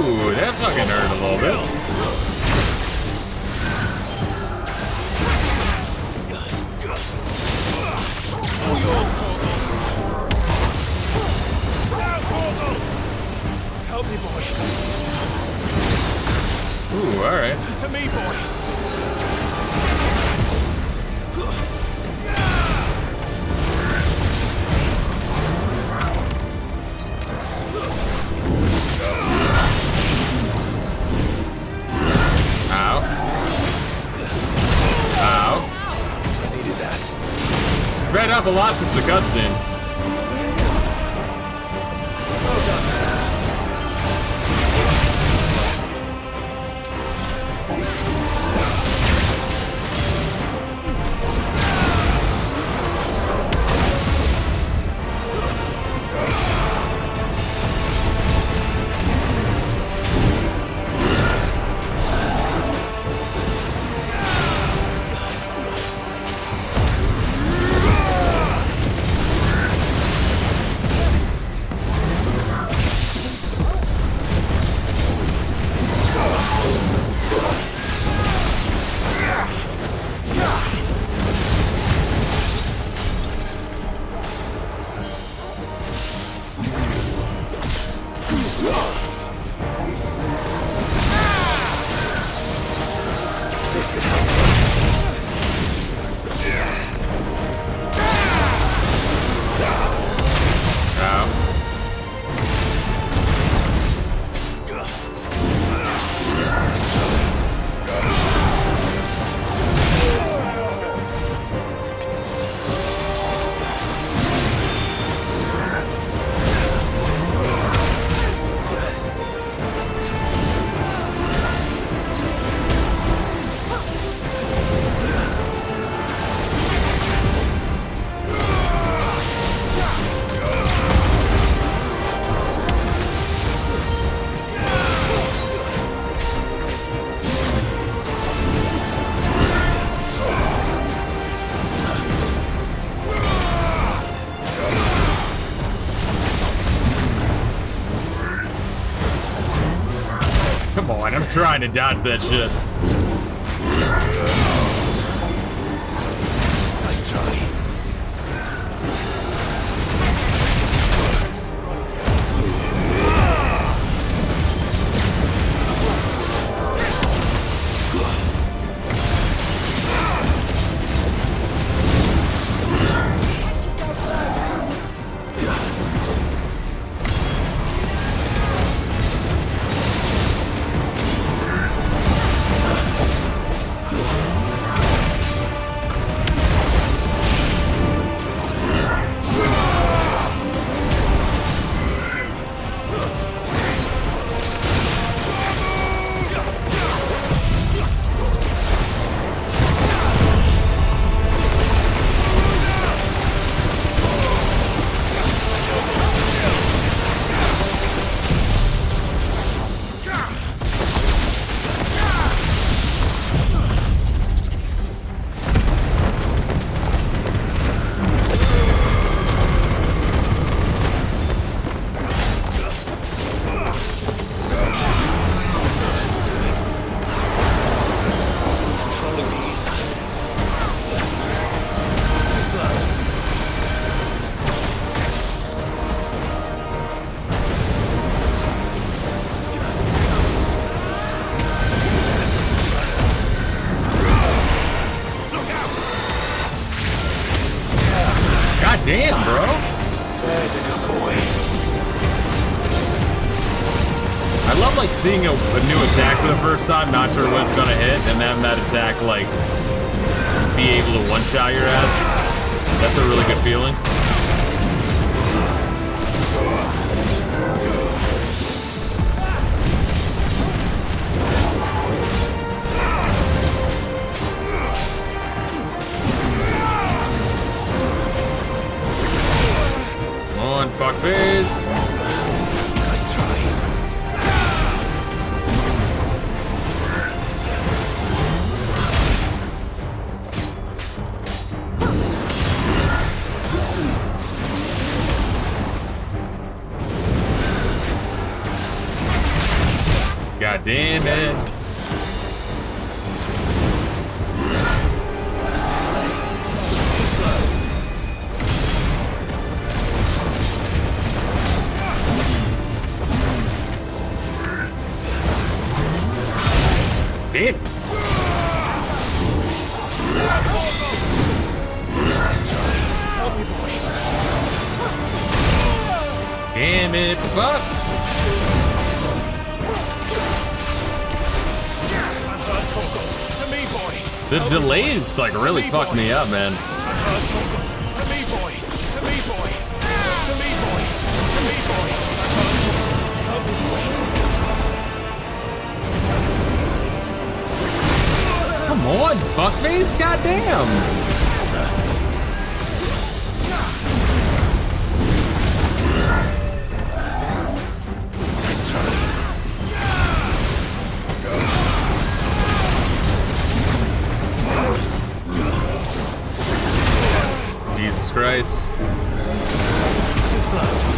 Ooh, that fucking hurt a little bit. Help me, boy. Ooh, alright. To me, boy. Ow. Ow. up a lot since the cutscene. Come on, I'm trying to dodge that shit. Nice try. Damn, bro. There's a good boy. I love like seeing a new attack for the first time, not sure when it's gonna hit, and then that attack like be able to one-shot your ass. That's a really good feeling. Come on, fuckface. Nice try. God damn it. Damn. Damn it, fuck. The delays like really fucked me up, man. Come on, fuckface, goddamn! Jesus Christ. Too slow.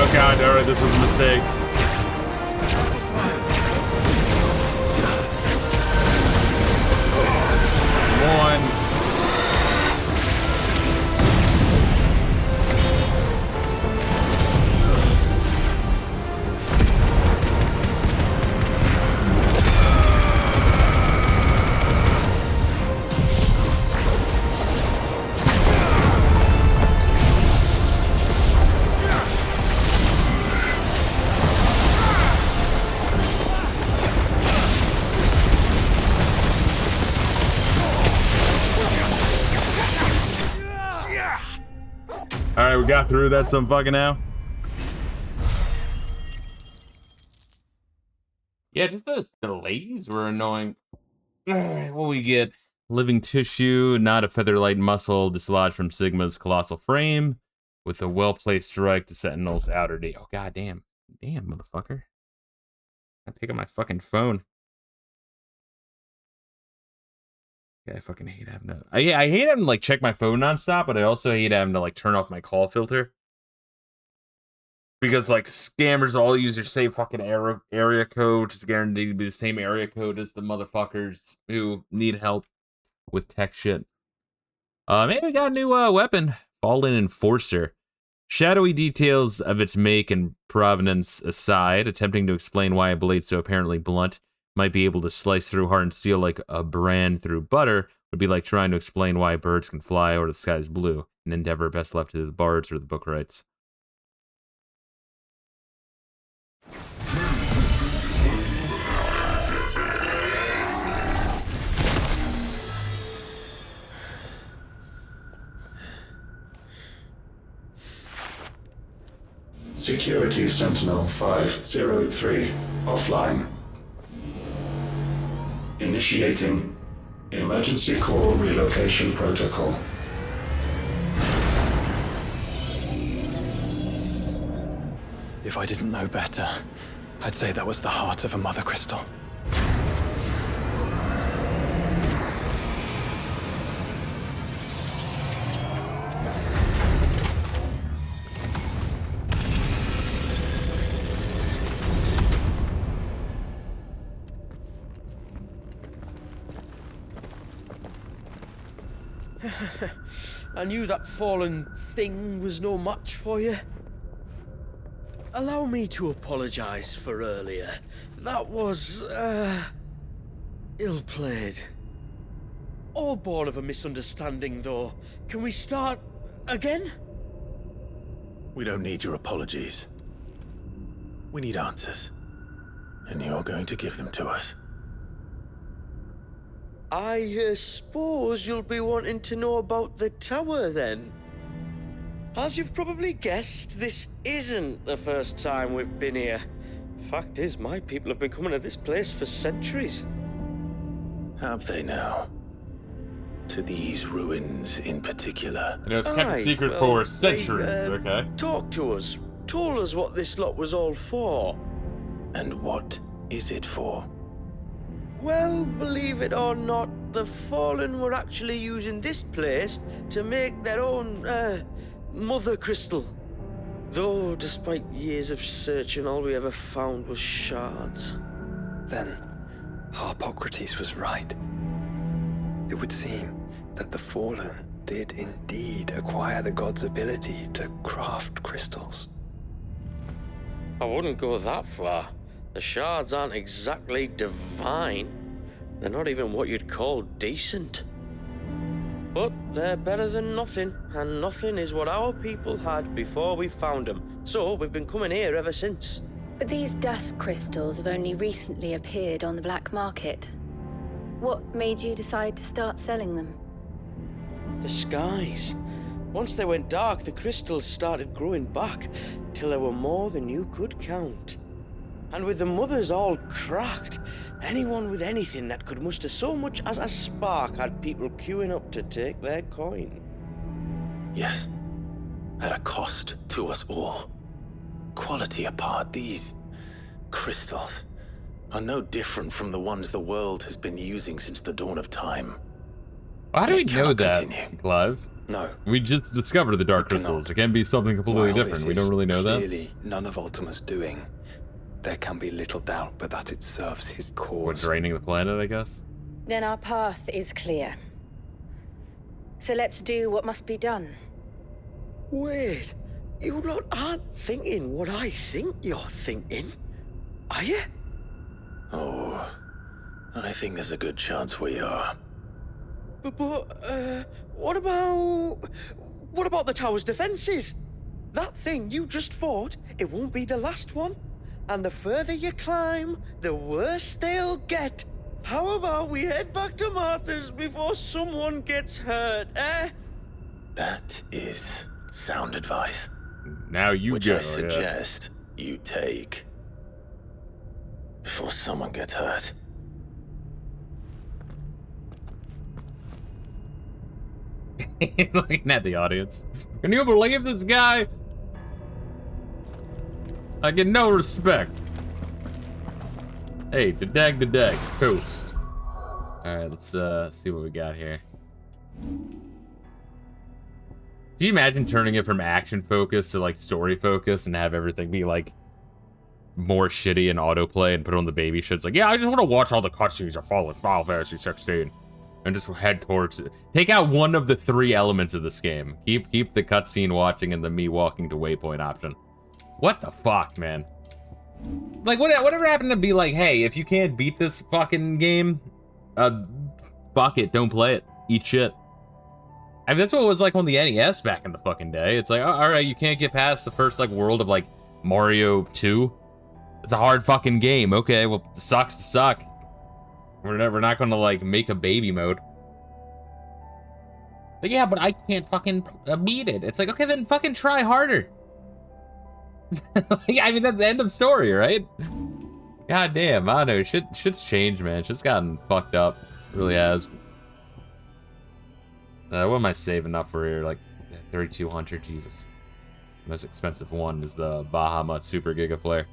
Oh god, alright, this was a mistake. Come on. Alright, we got through that some fucking now. Yeah, just those delays were annoying. Alright, what we get? Living tissue, not a feather-light muscle dislodged from Sigma's colossal frame, with a well-placed strike to Sentinel's outer knee. Oh, goddamn. Damn, motherfucker. I pick up my fucking phone. Yeah, I fucking hate having to... I hate having to, like, check my phone nonstop, but I also hate having to, like, turn off my call filter. Because, like, scammers all use your same fucking area code, which is guaranteed to be the same area code as the motherfuckers who need help with tech shit. Maybe we got a new weapon. Fallen Enforcer. Shadowy details of its make and provenance aside, attempting to explain why a blade so apparently blunt might be able to slice through hardened steel like a brand through butter would be like trying to explain why birds can fly or the sky is blue, an endeavor best left to the bards or the book rights. Security Sentinel 503 offline. Initiating Emergency Core Relocation Protocol. If I didn't know better, I'd say that was the heart of a mother crystal. I knew that fallen thing was no match for you. Allow me to apologize for earlier. That was, ill-played. All born of a misunderstanding, though. Can we start again? We don't need your apologies. We need answers. And you're going to give them to us. I suppose you'll be wanting to know about the tower, then? As you've probably guessed, this isn't the first time we've been here. Fact is, my people have been coming to this place for centuries. Have they now? To these ruins in particular? And it was kept a secret for centuries, okay? Talked to us, told us what this lot was all for. And what is it for? Well, believe it or not, the Fallen were actually using this place to make their own, mother crystal. Though, despite years of searching, all we ever found was shards. Then, Harpocrates was right. It would seem that the Fallen did indeed acquire the god's ability to craft crystals. I wouldn't go that far. The shards aren't exactly divine. They're not even what you'd call decent. But they're better than nothing, and nothing is what our people had before we found them. So we've been coming here ever since. But these dust crystals have only recently appeared on the black market. What made you decide to start selling them? The skies. Once they went dark, the crystals started growing back, till there were more than you could count. And with the mothers all cracked, anyone with anything that could muster so much as a spark had people queuing up to take their coin. Yes, at a cost to us all. Quality apart, these crystals are no different from the ones the world has been using since the dawn of time. How do we know that, Clive? No. We just discovered the dark crystals. It can be something completely different. We don't really know that. Clearly, none of Ultima's doing. There can be little doubt but that it serves his cause. We're draining the planet, I guess? Then our path is clear. So let's do what must be done. Wait, you lot aren't thinking what I think you're thinking, are you? Oh, I think there's a good chance we are. But what about the tower's defenses? That thing you just fought, it won't be the last one. And the further you climb, the worse they'll get. How about we head back to Martha's before someone gets hurt, eh? That is sound advice. Now you Which go, I suggest you take. Before someone gets hurt. Looking at the audience. Can you believe this guy? I get no respect. Hey, the dag, coast. Alright, let's see what we got here. Can you imagine turning it from action focus to like story focus and have everything be like more shitty and autoplay and put on the baby shit? It's like, yeah, I just want to watch all the cutscenes of Final Fantasy 16 and just head towards it. Take out one of the 3 elements of this game. Keep the cutscene watching and the me walking to waypoint option. What the fuck, man? Like, whatever happened to be like, hey, if you can't beat this fucking game, fuck it, don't play it. Eat shit. I mean, that's what it was like on the NES back in the fucking day. It's like, alright, you can't get past the first, like, world of, like, Mario 2. It's a hard fucking game. Okay, well, it sucks to suck. We're not gonna, like, make a baby mode. But yeah, but I can't fucking beat it. It's like, okay, then fucking try harder. I mean, that's the end of story, right? God damn, I don't know. Shit's changed, man. Shit's gotten fucked up. It really has. What am I saving up for here? Like, 3,200? Jesus. The most expensive one is the Bahamut Super Giga Flare.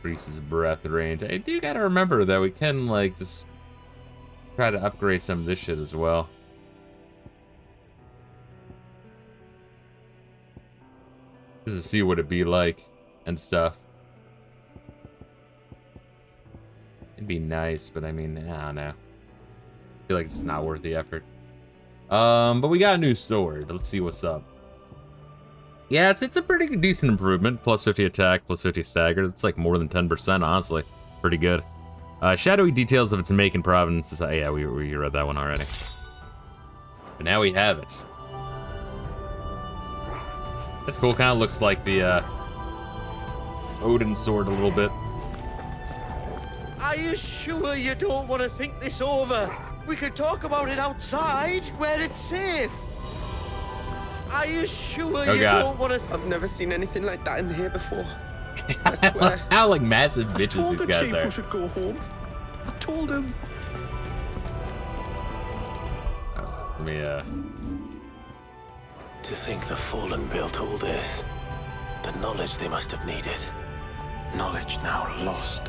Increases breath range. I do gotta remember that we can, like, just try to upgrade some of this shit as well. Just to see what it'd be like and stuff. It'd be nice, but I mean, I don't know. I feel like it's not worth the effort. But we got a new sword. Let's see what's up. Yeah, it's a pretty decent improvement. Plus 50 attack, plus 50 stagger. That's like more than 10%, honestly. Pretty good. Shadowy details of its make and provenance. Yeah, we read that one already. But now we have it. That's cool. Kind of looks like the Odin sword a little bit. Are you sure you don't want to think this over? We could talk about it outside, where it's safe. Are you sure you don't want to... I've never seen anything like that in here before. I swear. How like massive bitches these guys are. I should go home. I told him. Oh, let me To think the Fallen built all this. The knowledge they must have needed. Knowledge now lost.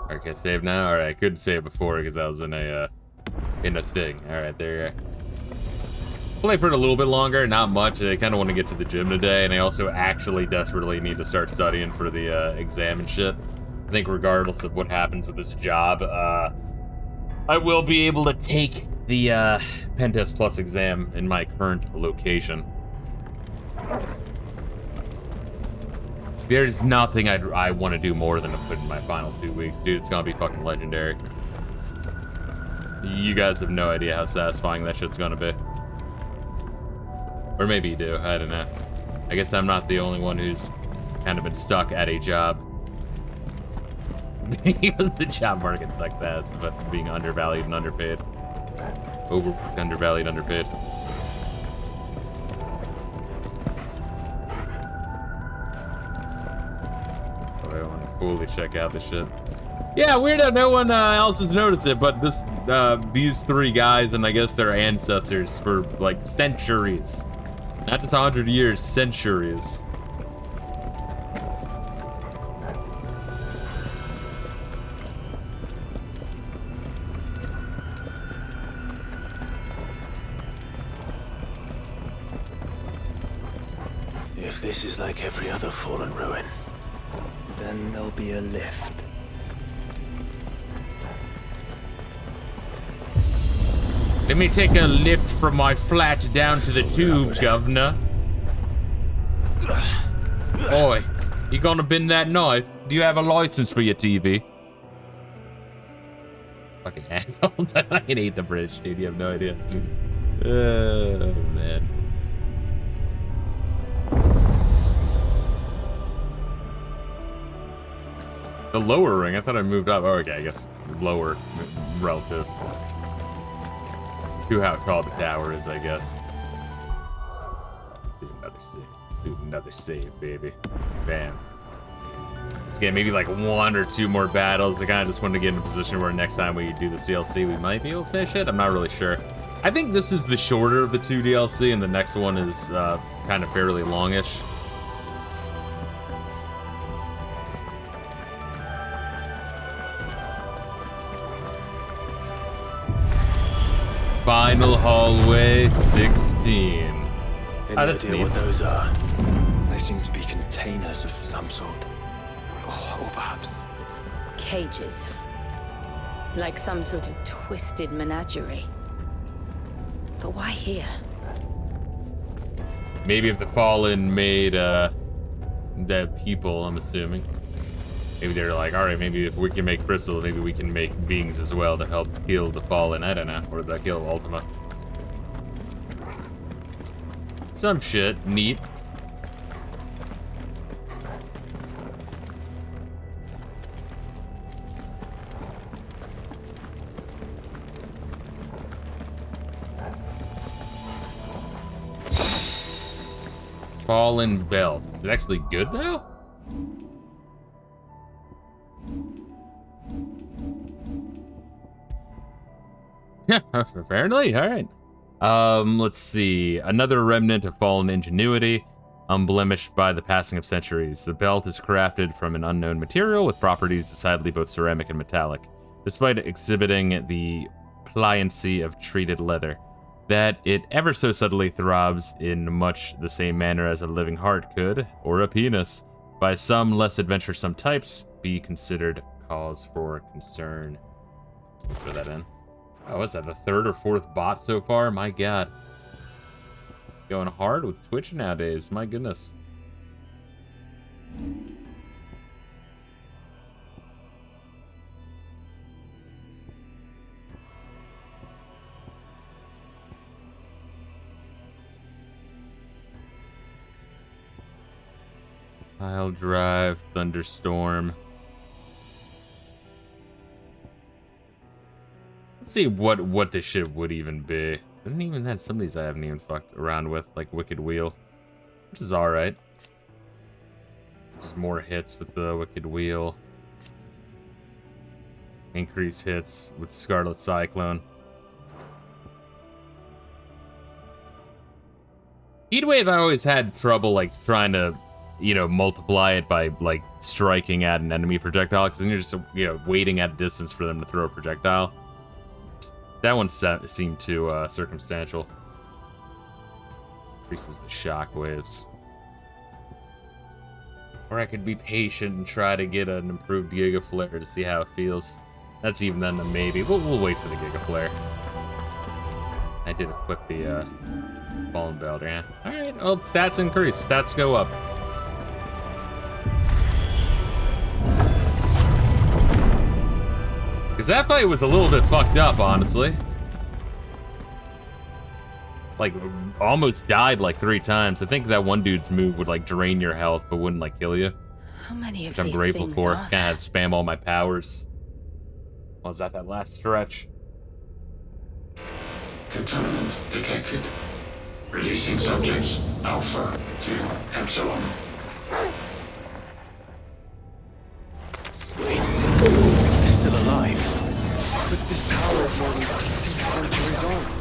Okay, save now? Alright, I couldn't save before because I was in a thing. Alright, there you go. Play for it a little bit longer, not much. I kind of want to get to the gym today, and I also actually desperately need to start studying for the exam and shit. I think regardless of what happens with this job, I will be able to take the Pentest Plus exam in my current location. There's nothing I want to do more than to put in my final 2 weeks. Dude, it's gonna be fucking legendary. You guys have no idea how satisfying that shit's gonna be. Or maybe you do, I don't know. I guess I'm not the only one who's kind of been stuck at a job. Because the job market's like this, but being undervalued and underpaid. Overworked, undervalued, underpaid. Oh, I want to fully check out this shit. Yeah, weird how no one else has noticed it, but these three guys and I guess their ancestors for like centuries. Not just 100 years, centuries. If this is like every other fallen ruin, then there'll be a lift. Let me take a lift from my flat down to the tube, governor. Oi, you gonna bend that knife? Do you have a license for your TV? Fucking assholes. I fucking hate the British, dude. You have no idea. Oh, man. The lower ring? I thought I moved up. Oh, okay, I guess lower relative to how tall the tower is, I guess. Do another save. Do another save, baby. Bam. Let's get maybe like 1 or 2 more battles. I kind of just wanted to get in a position where next time we do the DLC, we might be able to finish it. I'm not really sure. I think this is the shorter of the 2 DLC, and the next one is kind of fairly longish. Final hallway 16. Any idea what those are? They seem to be containers of some sort. Or perhaps cages. Like some sort of twisted menagerie. But why here? Maybe if the Fallen made the people, I'm assuming. Maybe they're like, alright, maybe if we can make crystal, maybe we can make beings as well to help kill the Fallen. I don't know. Or to kill Ultima. Some shit. Neat. Fallen belt. Is it actually good though? Yeah, apparently. All right. Let's see. Another remnant of fallen ingenuity, unblemished by the passing of centuries. The belt is crafted from an unknown material with properties decidedly both ceramic and metallic, despite exhibiting the pliancy of treated leather. That it ever so subtly throbs in much the same manner as a living heart could, or a penis, by some less adventuresome types, be considered cause for concern. Let's throw that in. Oh, what's that, the 3rd or 4th bot so far? My god. Going hard with Twitch nowadays, my goodness. Pile drive, thunderstorm. Let's see what this shit would even be. And even then, some of these I haven't even fucked around with, like Wicked Wheel, which is alright. Just more hits with the Wicked Wheel. Increase hits with Scarlet Cyclone. Heatwave, I always had trouble, like, trying to, you know, multiply it by, like, striking at an enemy projectile, because then you're just, you know, waiting at a distance for them to throw a projectile. That one seemed too circumstantial. Increases the shock waves. Or I could be patient and try to get an improved Giga Flare to see how it feels. That's even then a maybe. We'll wait for the Gigaflare. I did equip the Fallen Belt, yeah. Alright, well, stats increase. Stats go up. Because that fight was a little bit fucked up, honestly. Like, almost died like 3 times. I think that one dude's move would like drain your health, but wouldn't like kill you. How many of Which I'm these grateful things for. are Kinda had to spam all my powers. Was that last stretch? Contaminant detected. Releasing subjects Alpha to Epsilon. Wait, they're still alive. But this tower is more than 16 centuries old.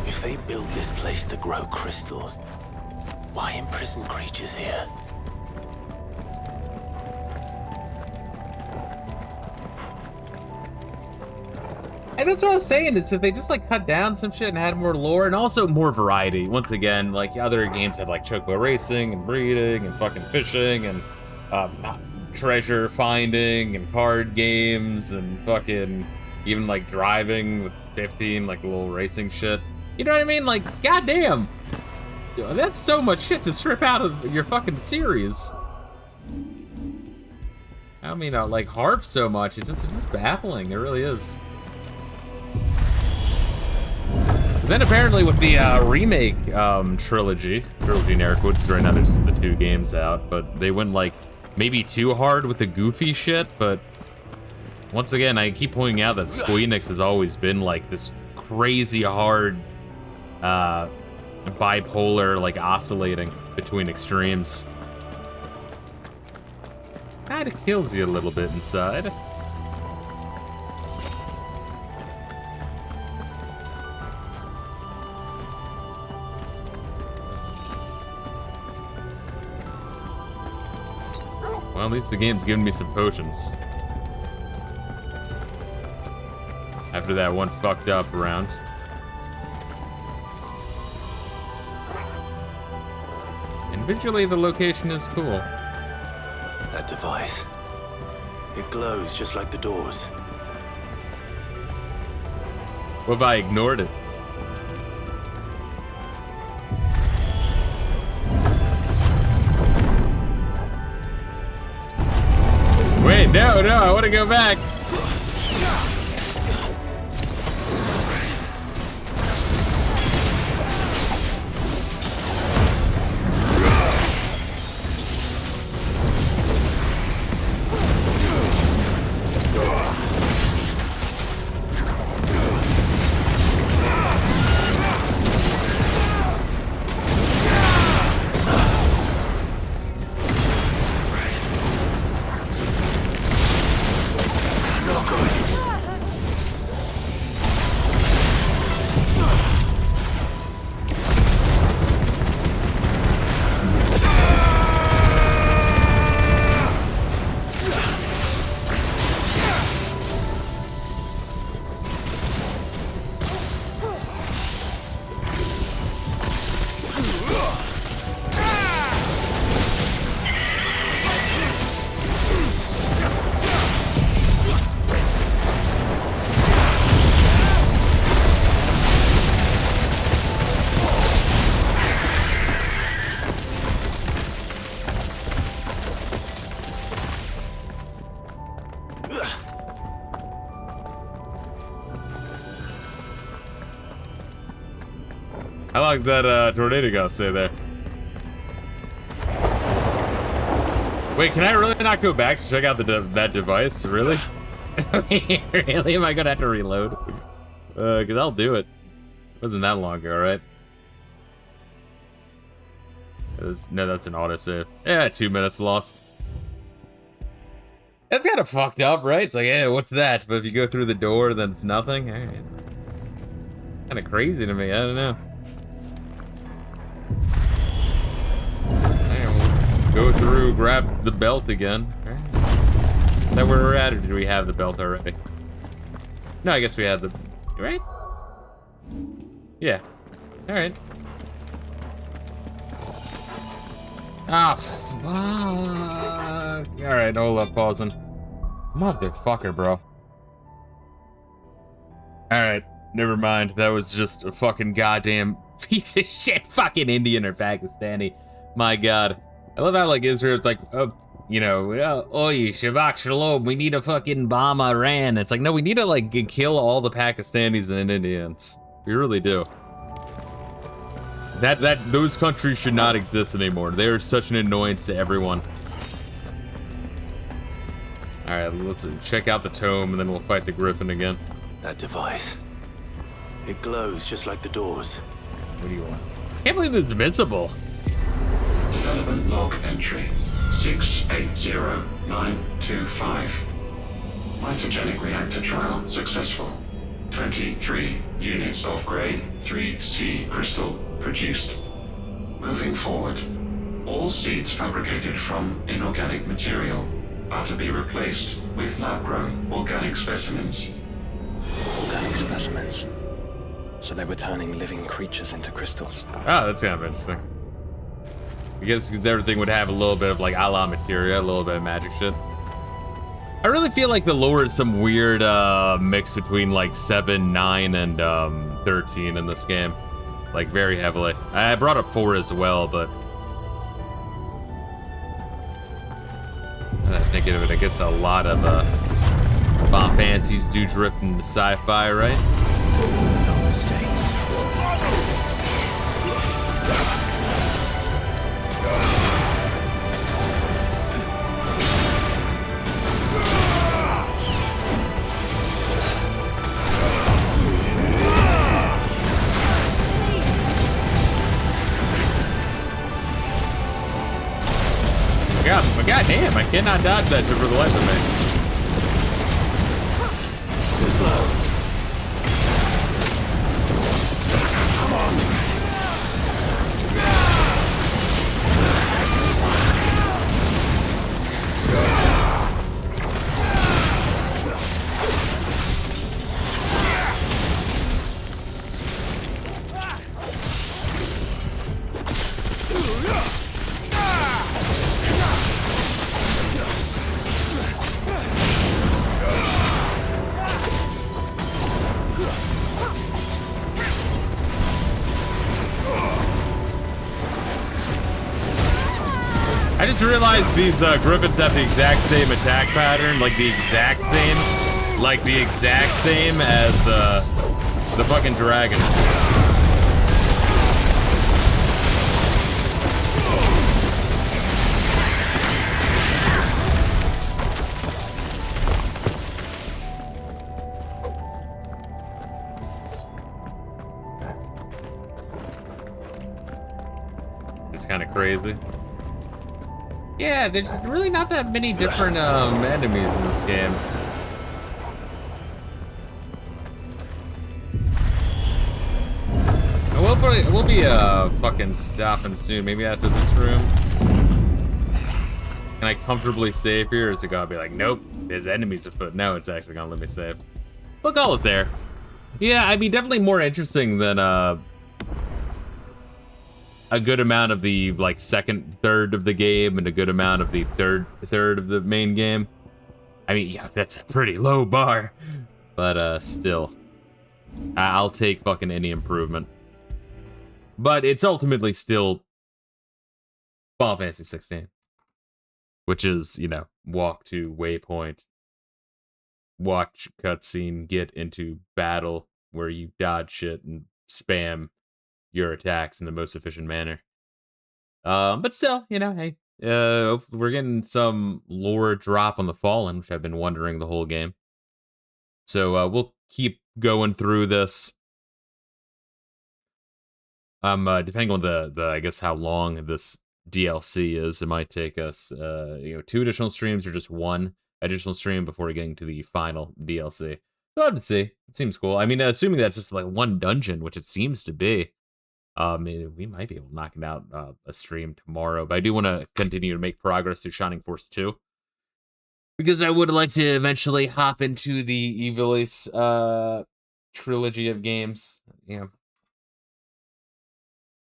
If they build this place to grow crystals, why imprison creatures here? And that's what I was saying, is if they just like cut down some shit and had more lore and also more variety. Once again, like other games had like chocobo racing and breeding and fucking fishing and treasure finding and card games and fucking even like driving with 15 like little racing shit. You know what I mean? Like, goddamn, that's so much shit to strip out of your fucking series. I mean, like harp so much. It's just baffling. It really is. Then apparently with the remake trilogy in air quotes, right now there's the 2 games out, but they went like maybe too hard with the goofy shit. But once again, I keep pointing out that Square Enix has always been like this crazy hard bipolar, like oscillating between extremes. Kinda kills you a little bit inside. Well, at least the game's giving me some potions. After that one fucked up round. And visually, the location is cool. That device. It glows just like the doors. What if I ignored it? Wait, no, I want to go back. How long did that tornado go stay there? Wait, can I really not go back to check out that device? Really? Really? Am I gonna have to reload? Cause I'll do it. It wasn't that long ago, right? No, that's an autosave. Yeah, 2 minutes lost. That's kind of fucked up, right? It's like, yeah, what's that? But if you go through the door, then it's nothing. All right. Kind of crazy to me. I don't know. Right, we'll go through, grab the belt again. All right. Is that where we're at, or did we have the belt already? No, I guess we had the... Right? Yeah. All right. Ah, fuck. Alright, hold up, pausing. Motherfucker, bro. Alright, never mind. That was just a fucking goddamn piece of shit fucking Indian or Pakistani. My god. I love how, like, Israel's like, oh, you know, oi, Shabak Shalom, we need to fucking bomb Iran. It's like, no, we need to, like, kill all the Pakistanis and Indians. We really do. Those countries should not exist anymore. They are such an annoyance to everyone. Alright, let's check out the tome and then we'll fight the griffin again. That device. It glows just like the doors. What do you want? I can't believe it's invincible. Development log entry 680925. Mitogenic reactor trial successful. 23 units of grade 3C crystal produced. Moving forward, all seeds fabricated from inorganic material are to be replaced with lab-grown organic specimens. Organic specimens? So they were turning living creatures into crystals? Oh, that's kind of interesting. I guess because everything would have a little bit of like a la materia, a little bit of magic shit. I really feel like the lore is some weird mix between like 7, 9, and 13 in this game. Like very heavily. I brought up 4 as well, but thinking of it, I guess a lot of Final Fantasies do drift into sci-fi, right? No mistakes. God damn, I cannot dodge that shit for the life of me. Too slow. Come on. I just realized these griffins have the exact same attack pattern, like the exact same as the fucking dragons. Just kind of crazy. Yeah, there's really not that many different enemies in this game. We'll be fucking stopping soon. Maybe after this room. Can I comfortably save here, or is it gonna be like, nope, there's enemies afoot? No, it's actually gonna let me save. We'll call it there. Yeah, I mean, definitely more interesting than a good amount of the like second third of the game and a good amount of the third of the main game. I mean, yeah, that's a pretty low bar, but still, I'll take fucking any improvement. But it's ultimately still Final Fantasy 16, which is, you know, walk to waypoint, watch cutscene, get into battle where you dodge shit and spam your attacks in the most efficient manner. But still, you know, hey, we're getting some lore drop on the Fallen, which I've been wondering the whole game. So we'll keep going through this. Depending on the I guess how long this DLC is, it might take us 2 additional streams or just 1 additional stream before getting to the final DLC. We'll have to see. It seems cool. I mean, assuming that's just like 1 dungeon, which it seems to be. We might be able to knock it out a stream tomorrow, but I do want to continue to make progress through Shining Force 2. Because I would like to eventually hop into the Ivalice trilogy of games.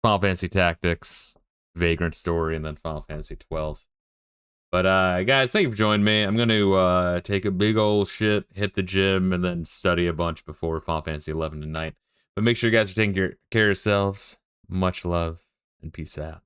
Final Fantasy Tactics, Vagrant Story, and then Final Fantasy 12. But guys, thank you for joining me. I'm going to take a big old shit, hit the gym, and then study a bunch before Final Fantasy 11 tonight. But make sure you guys are taking care of yourselves. Much love, and peace out.